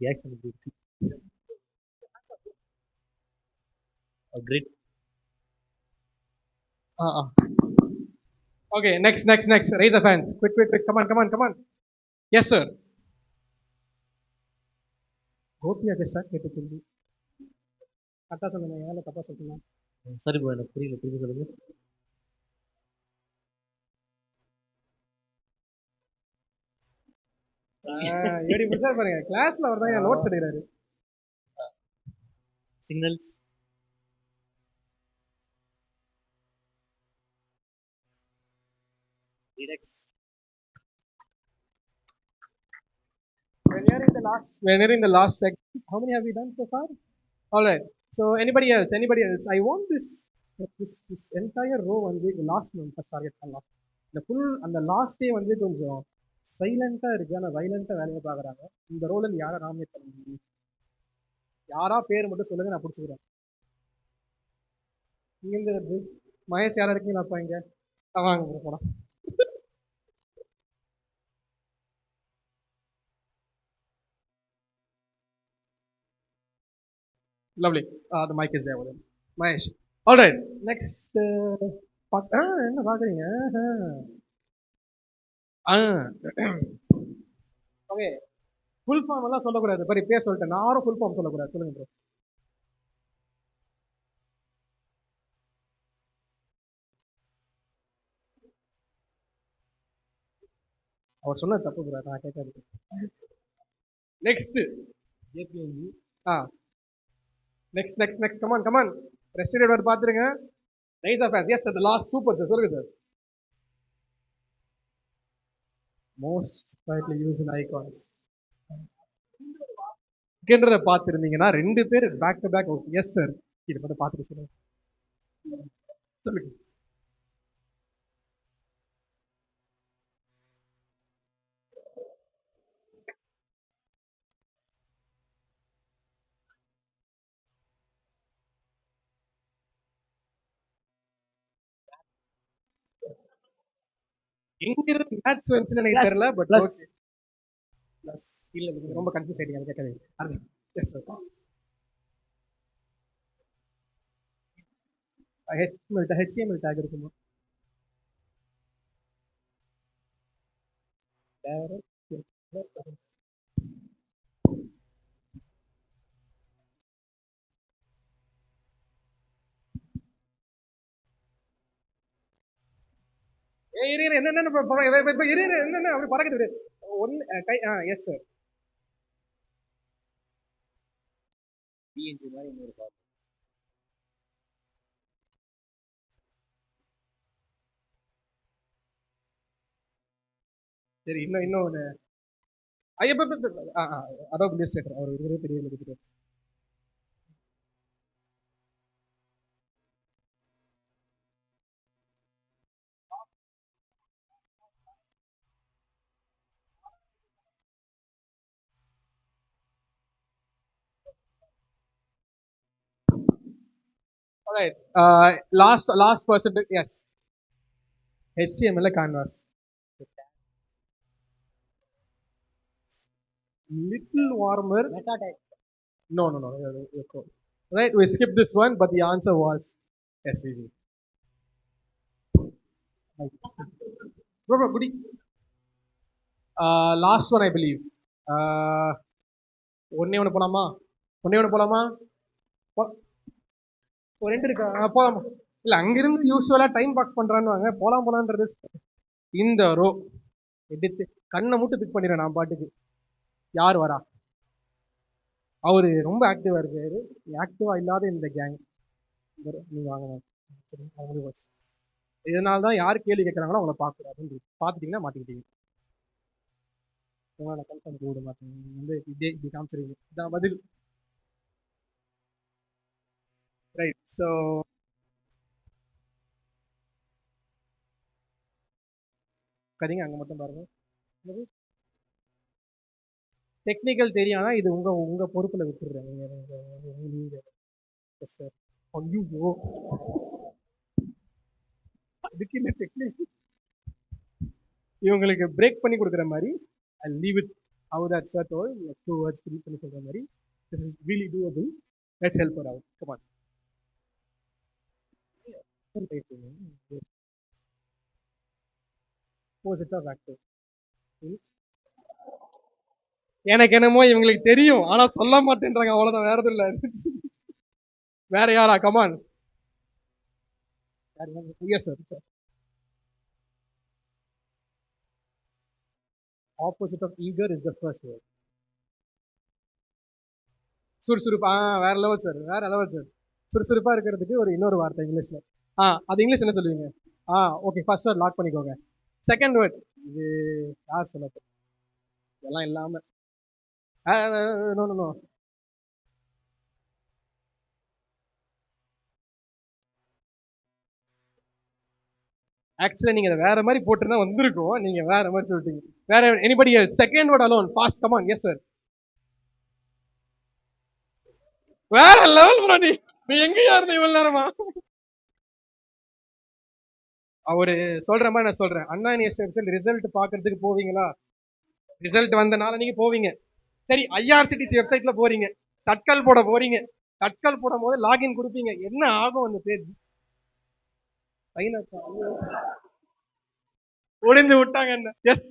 ரியாக்ஷன் இருக்கு great okay next raise the hands quick come on yes sir Gopi Agasthia கேட்டுக்கொண்டு கரெக்டாக சொல்லுங்க ஏன் தப்பா சொல்லுங்க சரி ப்ரோ எனக்கு புரியல திரும்பி சொல்லுங்க எப்படி முடிச்சா பாருங்க கிளாஸ்ல அவர் தான் நோட்ஸ் எடுக்கிறாரு signals detects When you're in the last segment, how many have we done so far? All right. So anybody else? I want this entire row வந்து லாஸ்ட் மந்த் ஃபர்ஸ்ட் டார்கெட் பண்ணலாம். இந்த ஃபுல் அந்த last day வந்து கொஞ்சம் சைலண்டா இருக்கு ஆனா வைலண்டா வேலையை பாக்குறாங்க. இந்த ரோல யாரை நாமினேட் பண்ண முடியும்? யாரா பேர் மட்டும் சொல்லுங்க நான் பிடிச்சிக்கிறேன். இங்க இருந்து மகேஷ் யாரா இருக்கீங்களா அப்பா இங்க? வாங்க போலாம். Lovely. The mic is there with him. Mahesh. All right. Next. என்ன பாக்குறீங்க ஓகே ஃபுல் ஃபார்ம் எல்லாம் சொல்லக்கூடாது பரி பேர் சொல்லிட்டேன் நானும் ஃபுல் ஃபார்ம் சொல்லக்கூடாது சொல்லுங்க ப்ரோ அவர் சொன்னது தப்பு ப்ரோ நான் கேட்காது நெக்ஸ்ட் ஏபிஎன்ஜி நெக்ஸ்ட் கமான் ரெஸ்டட் வர பாத்துருங்க raise of yes sir the last super sir சொல்லுங்க sir most widely used icons ன்றத பார்த்துருந்தீங்கன்னா ரெண்டு பேர் back to back yes sir இது மட்டும் பார்த்துட்டு சொல்லுங்க சொல்லுங்க எங்கிருந்து மேத்ஸ் வந்துச்சுன்னு எனக்கு தெரியல பட் ஓகே பிளஸ் இல்ல ரொம்ப கன்ஃபியூஸ் ஆயிட்டீங்க அது கேட்காது எஸ் சார் HTML டேக் இருக்குமா என்னென்ன என்னென்ன அப்படி பறக்குது ஒன்னு கை எஸ் சார் பிஎன்ஜி மாதிரி இன்னொரு பாட்டு சரி இன்னொன்னு அடோப் இல்லஸ்ட்ரேட்டர் அவர் ஒரு பெரிய எழுதிட்டு All right. Last person. Yes. HTML canvas. Little warmer. Meta text. No. Right? We skipped this one, but the answer was SVG. Bro, goody. Last one, I believe. ஒன்னே ஒன்று போலாமா? ஒன்னே ஒன்று போலாமா? ஒரு ரெண்டு இருக்கா? போலாமா? இல்ல அங்கிருந்து யூஸ்வலா டைம் பாக்ஸ் பண்றான்னு வாங்க. போலான்றது இந்த ரோ எடுத்து கண்ணை மட்டும் பிக் பண்ணிடுறேன் நான் பாட்டுக்கு. யார் வரா? அவரு ரொம்ப ஆக்டிவா இருக்காரு. ஆக்டிவா இல்லாத இந்த கேங் நீங்க வாங்க. இதனால தான் யார் கேள்வி கேட்கறாங்களோ அவங்கள பார்க்கக்கூடாதுன்னு பார்த்துட்டீங்கன்னா மாட்டிக்கிட்டீங்க. கன்ஃபார்ம் கூட மாட்டேங்க வந்து இப்படி காமிச்சிருங்க. இதான் பதில். ரைட். ஸோ கதிங்க அங்கே மட்டும் பாருங்க. டெக்னிக்கல் தெரியாதா இது உங்க பொறுப்புல விட்டுடுறேன். நீங்க சார் ஐயோ அதுக்கு என்ன டெக்னிக் இவங்களுக்கு பிரேக் பண்ணி கொடுக்குற மாதிரி I leave it how that sir told 2 words fill பண்ணி சொல்ற மாதிரி this is really doable. Let's help her out. Come on. Positive active. எனக்கு என்னமோ இவங்களுக்கு தெரியும் ஆனா சொல்ல மாட்டேன்றாங்க. அவ்வளவுதான், வேற எதுவும் இல்ல. வேற யாரா? Come on. Yes sir. Opposite of eager is the first word. சுறுசுறுப்பா. வேற லெவல் சார், வேற லெவல் சார். சுறுசுறுப்பா இருக்கிறதுக்கு ஒரு இன்னொரு வார்த்தை இங்கிலீஷ்ல. அது இங்கிலீஷ் என்ன சொல்லுவீங்க? ஓகே, ஃபர்ஸ்ட் வேர்ட் லாக் பண்ணிக்கோங்க. செகண்ட் வேர்ட் இது யார் சொல்ல? இதெல்லாம் இல்லாம நோ நோ நோ. ஆக்சுவலா நீங்க வேற மாதிரி போட்டுருந்தா வந்திருக்கும். நீங்க வேற மாதிரி சொல்லிட்டீங்க. வேற anybody second word alone fast come on. Yes sir. வேற லெவல் ப்ரோ. நீ எங்கயா இருந்த இவ்வளவு நேரமா? அவரு சொல்ற மாதிரி நான் சொல்றேன். அண்ணா யூனிவர்சிட்டி ரிசல்ட் பாக்குறதுக்கு போவீங்களா? ரிசல்ட் வந்தனால நீங்க போவீங்க. சரி, ஐஆர்சிடிசி வெப்சைட்ல போறீங்க, தட்கல் போட போறீங்க. தட்கல் போடும் போது லாகின் கொடுப்பீங்க. என்ன ஆகும் அந்த பேஜ்? ஒளிந்து விட்டாங்க என்ன? எஸ்.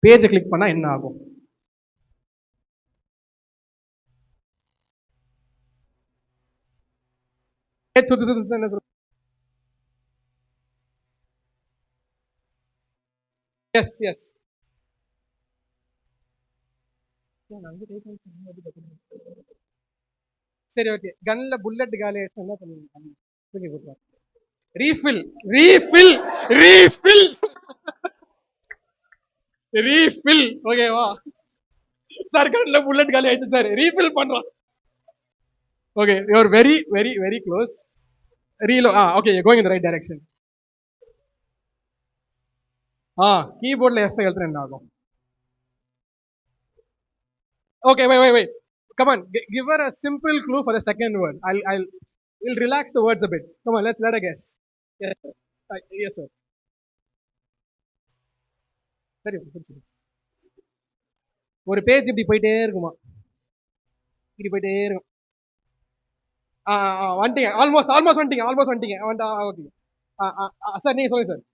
பேஜை கிளிக் பண்ணா என்ன ஆகும்? Yes yes. சரி ஓகே. கன்ல புல்லட் காலி ஆயிடுச்சு என்ன பண்ணுவீங்க? Refill refill refill refill. ஓகேவா சார்? கன்ல புல்லட் காலி ஆயிடுச்சு சார், ரீஃபில் பண்றோம். Okay, you are very very very close. Reload. Okay, you going in the right direction. கீபோர்ட்ல எஸ் எழுத்துனா என்ன ஆகும்? Okay, wait. Come on, give her a simple clue for the second word. We'll relax the words a bit. Come on, let her guess. Yes, sir. Yes, sir. சரி, ஒரு page இப்படி போயிட்டே இருக்குமா? இப்படி போயிட்டே இருக்கும். வந்துட்டீங்க. ஆல்மோஸ்ட் வந்துட்டீங்க. ஓகே சார், நீங்க சொல்லுங்க சார்.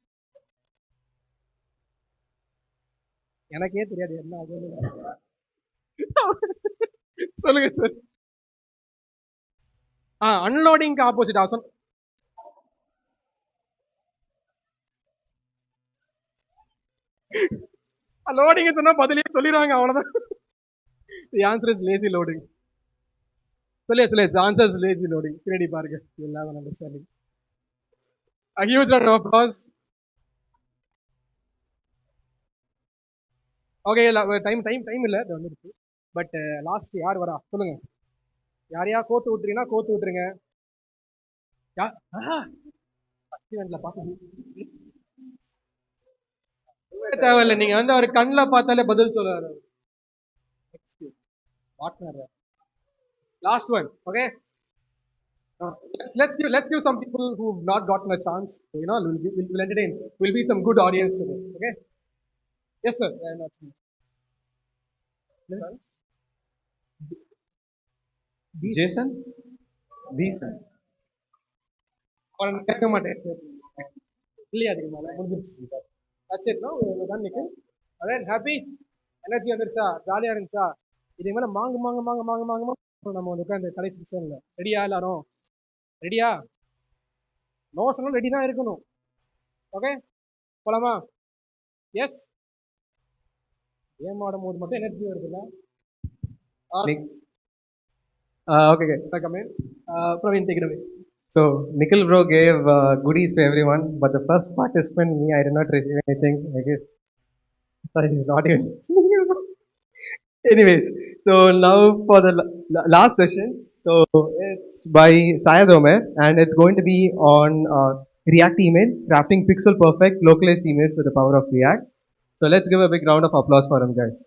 எனக்கே தெரியாது என்ன ஆகும். சொல்லுங்க sir. Unloading opposite awesome. Loading சொன்னா பதிலே சொல்லிடுவாங்க, அவ்வளவுதான். The answer is lazy loading. சொல்லியா. The answer is lazy loading. பின்னாடி பாருங்க. You'll have an understanding. A huge round of applause. Okay, time இல்ல வந்துருச்சு. பட் லாஸ்ட் யார் வரா சொல்லுங்க. யாரையா கோத்து விட்டுறீங்கன்னா கோத்து விட்டுருங்க. தேவையில்லை, நீங்க வந்து அவர் கண்ணில் பார்த்தாலே பதில் சொல்லுவாரு. Last one, okay? Let's give some people who've not gotten a chance. We'll entertain. Will be some good audience today, okay? Yes, sir. Yeah, not me. Jason? Decent. அவன் கேட்க மாட்டேன் இல்லையா தெரியுமா முடிஞ்சிருச்சு. That's it, no? We're done, Nikhil. Alright, happy? Energy வந்துருச்சா? ஜாலியா இருந்துச்சா? இதுக்கு மேல மாங்கு மாங்கு மாங்கு மாங்கு மாங்கு மாங்கு நம்ம வந்து உட்காந்து கடைசி செஷன்ல ரெடியா எல்லாரும்? ரெடியா? நோ சொன்னாலும் ரெடி தான் இருக்கணும். ஓகே போலாமா? எஸ். கேம் ஆடும் போது மட்டும் எனர்ஜி வருதுல்ல? Okay, okay. Come in. Praveen, take it away. So Nikhil bro gave goodies to everyone, but the first participant, me, I did not receive anything. I guess sorry, he's not even. Anyways, so now for the last session, so it's by Syed Umair, and it's going to be on React email, crafting pixel perfect localized emails with the power of React. So let's give a big round of applause for him, guys.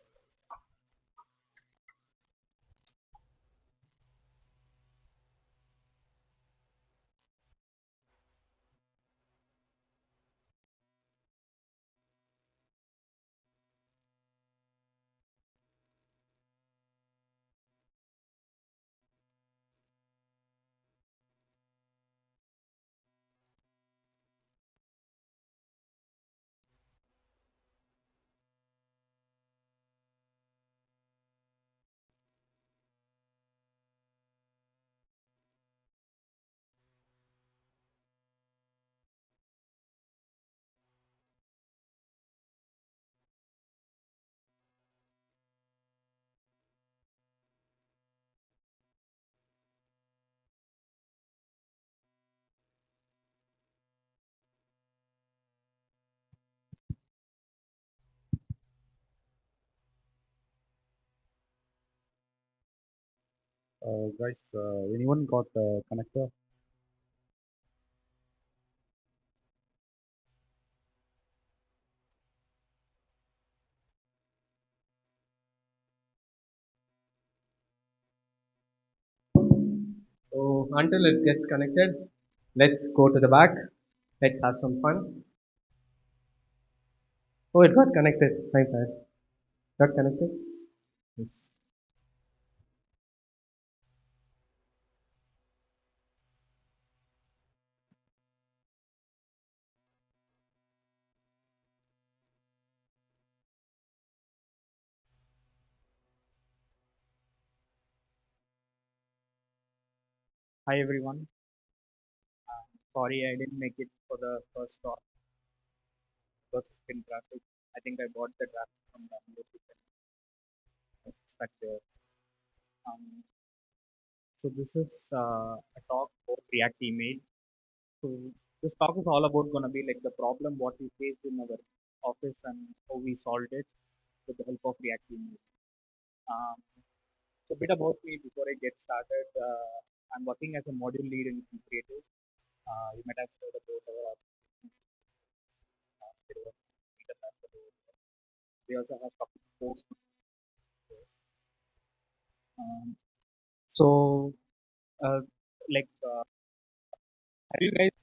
Guys, anyone got a connector? So until it gets connected, let's go to the back. Let's have some fun. Oh, it got connected. My bad. Got connected? Yes. Hi everyone. Sorry I didn't make it for the first talk because of in traffic. I think I bought the draft from download perspective. Um, so this is a talk about React email. So this talk is all about gonna be like the problem what we faced in our office and how we solved it with the help of React email. Um, so a bit about me before I get started. I'm working as a module lead in Creative. You might have heard about our Meetup as well. We also have a couple of posts. Um, so, uh, like, have you guys?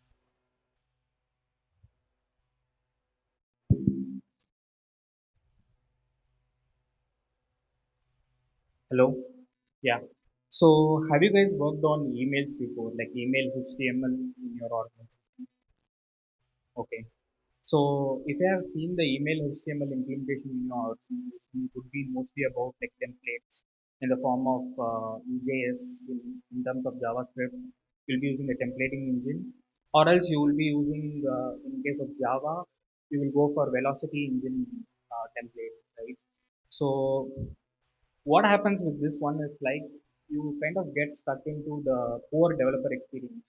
Hello? Yeah. So, have you guys worked on emails before, like email HTML in your organization? Okay. So, if you have seen the email HTML implementation in your organization, it would be mostly about like templates in the form of EJS in terms of JavaScript. You'll be using a templating engine, or else you will be using, in case of Java, you will go for velocity engine template, right? So, what happens with this one is like you kind of get stuck into the poor developer experience.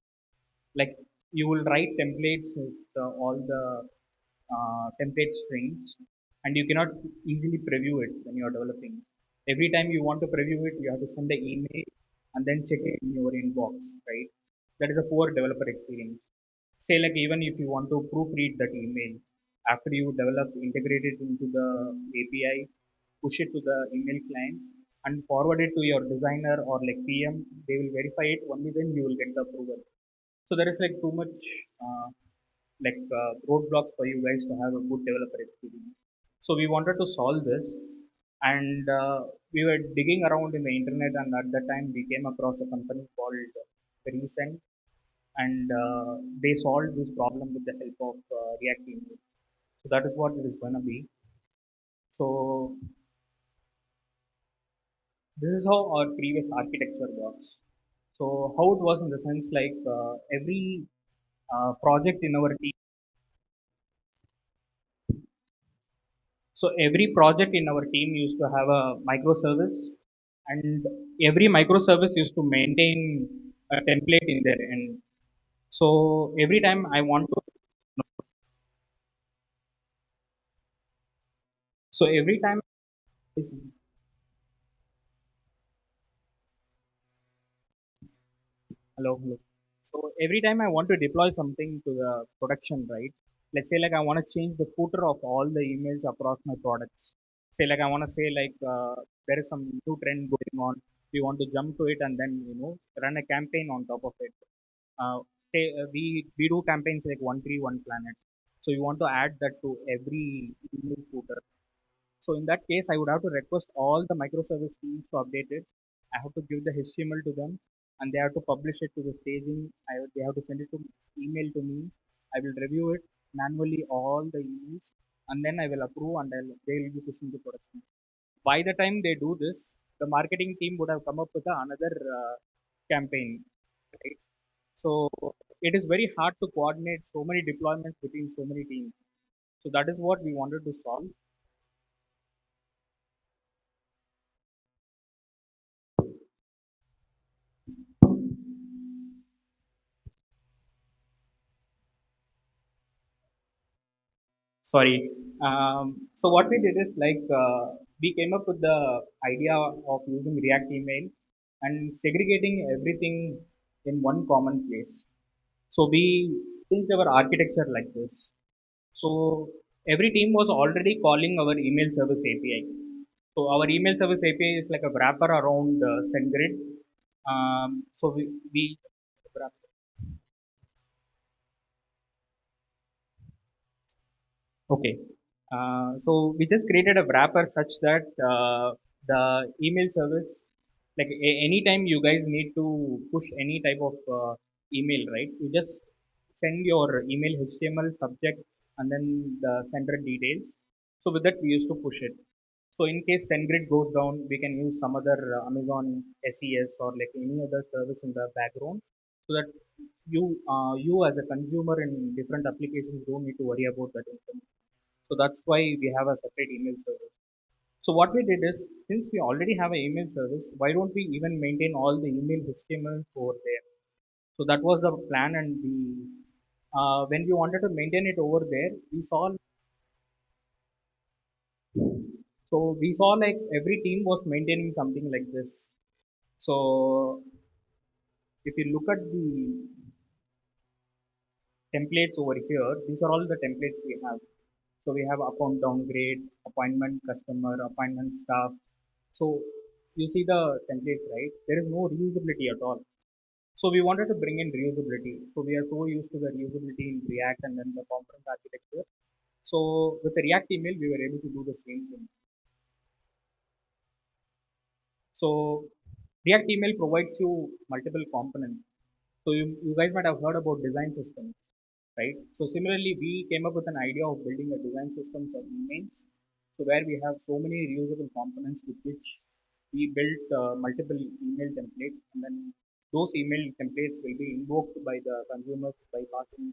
Like you will write templates with all the template strings, and you cannot easily preview it when you are developing. Every time you want to preview it, you have to send the email and then check it in your inbox, right? That is a poor developer experience. Say like even if you want to proofread that email after you develop, integrate it into the API, push it to the email client and forward it to your designer or like PM, they will verify it, only then you will get the approval. So there is like too much roadblocks for you guys to have a good developer experience. So we wanted to solve this, and we were digging around in the internet, and at that time we came across a company called Recent, and they solved this problem with the help of React Email. So that is what it is going to be. So this is how our previous architecture works. So how it was in the sense like every project in our team. So every project in our team used to have a microservice, and every microservice used to maintain a template in their end. So every time I want to, so every time, hello, hello. So every time I want to deploy something to the production, right? Let's say like I want to change the footer of all the emails across my products. Say like I want to say like there is some new trend going on. We want to jump to it and then run a campaign on top of it. Uh, we do campaigns like one tree one planet. So you want to add that to every email footer. So in that case, I would have to request all the microservice teams to update it. I have to give the HTML to them, and they have to publish it to the staging. They have to send it to email to me. I will review it manually all the emails, and then I will approve, and they will be pushing to production. By the time they do this, the marketing team would have come up with another campaign, right? So it is very hard to coordinate so many deployments between so many teams. So that is what we wanted to solve. Sorry. So what we did is like we came up with the idea of using React email and segregating everything in one common place. So we changed our architecture like this. So every team was already calling our email service API. So our email service API is like a wrapper around SendGrid. So we Okay. So we just created a wrapper such that the email service, like anytime you guys need to push any type of email, right? You just send your email HTML subject and then the sender details. So with that, we used to push it. So in case SendGrid goes down, we can use some other Amazon SES or like any other service in the background, so that you as a consumer in different applications don't need to worry about that information. So that's why we have a separate email service. So what we did is, since we already have an email service, why don't we even maintain all the email HTML over there? So that was the plan, and when we wanted to maintain it over there, we saw like every team was maintaining something like this. So if you look at the templates over here, these are all the templates we have. So we have account downgrade, appointment customer, appointment staff. So you see the template, right? There is no reusability at all. So we wanted to bring in reusability. So we are so used to the reusability in React and then the component architecture. So with the React email, we were able to do the same thing. So React email provides you multiple components. So you guys might have heard about design systems, right? So similarly, we came up with an idea of building a design system for emails. So where we have so many reusable components with which we built multiple email templates, and then those email templates will be invoked by the consumers by passing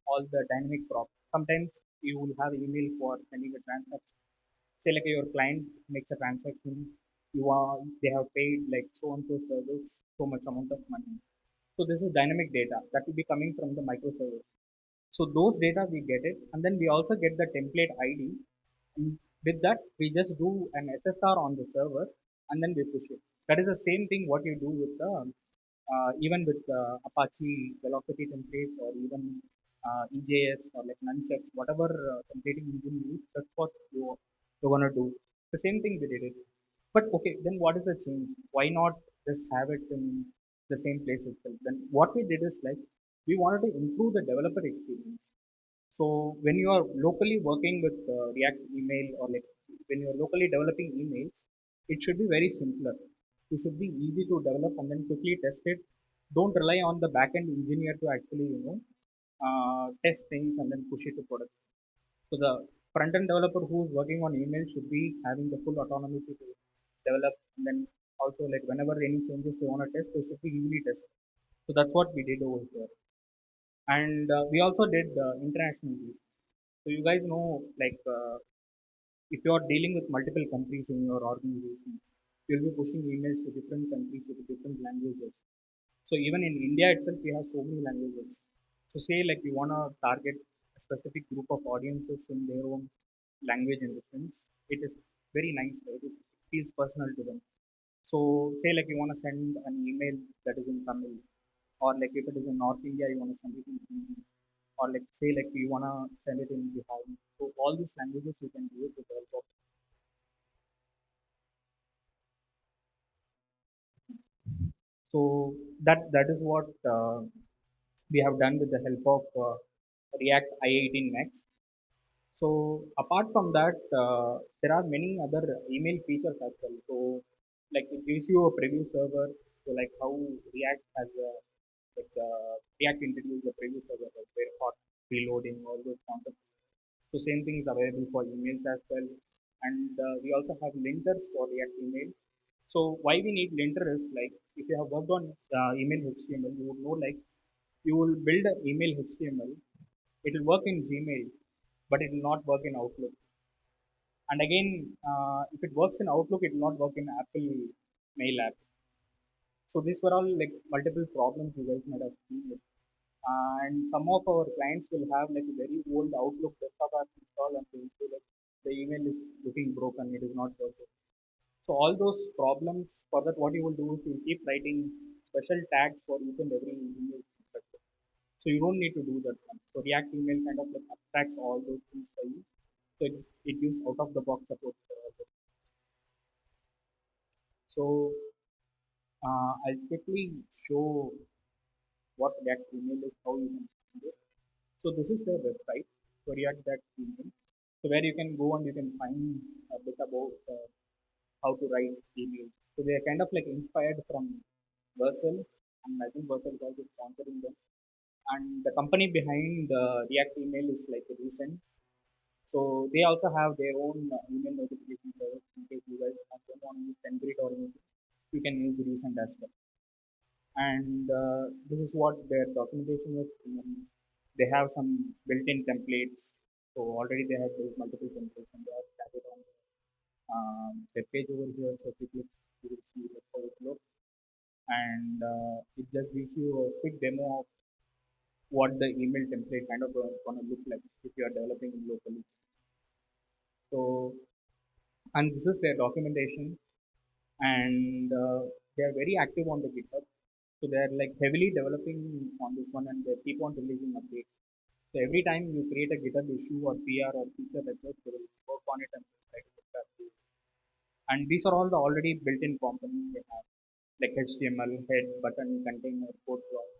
all the dynamic props. Sometimes you will have email for sending a transaction. Say like your client makes a transaction, they have paid like so and so service so much amount of money. So this is dynamic data that will be coming from the microservice. So those data we get it, and then we also get the template ID. And with that, we just do an SSR on the server, and then we push it. That is the same thing what you do with the even with Apache velocity template or even EJS or like nunchucks, whatever templating engine you use, that's what you're gonna do. The same thing we did it. But okay, then what is the change? Why not just have it in the same place itself? Then what we did is like we wanted to improve the developer experience. So when you are locally working with React email, or like when you are locally developing emails, it should be very simpler. It should be easy to develop and then quickly test it. Don't rely on the backend engineer to actually test things and then push it to production. So the front-end developer who is working on email should be having the full autonomy to develop, and then also like whenever any changes they want to test, they should be easily tested. So that's what we did over here. And we also did international use. So you guys know, like if you are dealing with multiple countries in your organization, you'll be pushing emails to different countries with different languages. So even in India itself, we have so many languages. So say like you want to target a specific group of audiences in their own language in the sense, it is very nice, right? It feels personal to them. So say like you want to send an email that is in Tamil, or like if it is in North India, you want to send it in Hindi, or like say like you want to send it in Bihari. So all these languages you can do it with the help of. So that is what we have done with the help of React I18 Next. So apart from that, there are many other email features as well. So like it gives you a preview server. So like how React has a like React introduced the preview server, like very hot reloading, all those concepts. So same thing is available for emails as well. And we also have linters for React email. So why we need linter is like if you have worked on email HTML, you would know like you will build an email HTML. It will work in Gmail, but it will not work in Outlook. And again, if it works in Outlook, it will not work in Apple Mail app. So these were all like multiple problems you guys might have seen with. And some of our clients will have like a very old Outlook desktop app installed, and they will say like the email is looking broken, it is not working. So all those problems, for that what you will do is you keep writing special tags for each and every email structure. So you don't need to do that one. So React email kind of like abstracts all those things for you. So it gives out of the box support for all this. So I'll quickly show what React email is, how you can find it. So this is their website, so React email. So where you can go and you can find a bit about how to write email. So they are kind of like inspired from Vercel, and I think Vercel is also sponsoring them. And the company behind React email is like recent. So they also have their own email notification service in case you guys don't want to use SendGrid or anything. You can use recent as well. And this is what their documentation is. And they have some built-in templates. So already they have built multiple templates and they have started on web page over here. So if you click, you will see like how it looks. And it just gives you a quick demo of what the email template kind of going to look like if you are developing locally. So, and this is their documentation, and they are very active on the GitHub. So they are like heavily developing on this one, and they keep on releasing updates. So every time you create a GitHub issue or PR or feature request, they will work on it and try to get that to you. And these are all the already built-in components they have, like HTML, head, button, container, code block.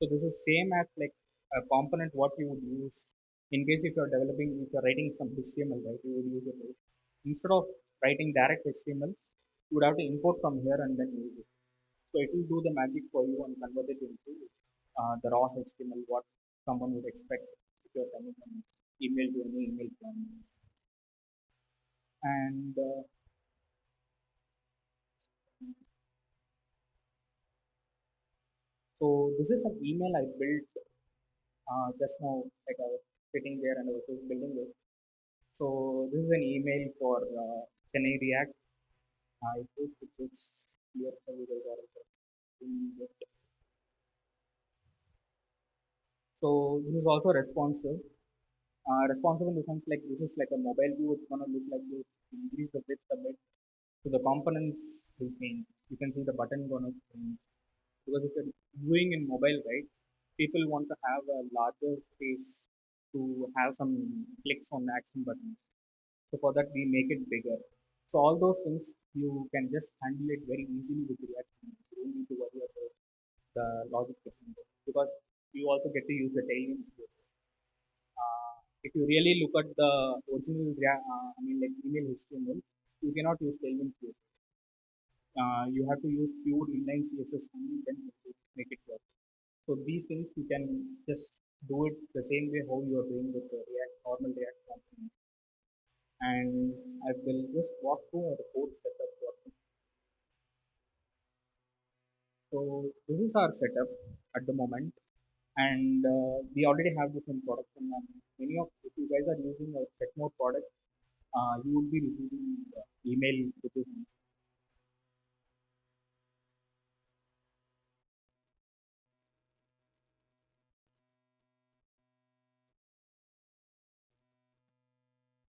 So this is same as like a component what you would use in case if you're developing, if you're writing some HTML, right, you would use it. Right? Instead of writing direct HTML, you would have to import from here and then use it. So it will do the magic for you and convert it into the raw HTML, what someone would expect if you're sending an email to any email client. And so this is an email I built just now, like I was sitting there and I was just building it. So this is an email for Chennai React. I hope it looks clear for you guys are also seeing it. So this is also responsive. Responsive in the sense like this is like a mobile view. It's gonna look like this. Increase the width a bit. So the components will change. You can see the button gonna change because if you're viewing in mobile, right? People want to have a larger space to have some clicks on the action button. So for that, we make it bigger. So all those things you can just handle it very easily with React. You don't need to worry about the logic behind it because you also get to use the tailwinds here. If you really look at the original, I mean like email HTML, you cannot use Tailwind here. You have to use pure inline CSS only, then you make it work. So these things you can just do it the same way how you are doing with the React normal React component. And I will just walk through the code setup. So this is our setup at the moment, and we already have this in production. And many of if you guys are using a Techmore product, you will be receiving email with this.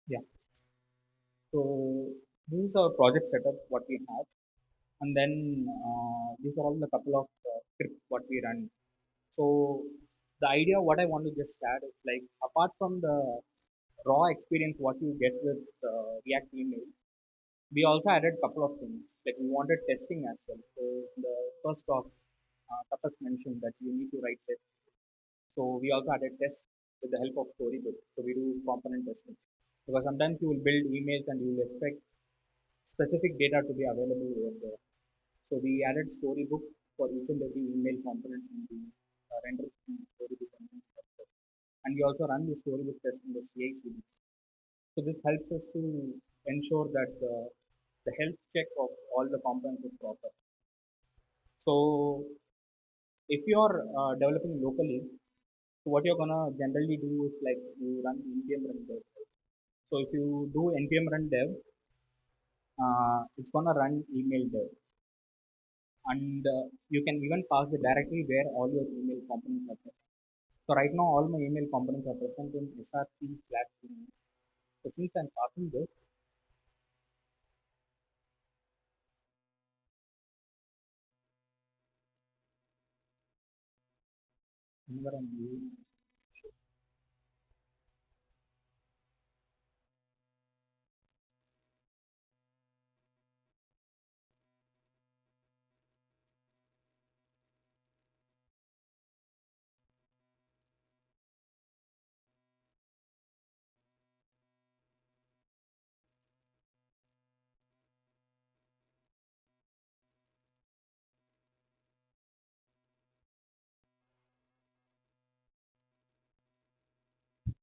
Yeah. So this is our project setup what we have, and then these are all the couple of scripts what we run. So the idea what I want to just add is like apart from the raw experience what you get with React email, we also added a couple of things like we wanted testing as well. So the first of Tapas mentioned that you need to write tests. So we also added tests with the help of Storybook. So we do component testing because sometimes you will build emails and you will expect specific data to be available over there. So we added Storybook for each and every email component in the render Storybook and we also run the Storybook test in the CI/CD. So this helps us to ensure that the health check of all the components is proper. So if you are developing locally, so what you're gonna generally do is like you run npm run dev. So if you do npm run dev, it's gonna run email dev, and you can even pass the directory where all your email components are present. So right now all my email components are present in src/email. So since I'm passing this, whenever I'm using.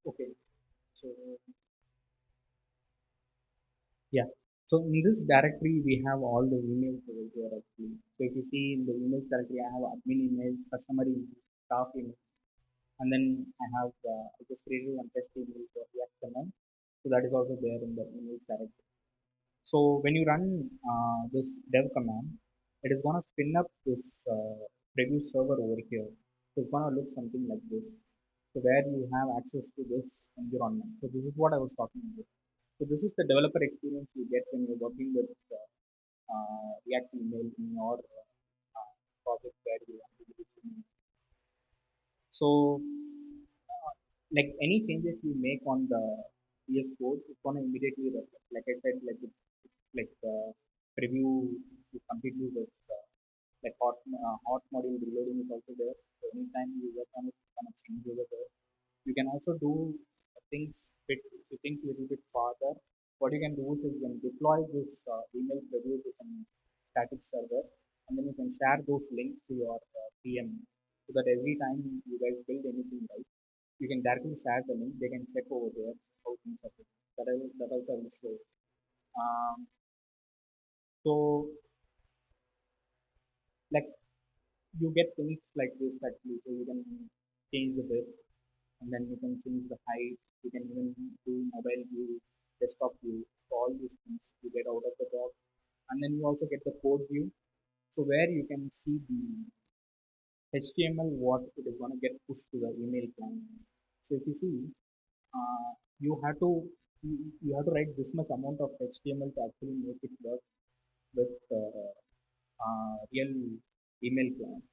Okay, so yeah. So in this directory, we have all the emails over here actually. So if you see in the emails directory, I have admin emails, customer emails, staff emails, and then I just created one test email for React command. So that is also there in the emails directory. So when you run this dev command, it is gonna spin up this preview server over here. So it's gonna look something like this. So where you have access to this environment. So this is what I was talking about. So this is the developer experience you get when you're working with React email in your project where you want to use email. So like any changes you make on the VS code, it's gonna immediately reflect. Like I said, it's like preview is completely with like hot module reloading is also there. So anytime you work on it, it's gonna change over there. You can also do things bit if you think a little bit farther. What you can do is you can deploy this email preview to some static server, and then you can share those links to your PM, so that every time you guys build anything right, you can directly share the link. They can check over there how things are going. That also I will show. Um, so like you get things like this actually. So you can change the width, and then you can change the height. You can even do mobile view, desktop view. So all these things you get out of the box, and then you also get the code view. So where you can see the HTML what it is going to get pushed to the email client. So if you see, uh, you have to you have to write this much amount of HTML to actually make it work with real email client.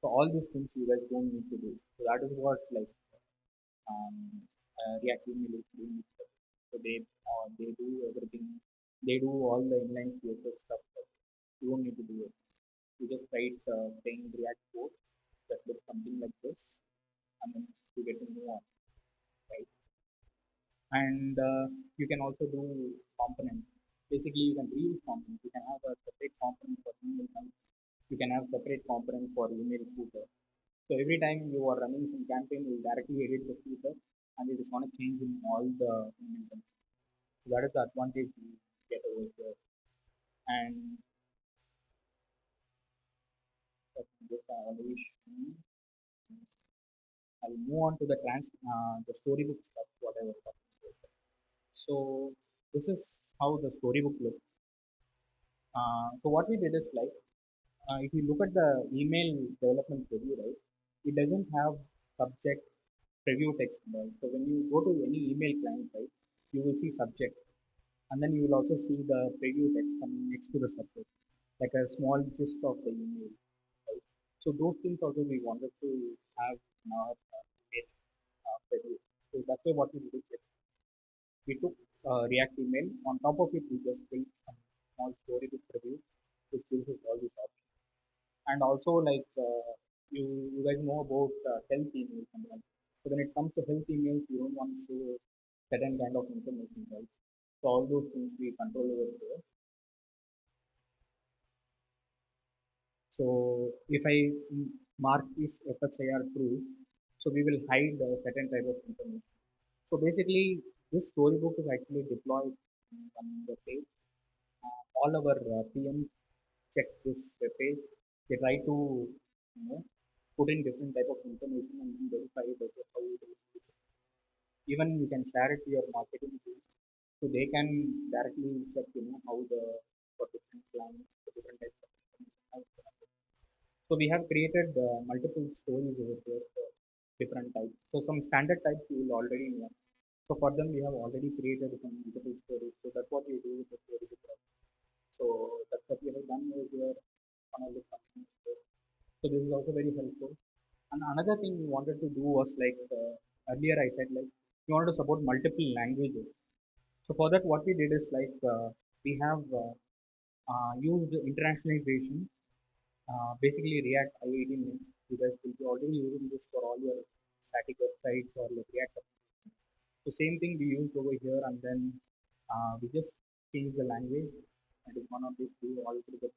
So all these things you guys don't need to do. So that is what like um, React email is doing. So they do everything. They do all the inline CSS stuff. You don't need to do it. You just write plain React code that looks something like this, and then you get to move on, right? And you can also do components. Basically, you can reuse components. You can have a separate component for email account. You can have separate component for email footer. So every time you are running some campaign, you will directly edit the footer, and it is going to change in all the email accounts. So that is the advantage you get over here. And this I already shown. I'll move on to the storybook stuff, whatever. So this is how the storybook looks. So what we did is like, if you look at the email development preview, right, it doesn't have subject preview text. Right? So when you go to any email client, right, you will see subject, and then you will also see the preview text coming next to the subject, like a small gist of the email. Right? So those things also we wanted to have in our email preview. So that's why what we did is we took React email. On top of it, we just built some small storybook preview, which gives us all these options. And also, like you guys know about health emails and all. So when it comes to health emails, you don't want to show certain kind of information, right? So all those things we control over there. So if I mark this FHIR true, so we will hide a certain type of information. So basically, this storybook is actually deployed on the page. All our PMs check this web page. They try to put in different type of information and then verify whether how it is. Even you can share it to your marketing team, so they can directly check how the for different clients, for different types of information. So we have created multiple stories over here for different types. So some standard types you will already know. So for them we have already created some multiple stories. So that's what we do with the story. So that's what we have done over here on our list. So this is also very helpful. And another thing we wanted to do was like earlier I said like we wanted to support multiple languages. So for that what we did is like we have used internationalization, basically React IAD means you guys will be already using this for all your static websites or like React. So same thing we used over here, and then we just change the language and it's one of these two all together.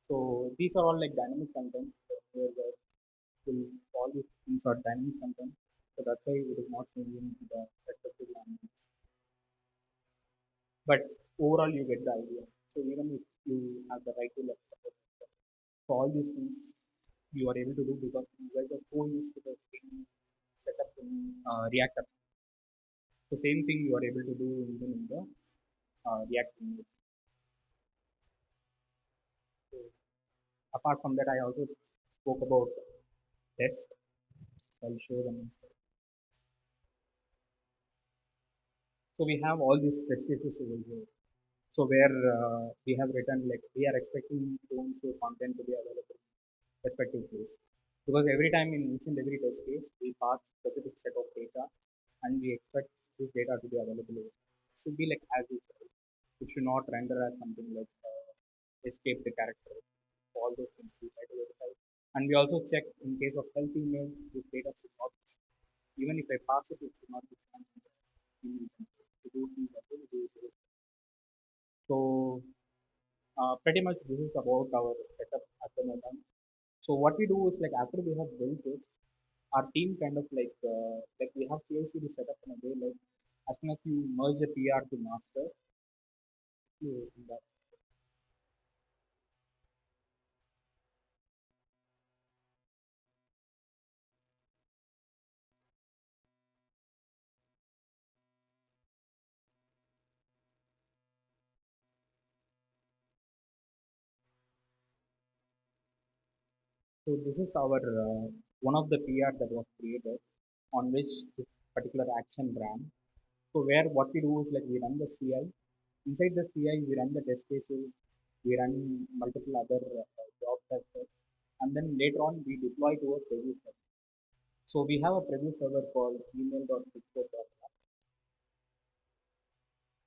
So these are all like dynamic content where will all these things are dynamic content. So that's why it is not changing to the respective language. But overall you get the idea. So even if you have the right to left support, so all these things you are able to do because you guys are so used to the same setup in React. So same thing you are able to do even in the React language. So apart from that, I also spoke about test. I'll show them. So we have all these test cases over here. So where we have written like we are expecting so content to be available in respective place. Because every time in each and every test case, we pass specific set of data and we expect this data to be available. It should be like as usual. It should not render as something like escape the character. All those things we try to verify. And we also check in case of health emails, this data should not be, even if I pass it, it should not be scanned in the email. To do things like this. So pretty much this is about our setup at the moment. So what we do is like after we have built this, our team kind of like we have CI/CD set up in a way like as soon as you merge the PR to master, you that. So this is our one of the PR that was created on which this particular action ran. So where what we do is like we run the CI. Inside the CI, we run the test cases, we run multiple other jobs as well, and then later on we deploy to a preview server. So we have a preview server called email.pitchcode.com.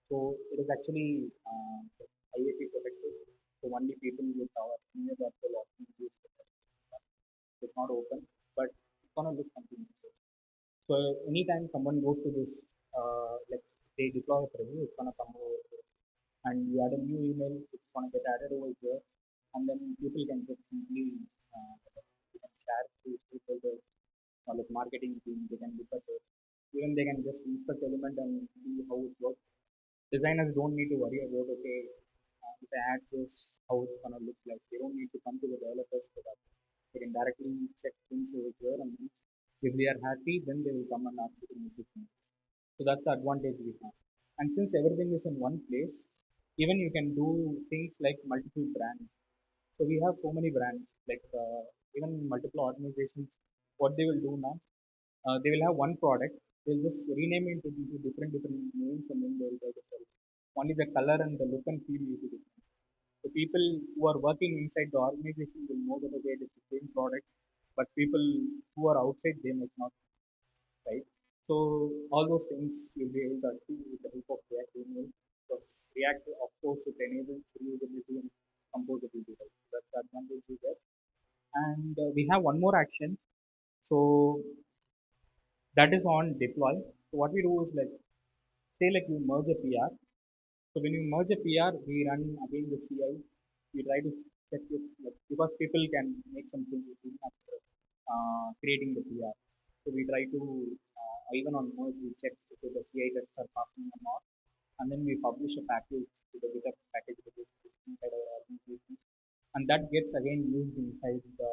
So it is actually IAP protected. So only people with our email.com option use it. It's not open, but it's gonna look something. So anytime someone goes to this they deploy a preview, it's gonna come over here. And you add a new email, it's gonna get added over here, and then people can just simply you can share to stakeholders or like marketing team, they can look at it. Even they can just inspect element and see how it works. Designers don't need to worry about, okay, if I add this, how it's gonna look like. They don't need to come to the developers for that. They can directly check things over here, and then if they are happy, then they will come and ask you to make it change. So that's the advantage we have. And since everything is in one place, even you can do things like multiple brands. So we have so many brands, like even multiple organizations. What they will do now, they will have one product. They'll just rename it into different names, and then they'll try to sell. Only the color and the look and feel will be different. So people who are working inside the organization will know that okay, it is the same product, but people who are outside they might not, right? So all those things you'll be able to achieve with the help of React email. Because React, of course, it enables reusability and composability. Right? So that's the advantage we get. And we have one more action. So that is on deploy. So what we do is like, say like you merge a PR. So when you merge a PR, we run again the CI. We try to check if, like, because people can make some changes even after creating the PR. So we try to even on merge we check if the CI tests are passing or not, and then we publish a package to the GitHub package which is inside our organization, and that gets again used inside the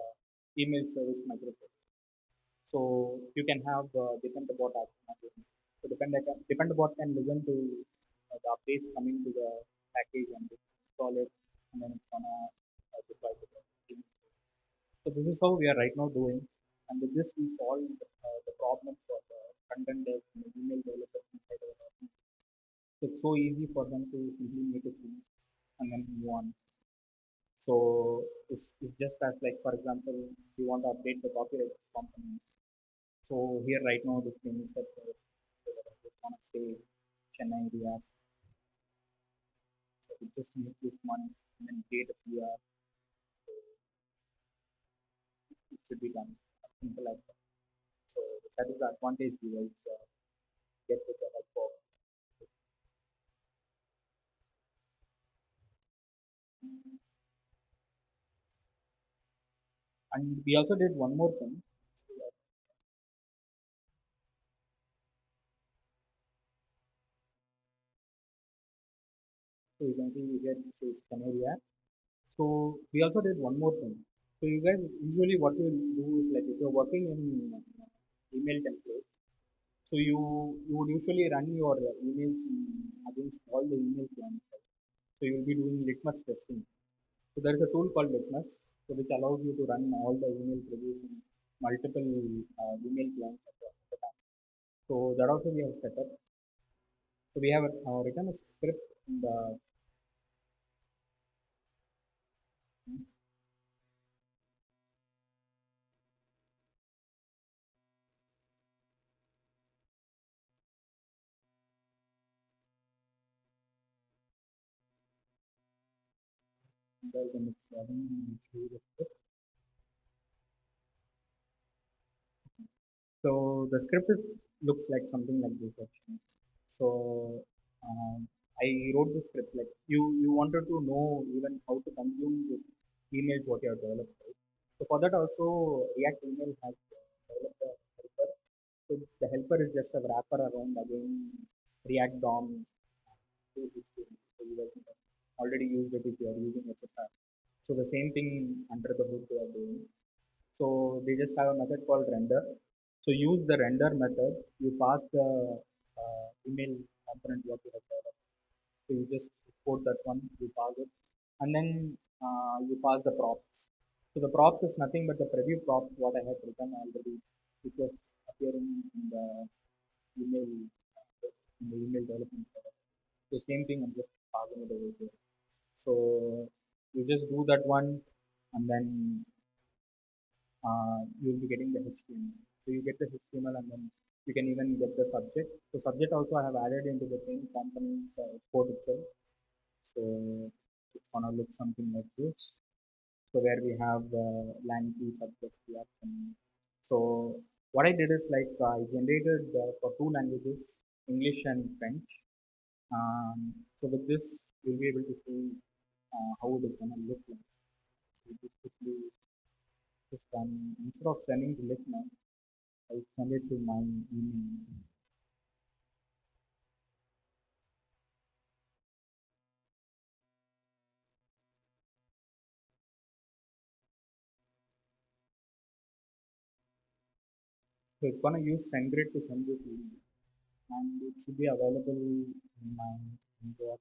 email service microservice. So you can have depend bot action again. So depend bot can listen to the updates coming to the package and install it, and then it's gonna deploy to the team. So this is how we are right now doing, and with this we solve the problem for the content devs and the email developers inside our organization. So it's so easy for them to simply make a change and then move on. So it's just as like for example, we want to update the copyright component. So here right now this thing is that I just want to say Chennai React. So we just make this one and then create a PR. So it should be done as simple as that. So that is the advantage you guys get with the help of. And we also did one more thing. So you can see here it says Chennai React. So we also did one more thing. So you guys usually what you will do is like if you're working in email templates, so you would usually run your emails against all the email clients. Right? So you will be doing litmus testing. So there is a tool called litmus, so which allows you to run all the email previews in multiple email clients at the time. So that also we have set up. So we have written a script in the the next the script. So the script looks like something like this actually. So I wrote the script like you wanted to know even how to consume the emails what you have developed. Right? So for that also React email has developed a helper. So the helper is just a wrapper around again React DOM. So you guys already used it if you are using SSR. So the same thing under the hood they are doing. So they just have a method called render. So use the render method. You pass the email component what you have developed. So you just export that one, you pass it, and then you pass the props. So the props is nothing but the preview props what I have written already, which was appearing in the email development. So same thing, I'm just passing it over here. So you just do that one, and then you'll be getting the HTML. So you get the HTML and then you can even get the subject. So subject also I have added into the same component code itself. So it's gonna look something like this. So where we have language subject reaction. So what I did is like I generated for two languages, English and French. So with this, you'll be able to see how it is gonna look like. So just quickly, just instead of sending the link now, I'll send it to my email. So it's gonna use SendGrid to send this email, and it should be available in my inbox.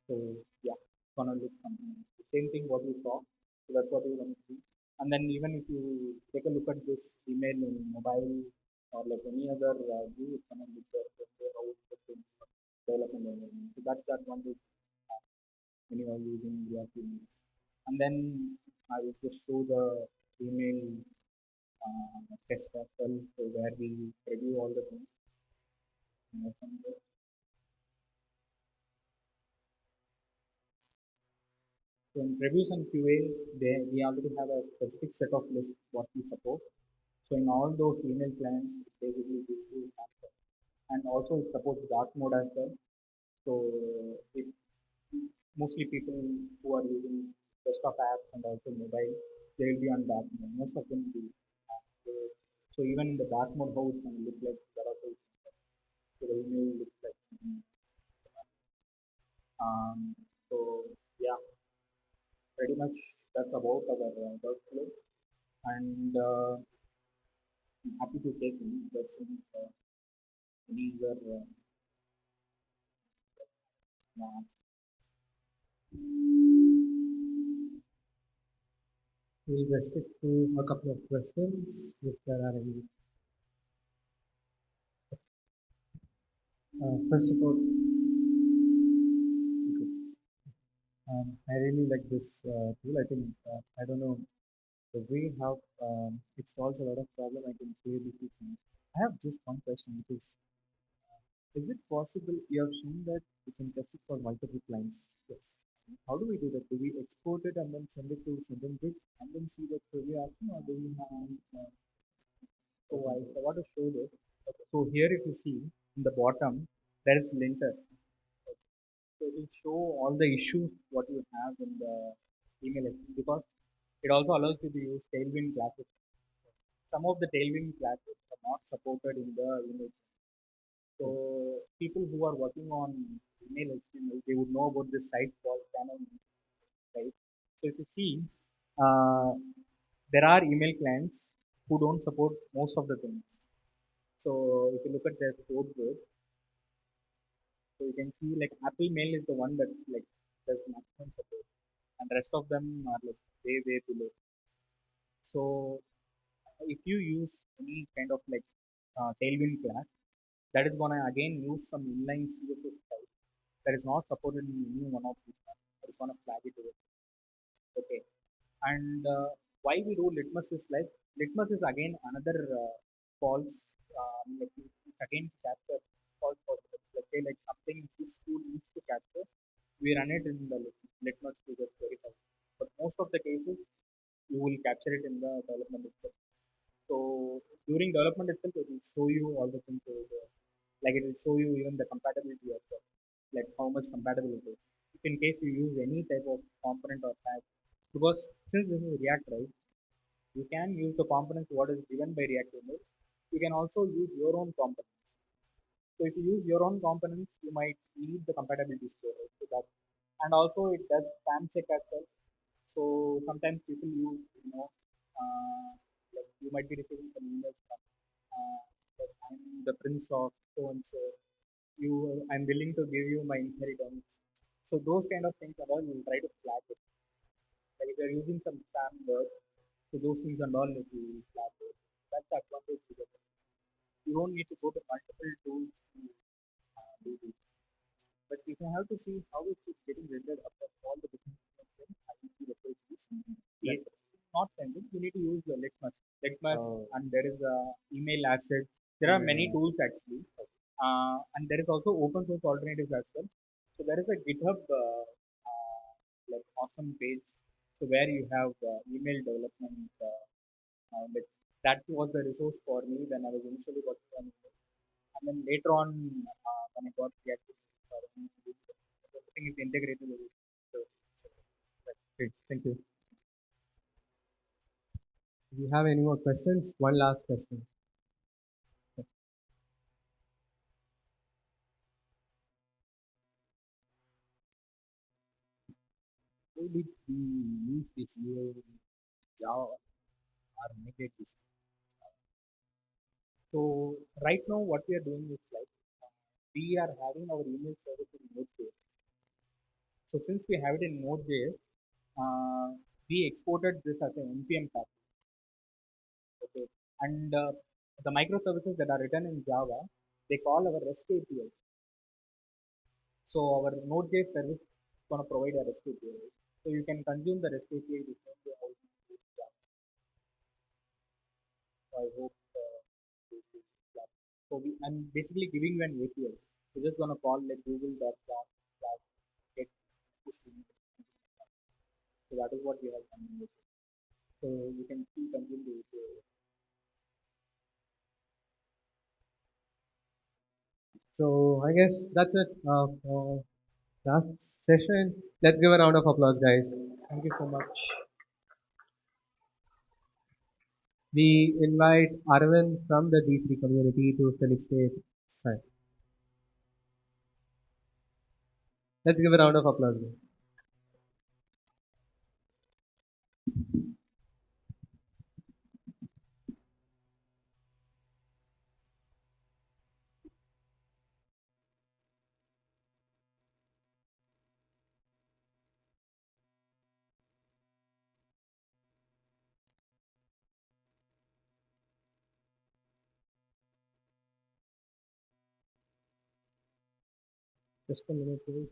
So yeah, it's gonna look something like the same thing what you saw. So that's what you're gonna see. And then even if you take a look at this email in mobile or like any other view, it's gonna look there. How it's in development environment. So that's that one which when you are using React email. And then I will just show the email test as well, so where we review all the things. So in reviews and QA, we already have a specific set of lists what we support. So in all those email clients, basically these two factors. And also it supports dark mode as well. So if mostly people who are using desktop apps and also mobile, they will be on dark mode. Most of them will be. So, so even in the dark mode, how it's going to look like, that also so the email looks like. So yeah, pretty much that's about our workflow. And I'm happy to take any questions, any other We'll restrict to a couple of questions if there are any. First of all, I really like this tool. I think I don't know the way how it solves a lot of problem. I can clearly see things. I have just one question, which is it possible? You have shown that we can test it for multiple clients. Yes. How do we do that? Do we export it and then send it to Syndicate and then see that query action, or do we have? So I want to show this. So here, if you see in the bottom, there is linter. So it will show all the issues what you have in the email exchange, because it also allows you to use Tailwind classes. Some of the Tailwind classes are not supported in the email. So people who are working on email HTML, they would know about this site called channel, right? So if you see, uh, there are email clients who don't support most of the things. So if you look at their code base, so you can see like Apple Mail is the one that like does maximum support, and the rest of them are like way below. So if you use any kind of like Tailwind class, that is gonna again use some inline CSS type that is not supported in any one of these ones. That is gonna flag it over. Okay. And why we do litmus is like litmus is again another false like it's again capture false positives. Let's say like something this tool needs to capture, we run it in the litmus to get verified. But most of the cases you will capture it in the development itself. So during development itself, it will show you all the things over there. Like it will show you even the compatibility as well, like how much compatible it is. If in case you use any type of component or tag, because since this is React, right, you can use the components what is given by React image. You can also use your own components. So if you use your own components, you might need the compatibility score. Right? So that, and also it does spam check as well. So sometimes people use, like you might be receiving some emails from that I'm the prince of so and so. I'm willing to give you my inheritance. So those kind of things and all, you try to flag it. Like if you're using some spam words, so those things and all need to flag it. That's the advantage you get. You don't need to go to multiple tools to do this. But if you have to see how it is getting rendered across all the different systems, I will see the page is not sending. You need to use the litmus. Litmus, and there is a email asset. There are many tools actually, and there is also open source alternatives as well. So there is a GitHub like awesome page. So where you have email development like that was the resource for me when I was initially working on it. And then later on, when I got the actual everything is integrated with it. So, that's great. Thank you. Do you have any more questions? One last question. How did we use this new Java or migrate this? So right now, what we are doing is like we are having our email service in Node.js. So since we have it in Node.js, we exported this as an npm package. Okay, and the microservices that are written in Java, they call our REST API. So our Node.js service is going to provide a REST API. So you can consume the REST API differently how you use Java. So I hope this is clear. So I'm basically giving you an API. We're just going to call like google.com get this link. So that is what we have done. So you can see consume the API. So I guess that's it for last session. Let's give a round of applause, guys. Thank you so much. We invite Arvind from the D3 community to felicitate Syed. Let's give a round of applause. Guys. Just a minute, please.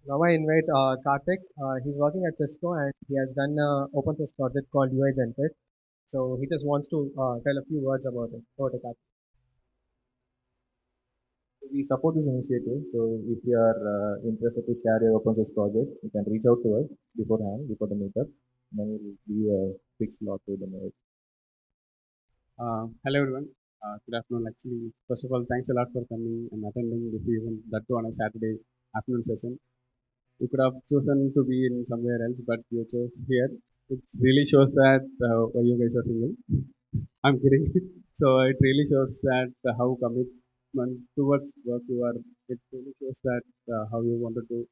Now I invite Karthik. He's working at Cisco and he has done an open source project called UI Genfit. So he just wants to tell a few words about it. Over to Karthik. We support this initiative. So if you are interested to share your open source project, you can reach out to us beforehand, before the meetup. And then we'll give you a quick slot to the mail. Hello everyone. Good afternoon. Actually, first of all, thanks a lot for coming and attending this event, that too on a Saturday afternoon session. You could have chosen to be in somewhere else, but you chose here. It really shows that why you guys are single. I'm kidding. So it really shows that how commitment towards work you are. It really shows that how you wanted to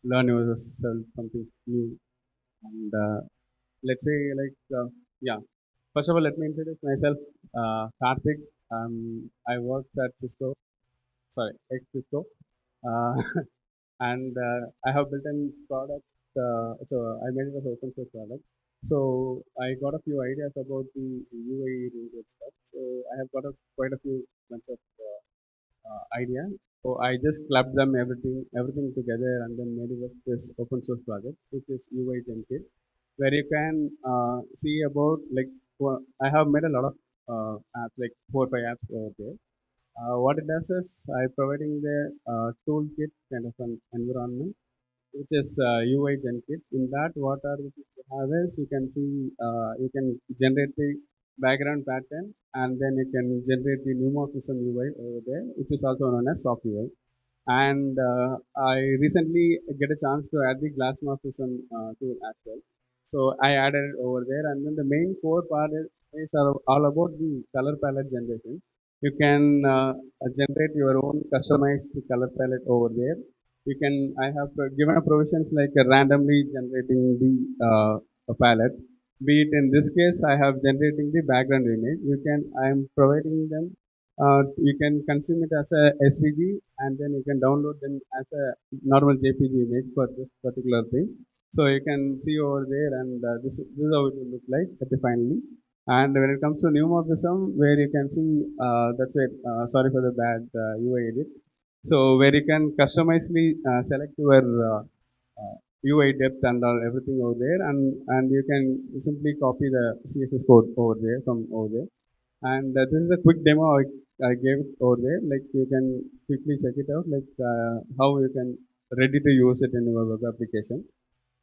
learn yourself something new. And let's say like yeah. First of all, let me introduce myself. Karthik. I work at Cisco. Sorry, ex Cisco. Uh, and I have built a product. So I made it as open source product. So I got a few ideas about the UI related stuff. So I have got quite a few bunch of idea. So I just clubbed them everything together and then made it this open source project, which is UI Jenkins, where you can see about like I have made a lot of apps, like 4 or 5 apps over there. What it does is I providing the toolkit kind of an environment, which is UI Jenkins. In that, what are the things you have is you can see you can generate the background pattern, and then you can generate the pneumorphism UI over there, which is also known as soft UI. And I recently get a chance to add the glass morphism tool as well. So I added it over there, and then the main core part is all about the color palette generation. You can generate your own customized color palette over there. You can I have given a provisions like randomly generating the palette. Be it in this case, I have generating the background image. I am providing them you can consume it as a SVG, and then you can download them as a normal JPG image for this particular thing. So you can see over there, and this is how it will look like at the finally. And when it comes to pneumorphism, where you can see that's it. Sorry for the bad UI edit. So where you can customizely select your UI depth and all everything over there, and you can simply copy the CSS code over there from over there. And this is a quick demo I gave it over there. Like you can quickly check it out, like how you can ready to use it in your web application.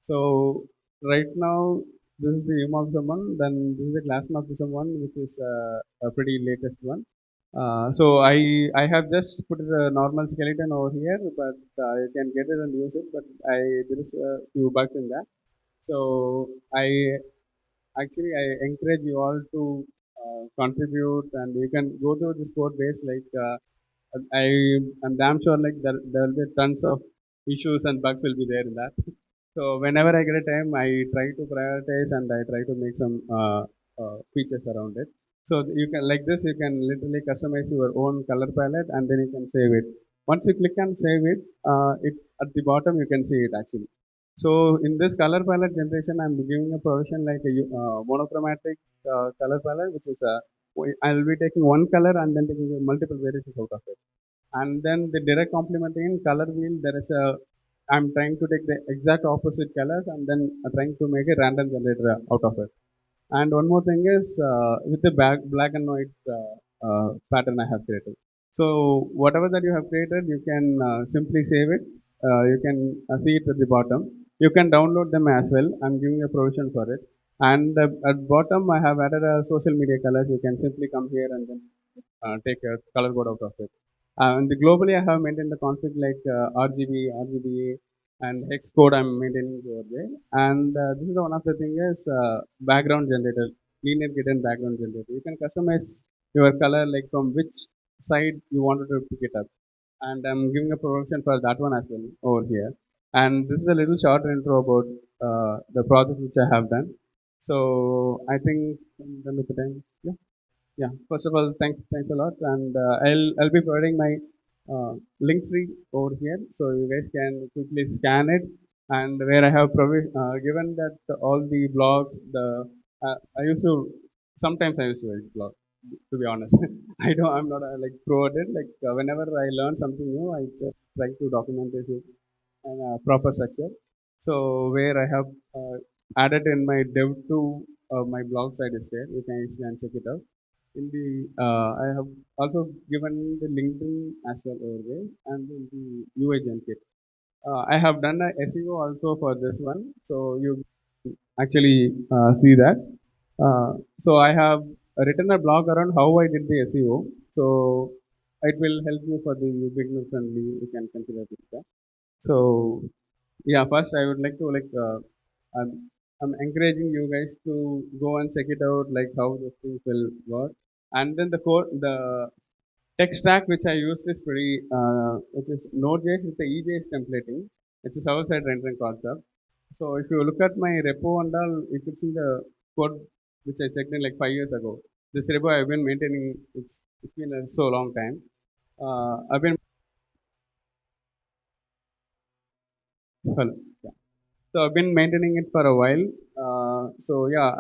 So right now this is the Umag one. Then this is the class marxism one, which is a pretty latest one. So I have just put a normal skeleton over here, but you can get it and use it. But there is a few bugs in that. So I I encourage you all to contribute, and you can go through this code base. Like I am damn sure like there will be tons of issues and bugs will be there in that. So whenever I get a time, I try to prioritize and I try to make some features around it. So you can like this, you can literally customize your own color palette, and then you can save it. Once you click and save it, it at the bottom you can see it actually. So in this color palette generation, I'm giving a provision like a monochromatic color palette, which is I'll be taking one color and then taking multiple variations out of it. And then the direct complement in color wheel, there is a I'm trying to take the exact opposite colors and then trying to make a random generator out of it. And one more thing is with the black and white pattern I have created. So whatever that you have created, you can simply save it. You can see it at the bottom. You can download them as well. I'm giving a provision for it. And at bottom, I have added a social media colors. You can simply come here and then take a color code out of it. And globally, I have maintained the config like RGB, RGBA, and hex code I'm maintaining over there. And this is the one of the thing is background generator, linear hidden background generator. You can customize your color like from which side you wanted to pick it up. And I'm giving a promotion for that one as well over here. And this is a little short intro about the project which I have done. So I think I'm done with the time. Yeah. Yeah. First of all, thanks a lot, and I'll be providing my link tree over here, so you guys can quickly scan it. And where I have given that all the blogs, I used to sometimes I used to write blog. To be honest, I'm not like pro at it. Like whenever I learn something new, I just try to document it in a proper structure. So where I have added in my dev to my blog site is there. You can easily check it out. In the I have also given the LinkedIn as well over there, and in the UI Gen kit. I have done a SEO also for this one, so you actually see that. So I have written a blog around how I did the SEO. So it will help you for the beginner friendly. You can consider it. So yeah, first I would like to I'm encouraging you guys to go and check it out, like how the things will work. And then the tech stack which I used is pretty, which is Node.js with the EJS templating. It's a server-side rendering concept. So if you look at my repo and all, you could see the code which I checked in like 5 years ago. This repo I've been maintaining. It's been a so long time. I've been well, yeah. So I've been maintaining it for a while. So yeah,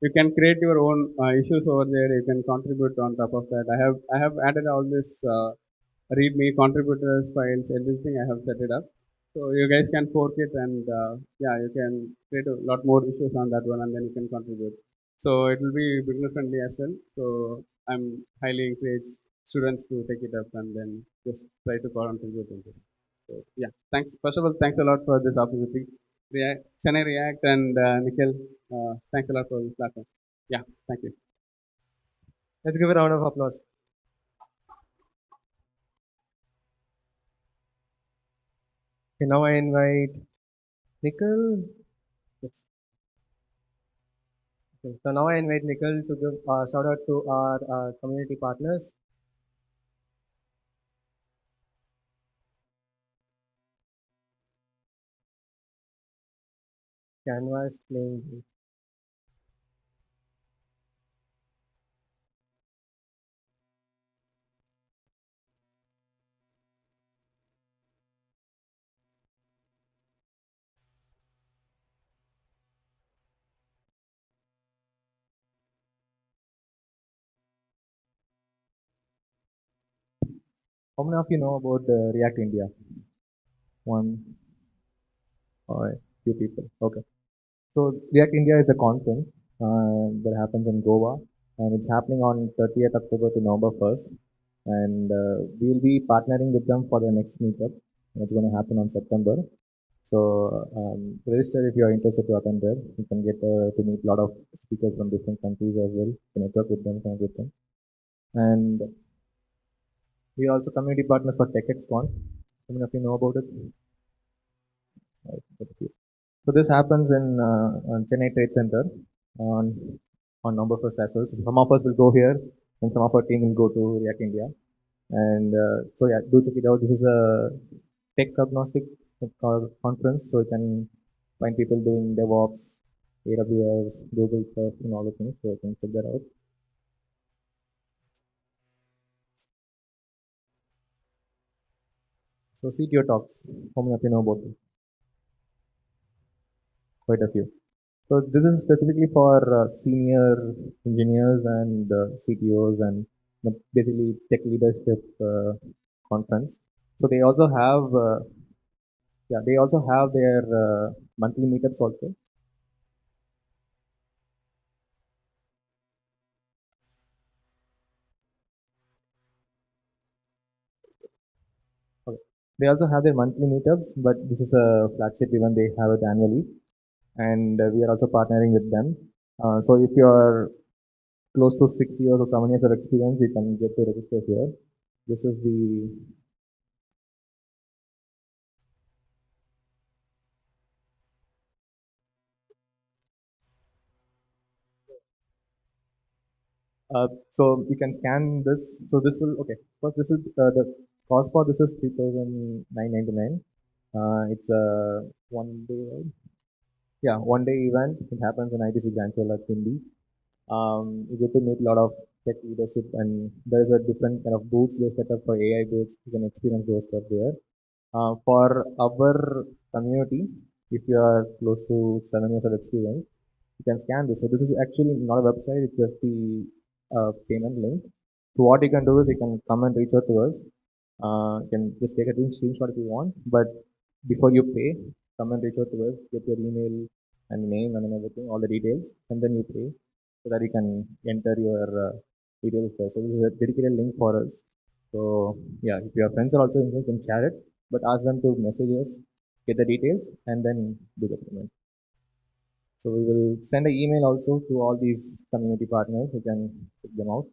you can create your own issues over there. You can contribute on top of that. I have added all this README contributors files, everything I have set it up. So you guys can fork it and yeah, you can create a lot more issues on that one and then you can contribute. So it will be beginner friendly as well. So I'm highly encourage students to take it up and then just try to contribute into it. So yeah, thanks. First of all, thanks a lot for this opportunity. Chennai React and Nikhil, thanks a lot for this platform. Yeah, thank you. Let's give a round of applause. Okay, now I invite Nikhil. Yes. Okay, so now I invite Nikhil to give a shout out to our community partners. Canvas playing. How many of you know about React India? One or few people. Okay. So React India is a conference that happens in Goa, and it's happening on 30th October to November 1st. And we will be partnering with them for the next meetup. It's going to happen on September. So register if you are interested to attend there. You can get to meet a lot of speakers from different countries as well. You can network with them, connect with them. And we are also community partners for TechXCon. How many of you know about it? So this happens in Chennai Trade Center on November 1st as well. So some of us will go here, and some of our team will go to React India. And so yeah, do check it out. This is a tech agnostic conference, so you can find people doing DevOps, AWS, Google stuff, and all the things. So you can check that out. So CTO talks. How many of you know about this? Quite a few. So this is specifically for senior engineers and CTOs and basically tech leadership conference. So they also have their monthly meetups also. Okay. They also have their monthly meetups, but this is a flagship event. They have it annually, and we are also partnering with them. So if you are close to 6 years or 7 years of experience, you can get to register here. This is the so you can scan this. So this will okay. First, this is the cost for this is 3,999. It's a 1 day, right? Yeah, 1 day event. It happens in ITC Ganchwal at Hindi. You get to meet a lot of tech leadership, and there's a different kind of booths they set up for AI booths. You can experience those stuff there. For our community, if you are close to 7 years of experience, you can scan this. So this is actually not a website; it's just the payment link. So what you can do is you can come and reach out to us. You can just take a screenshot if you want, but before you pay, come and reach out to us, get your email and name and everything, all the details, and then you pay so that you can enter your details there. So this is a dedicated link for us. So yeah, if your friends are also interested, you can share it, but ask them to message us, get the details, and then do the payment. So we will send an email also to all these community partners. You can check them out.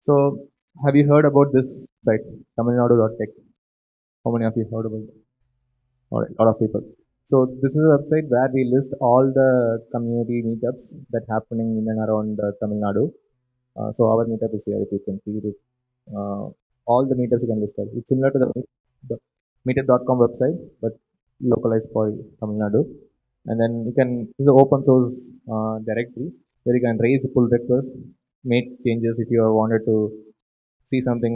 So, have you heard about this site, tamilnadu.tech? How many of you heard about it? All right, a lot of people. So, this is a website where we list all the community meetups that happening in and around Tamil Nadu. So, our meetup is here. If you can see it, uh, all the meetups you can list. It's similar to the meetup.com website, but localized for Tamil Nadu. And then you can, this is an open source directory where you can raise pull requests, make changes if you wanted to see something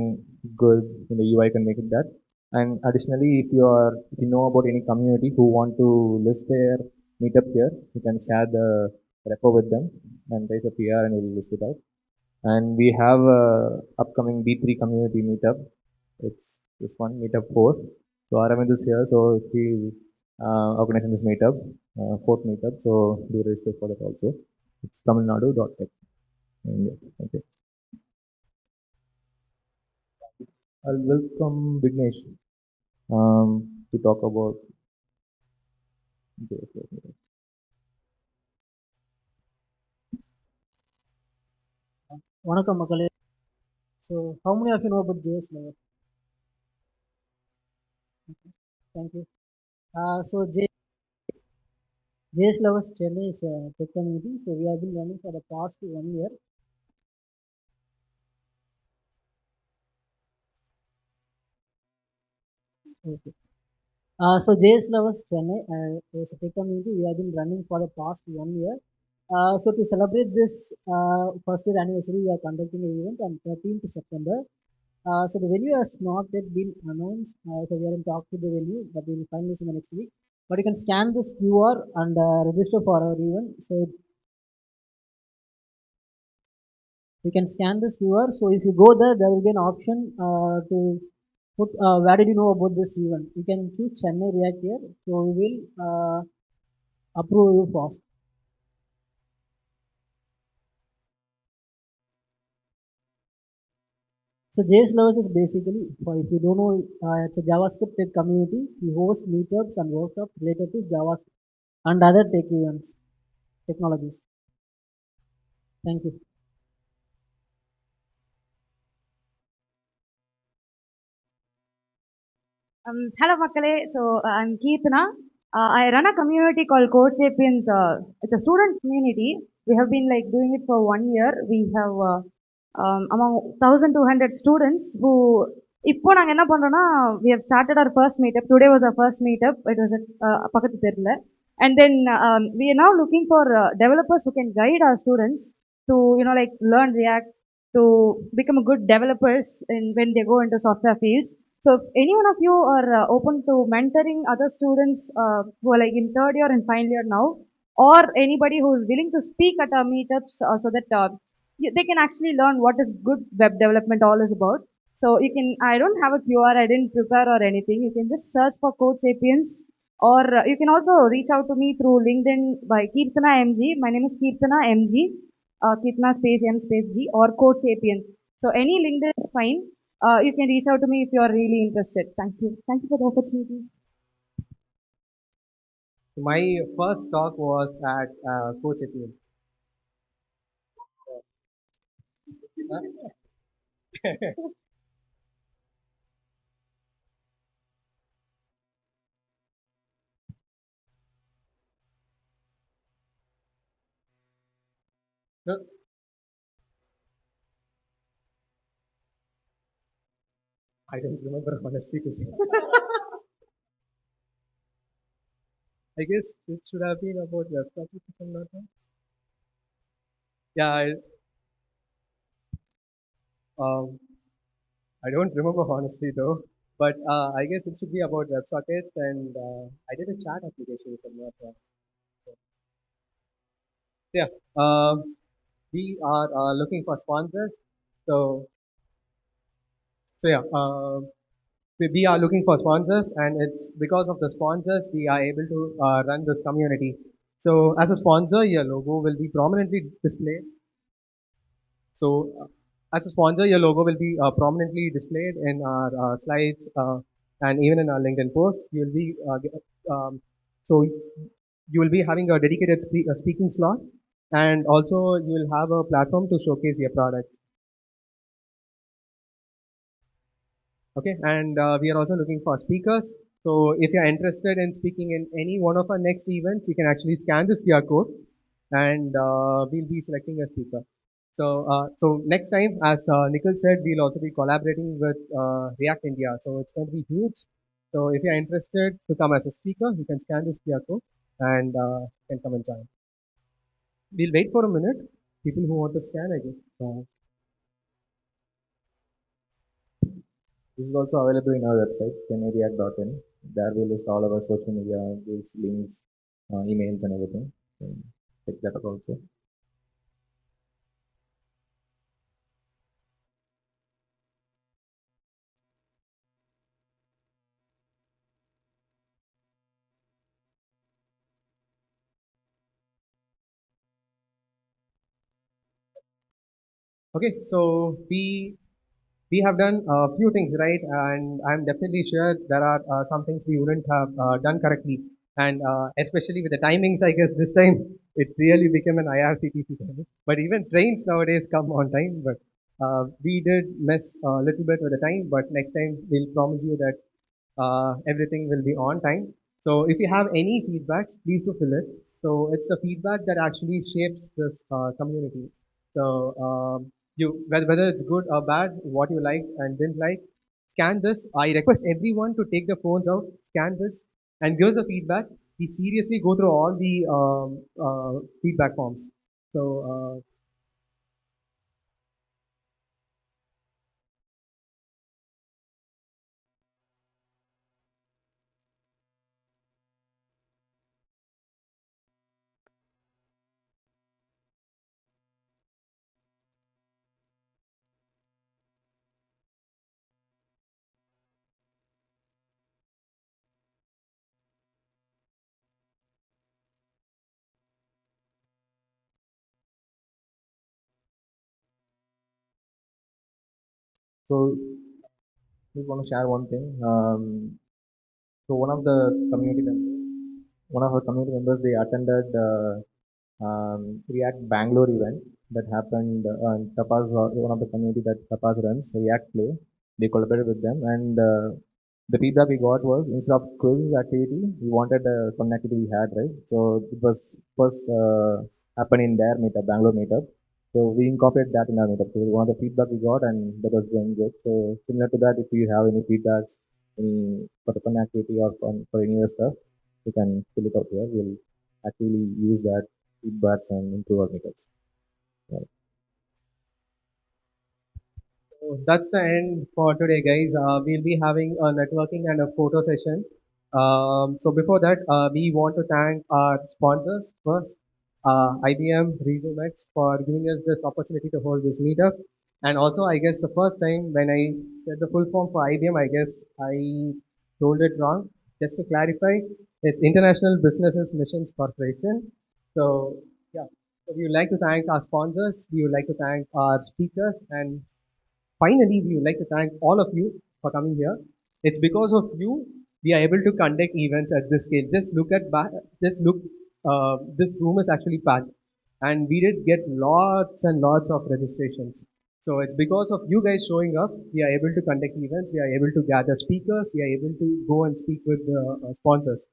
good in the UI, can make it that. And additionally, if you know about any community who want to list their meetup here, you can share the repo with them and raise a PR and we'll list it out. And we have a upcoming B3 community meetup. It's this one, meetup 4. So Aravind is here, so he organizing this meetup, fourth meetup. So do register for that also. It's tamilnadu.tech. Thank you. I'll welcome Vignesh to talk about JS meetup. வணக்கம் மக்களே. So how many of you know about JS Lover? Okay. Thank you. So JS Lovers Chennai is a tech community. So we have been running for the past 1 year. Okay. So JS Lovers Chennai is a tech community. We have been running for the past 1 year. So to celebrate this first year anniversary, we are conducting an event on 13th September. So the venue has not yet been announced. So we are in talk with the venue, but we will finalize in the next week. But you can scan this QR and register for our event. So you can scan this QR. So if you go there, there will be an option to put where did you know about this event. You can choose Chennai React here. So we will approve you fast. So JS Lovers is basically, if you don't know, it's a JavaScript tech community. We host meetups and workshops related to JavaScript and other tech events, technologies. Thank you. Hello, Makale. So I'm Keerthana. I run a community called Code Sapiens. It's a student community. We have been like doing it for 1 year. We have among 1,200 students who. இப்போ நாங்கள் என்ன பண்ணுறோன்னா we have started our first meetup. Today was our first meetup. It was at பக்கத்து தெருல. And then we are now looking for developers who can guide our students to like learn React, to become good developers when they go into software fields. So if any one of you are open to mentoring other students who are like in third year and final year now, or anybody who is willing to speak at our meetups so that they can actually learn what is good web development all is about. So you can, I don't have a QR, I didn't prepare or anything. You can just search for Code Sapiens, or you can also reach out to me through LinkedIn by Keerthana MG. My name is Keerthana MG, Keerthana space M space G, or Code Sapiens. So any LinkedIn is fine. You can reach out to me if you are really interested. Thank you. Thank you for the opportunity. So my first talk was at Coach Etienne. No. I don't remember honestly to say. I guess it should have been about web topic if I'm not wrong. Yeah, I don't remember honestly though, but I guess it should be about WebSockets, and I did a chat application if I'm not wrong. Yeah, we are looking for sponsors. So yeah, we are looking for sponsors, and it's because of the sponsors we are able to run this community. So as a sponsor, your logo will be prominently displayed. So as a sponsor, your logo will be prominently displayed in our slides and even in our LinkedIn post. You will be so you will be having a dedicated speaking slot, and also you will have a platform to showcase your product. Okay, and we are also looking for speakers. So if you're interested in speaking in any one of our next events, you can actually scan this QR code, and we'll be selecting a speaker. So next time, as Nikhil said, we'll also be collaborating with React India. So it's going to be huge. So if you're interested to come as a speaker, you can scan this QR code and can come and join. We'll wait for a minute. People who want to scan, I guess. This is also available in our website, chennaireact.in. There we list all our social media, links, emails, and everything. So check that out also. Okay, so we have done a few things right, and I'm definitely sure there are some things we wouldn't have done correctly, and especially with the timings, I guess this time it really became an IRCTC timing. But even trains nowadays come on time, but we did mess a little bit with the time. But next time we'll promise you that everything will be on time. So if you have any feedbacks, please do fill it. So it's the feedback that actually shapes this community. So whether it's good or bad, what you liked and didn't like, scan this. I request everyone to take the phones out, scan this, and give us the feedback. We seriously go through all the feedback forms. So So just want to share one thing. So one of our community members, they attended React Bangalore event that happened. Tapas, one of the community that Tapas runs, React Play. They collaborated with them, and the feedback we got was instead of quiz activity, we wanted a fun activity we had, right? So it was first happened in their meetup, Bangalore meetup. So we incorporate that in our meetup. So one of the feedback we got, and that was going good. So similar to that, if you have any feedbacks, any for the fun activity or for any other stuff, you can fill it out here. We'll actually use that feedbacks and improve our meetups. Right. So that's the end for today, guys. We'll be having a networking and a photo session. So before that, we want to thank our sponsors first, IBM Resumex for giving us this opportunity to hold this meetup. And also, I guess the first time when I said the full form for IBM, I guess I told it wrong. Just to clarify, it's International Businesses Missions Corporation. So yeah, so we would like to thank our sponsors. We would like to thank our speakers, and finally, we would like to thank all of you for coming here. It's because of you we are able to conduct events at this scale. Just look. This room is actually packed, and we did get lots and lots of registrations. So it's because of you guys showing up, we are able to conduct events. We are able to gather speakers. We are able to go and speak with the sponsors.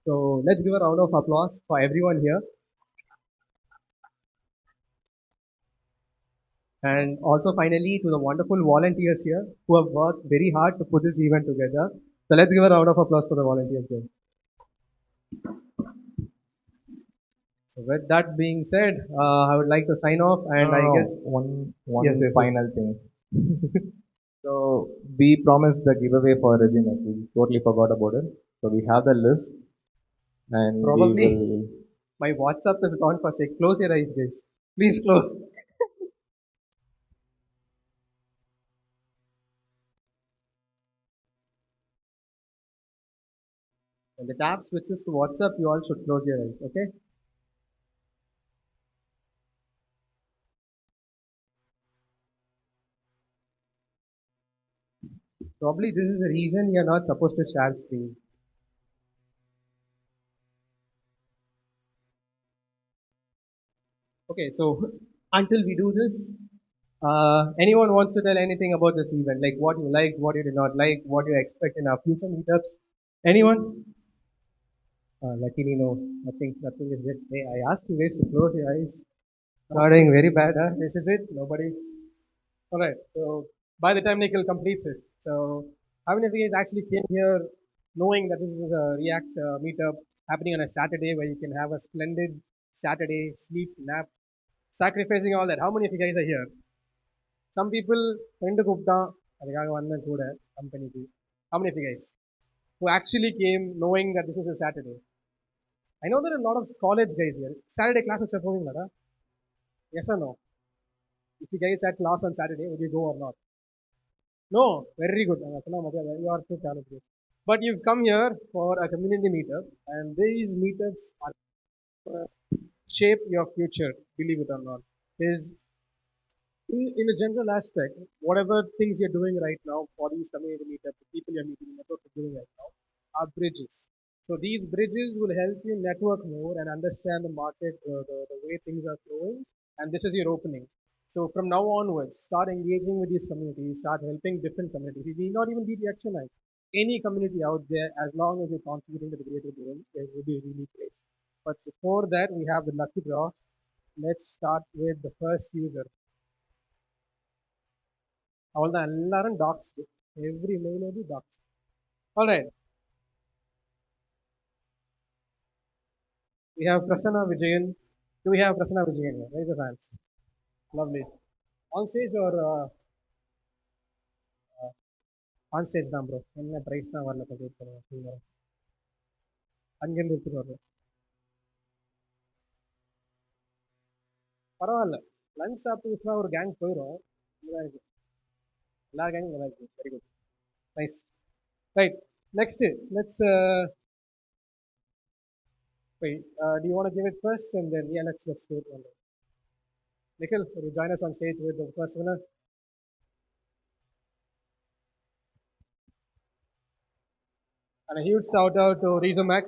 So let's give a round of applause for everyone here. And also finally to the wonderful volunteers here who have worked very hard to put this event together. So let's give a round of applause for the volunteers here. So with that being said, I would like to sign off, and I guess one yes, yes, yes. final thing. So we promised the giveaway for resume. We totally forgot about it. So we have the list, and Probably we will. my WhatsApp is gone for sake. Close your eyes, guys. Please close. When the tab switches to WhatsApp, you all should close your eyes. Okay. Probably this is the reason you're not supposed to share screen. Okay, so until we do this, Anyone wants to tell anything about this event? Like what you like, what you did not like, what you expect in our future meetups? Anyone? Luckily, no. Nothing is it. Hey, I asked you guys to close your eyes. Not doing very bad, huh? This is it. Nobody. All right. So by the time Nikhil completes it, so how many of you guys actually came here knowing that this is a React meetup happening on a Saturday where you can have a splendid Saturday sleep nap, sacrificing all that? How many of you guys are here? Some people friend கூப்பிட்டான் அதுக்காக வந்தேன் கூட கம்பெனிக்கு. How many of you guys who actually came knowing that this is a Saturday? I know there are a lot of college guys here. Saturday class வச்சா போவீங்களாடா? Yes or no? If you guys had class on Saturday, would you go or not? No, very good. You are too talented. But you've come here for a community meetup, and these meetups are shape your future, believe it or not. Is in a general aspect, whatever things you're doing right now for these community meetups, the people you're meeting, network you're doing right now, are bridges. So these bridges will help you network more and understand the market, the way things are flowing, and this is your opening. So from now onwards, start engaging with these communities, start helping different communities. You need not even be the Chennai. Any community out there, as long as you're contributing to the greater good, it will be really great. But before that, we have the lucky draw. Let's start with the first user. அவ்வளோதான் எல்லாரும் docs every mail ID docs. Alright, we have Prasanna Vijayan. Do we have Prasanna Vijayan here? Raise your hands. Lovely. On stage or on stage தான் bro. என்ன price தான் வரல wait பண்ணுவோம். அங்கேருந்து எடுத்துட்டு வரல பரவாயில்ல. லஞ்ச் சாப்பிட்டுச்சுன்னா ஒரு கேங் போயிடும். எல்லா கேங்கும் நல்லா இருக்கு. Very good, nice. Right, next let's wait, do you want to give it first and then let's do it one day. Nikhil, will you join us on stage with the first winner? And a huge shout out to Rezomax.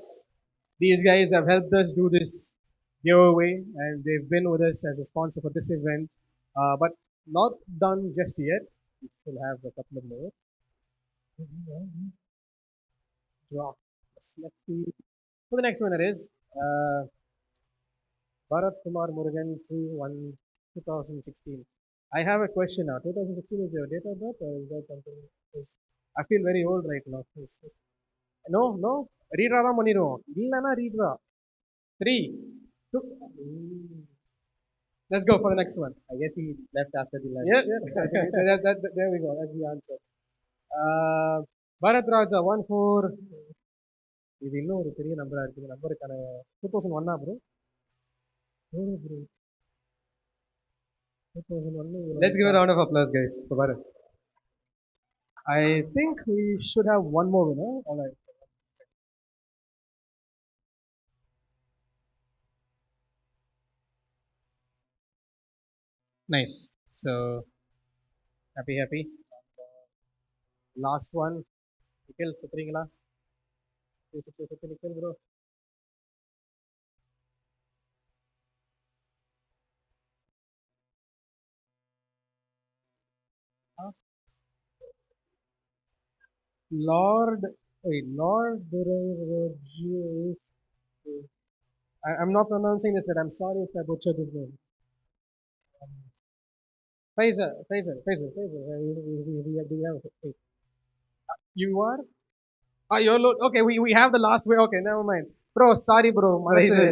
These guys have helped us do this giveaway and they've been with us as a sponsor for this event, but not done just yet. We still have a couple of more. Draw. Let's see who the next winner is. Bharat Kumar Murugan 2016. I have a question now. 2016 is your date of birth or is that something? I feel very old right now. No. Read Radha Maniro. Illana read Ra. 3, 2. Let's go for the next one. I guess he left after the lunch. Yes. There we go. That's the answer. Bharat Raja 14. இது இன்னும் ஒரு பெரிய நம்பரா இருக்குது. நம்பருக்கான 2001 bro. Let's give a round of applause, guys, for Bharat. I think we should have one more winner. All right. Nice. So happy. Last one. Nikhil, சுத்துறீங்களா? சுத்து Nikhil bro. Lord Durajis. I'm not pronouncing this right. I'm sorry if I butchered his name. Faisal. You are? You're okay, we have the last way. Okay, never mind. Bro, sorry bro. மனசு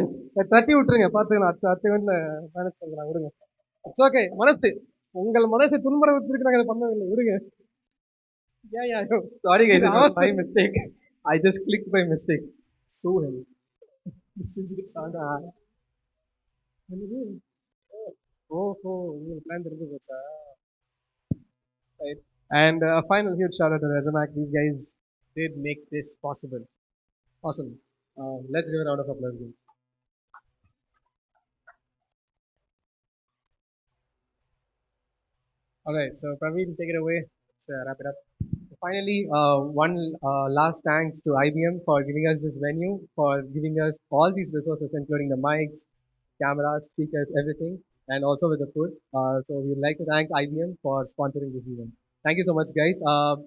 தட்டி விட்டுருங்க, பார்த்துக்கலாம். அடுத்த இவன்ட்ல manage பண்ணலாம், விடுங்க. It's okay. மனசு உங்கள் மனசு துன்புற விட்டுருக்கு, நாங்கள் பண்ணவில்லை, விடுங்க. Yeah. Sorry guys, it was my mistake. I just clicked by mistake. So heavy. This is Chanda. உங்களுக்கு பிளான் தெரிஞ்சு போச்சா? Right. And a final huge shout out to Rezomac. These guys did make this possible. Awesome. Let's give a round of applause. Alright, so Praveen, take it away. Let's wrap it up. Finally, one last thanks to IBM for giving us this venue, for giving us all these resources, including the mics, cameras, speakers, everything. and also with the food. So we would like to thank IBM for sponsoring this event. Thank you so much, guys.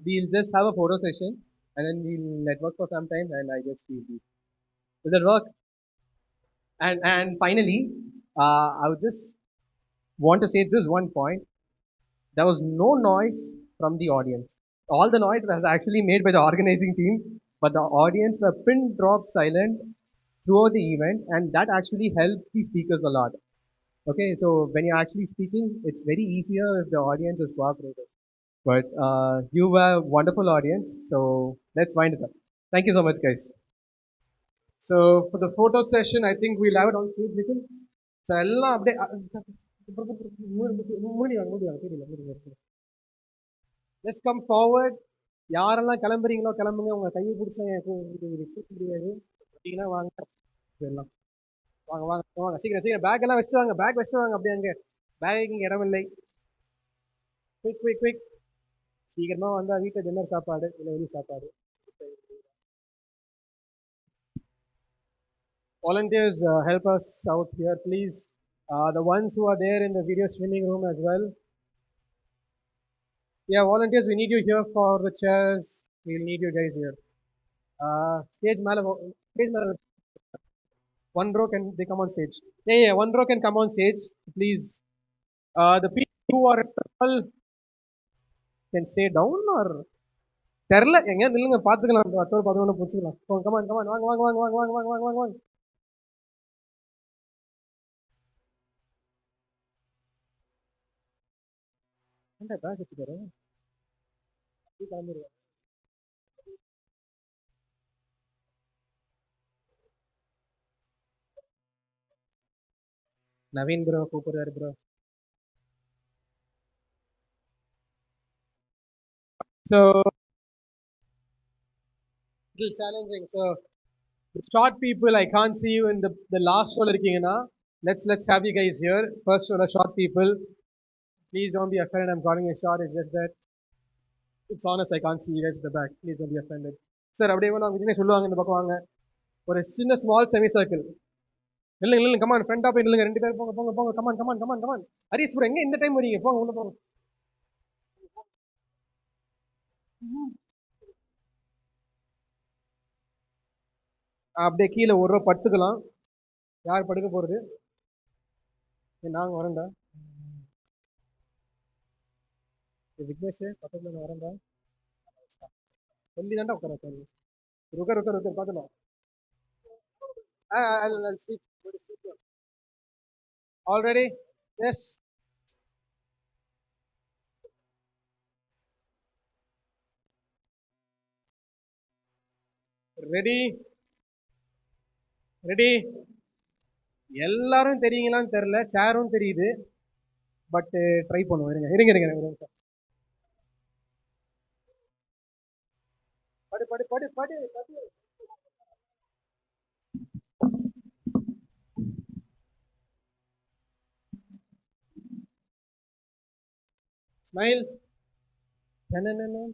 We'll just have a photo session and then we'll network for some time and I guess we'll be. Does that work? And finally, I would just want to say this one point. There was no noise from the audience. All the noise was actually made by the organizing team, but the audience were pin drop silent throughout the event, and that actually helped the speakers a lot. Okay, so when you're actually speaking, it's very easier if the audience is cooperative. But you were a wonderful audience, so let's wind it up. Thank you so much, guys. So for the photo session, I think we'll have it on stage, Nikhil. So எல்லாம் அப்படியே Let's come forward. யாரெல்லாம் கிளம்புறீங்களோ கிளம்புங்க உங்க கையை பிடிச்ச முடியாது பார்த்தீங்கன்னா வாங்க எல்லாம் வாங்க வாங்க வாங்க சீக்கிரம் சீக்கிரம் பேக் எல்லாம் வச்சுட்டு வாங்க பேக் வச்சுட்டு வாங்க அப்படியே அங்கே பேக் இங்கே இடமில்லை குயிக் குயிக் குயிக் சீக்கிரமா வந்தா வீட்டில் டின்னர் சாப்பாடு இல்லை வெளி சாப்பாடு volunteers help us out here please the ones who are there in the video streaming room as well yeah volunteers we need you here for the chairs we'll need you guys here stage மேல one row can they come on stage yeah one row can come on stage please the people who are tall can stay down or தெரில எங்க நில்லுங்க பாத்துக்கலாம் 10 11 புடிச்சுக்கலாம் come on come on வாங்க வாங்க வாங்க வாங்க வாங்க வாங்க வாங்க வாங்க என்ன பேக் எடுத்துக்காரு கிளம்பிடுவேன் நவீன் ப்ரோ கூப்பிடுறாரு bro so little challenging so the short people I can't see you in the last row இருக்கீங்கன்னா let's have you guys here first row short people please don't be offended I'm calling a shot it's just that it's honest I can't see you guys at the back please don't be offended sir அப்படியே நான் விக்னேஷ் சொல்லுவாங்க இந்த பக்கம் வாங்க ஒரு சின்ன small semi circle இல்லைங்க இல்லைங்க கமான் ஃப்ரெண்டா போய் இல்லைங்க 2 பேர் போங்க போங்க போங்க come on come on come on come on Harish bro எங்க இந்த டைம் வரீங்க போங்க உள்ள போங்க அப்படியே கீழே ஒரு ரூபா படுத்துக்கலாம் யார் படுக்க போறது நாங்க வரேன்டா விக்னேஷ் பக்கத்துல நான் வரேன்டா சொல்லி தாண்டா உட்கார சொல்லி ருக்க பார்த்துக்கலாம் I'll speak. All ready? Yes. Ready? Ready? எல்லாரும் தெரியுங்களான்னு தெரியல சேரும் தெரியுது பட் ட்ரை பண்ணுவோம் இருங்க இருங்க இருங்க ஒரு நிமிஷம் படு படு படு படு படு ஸ்மைல் என்ன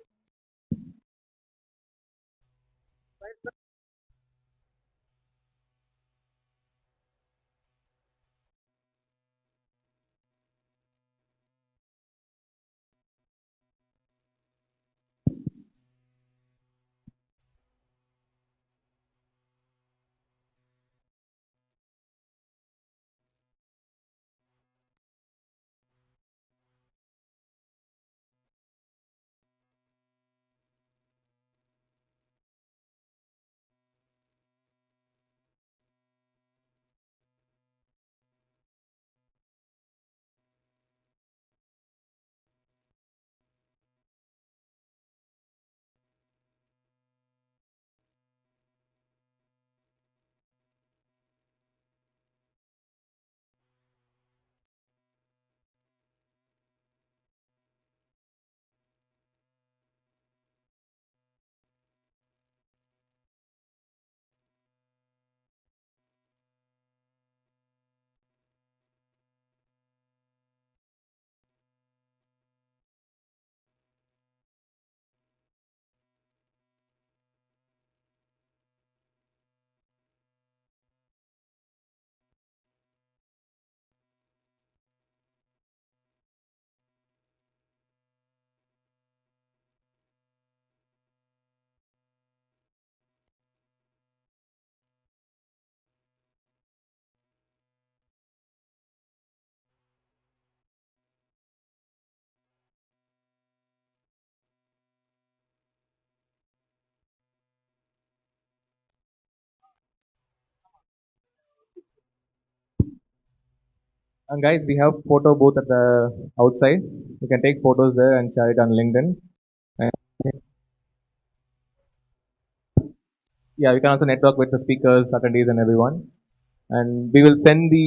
And guys, we have photo booth at the outside. You can take photos there and share it on LinkedIn. And yeah, you can also network with the speakers, attendees, and everyone. And we will send the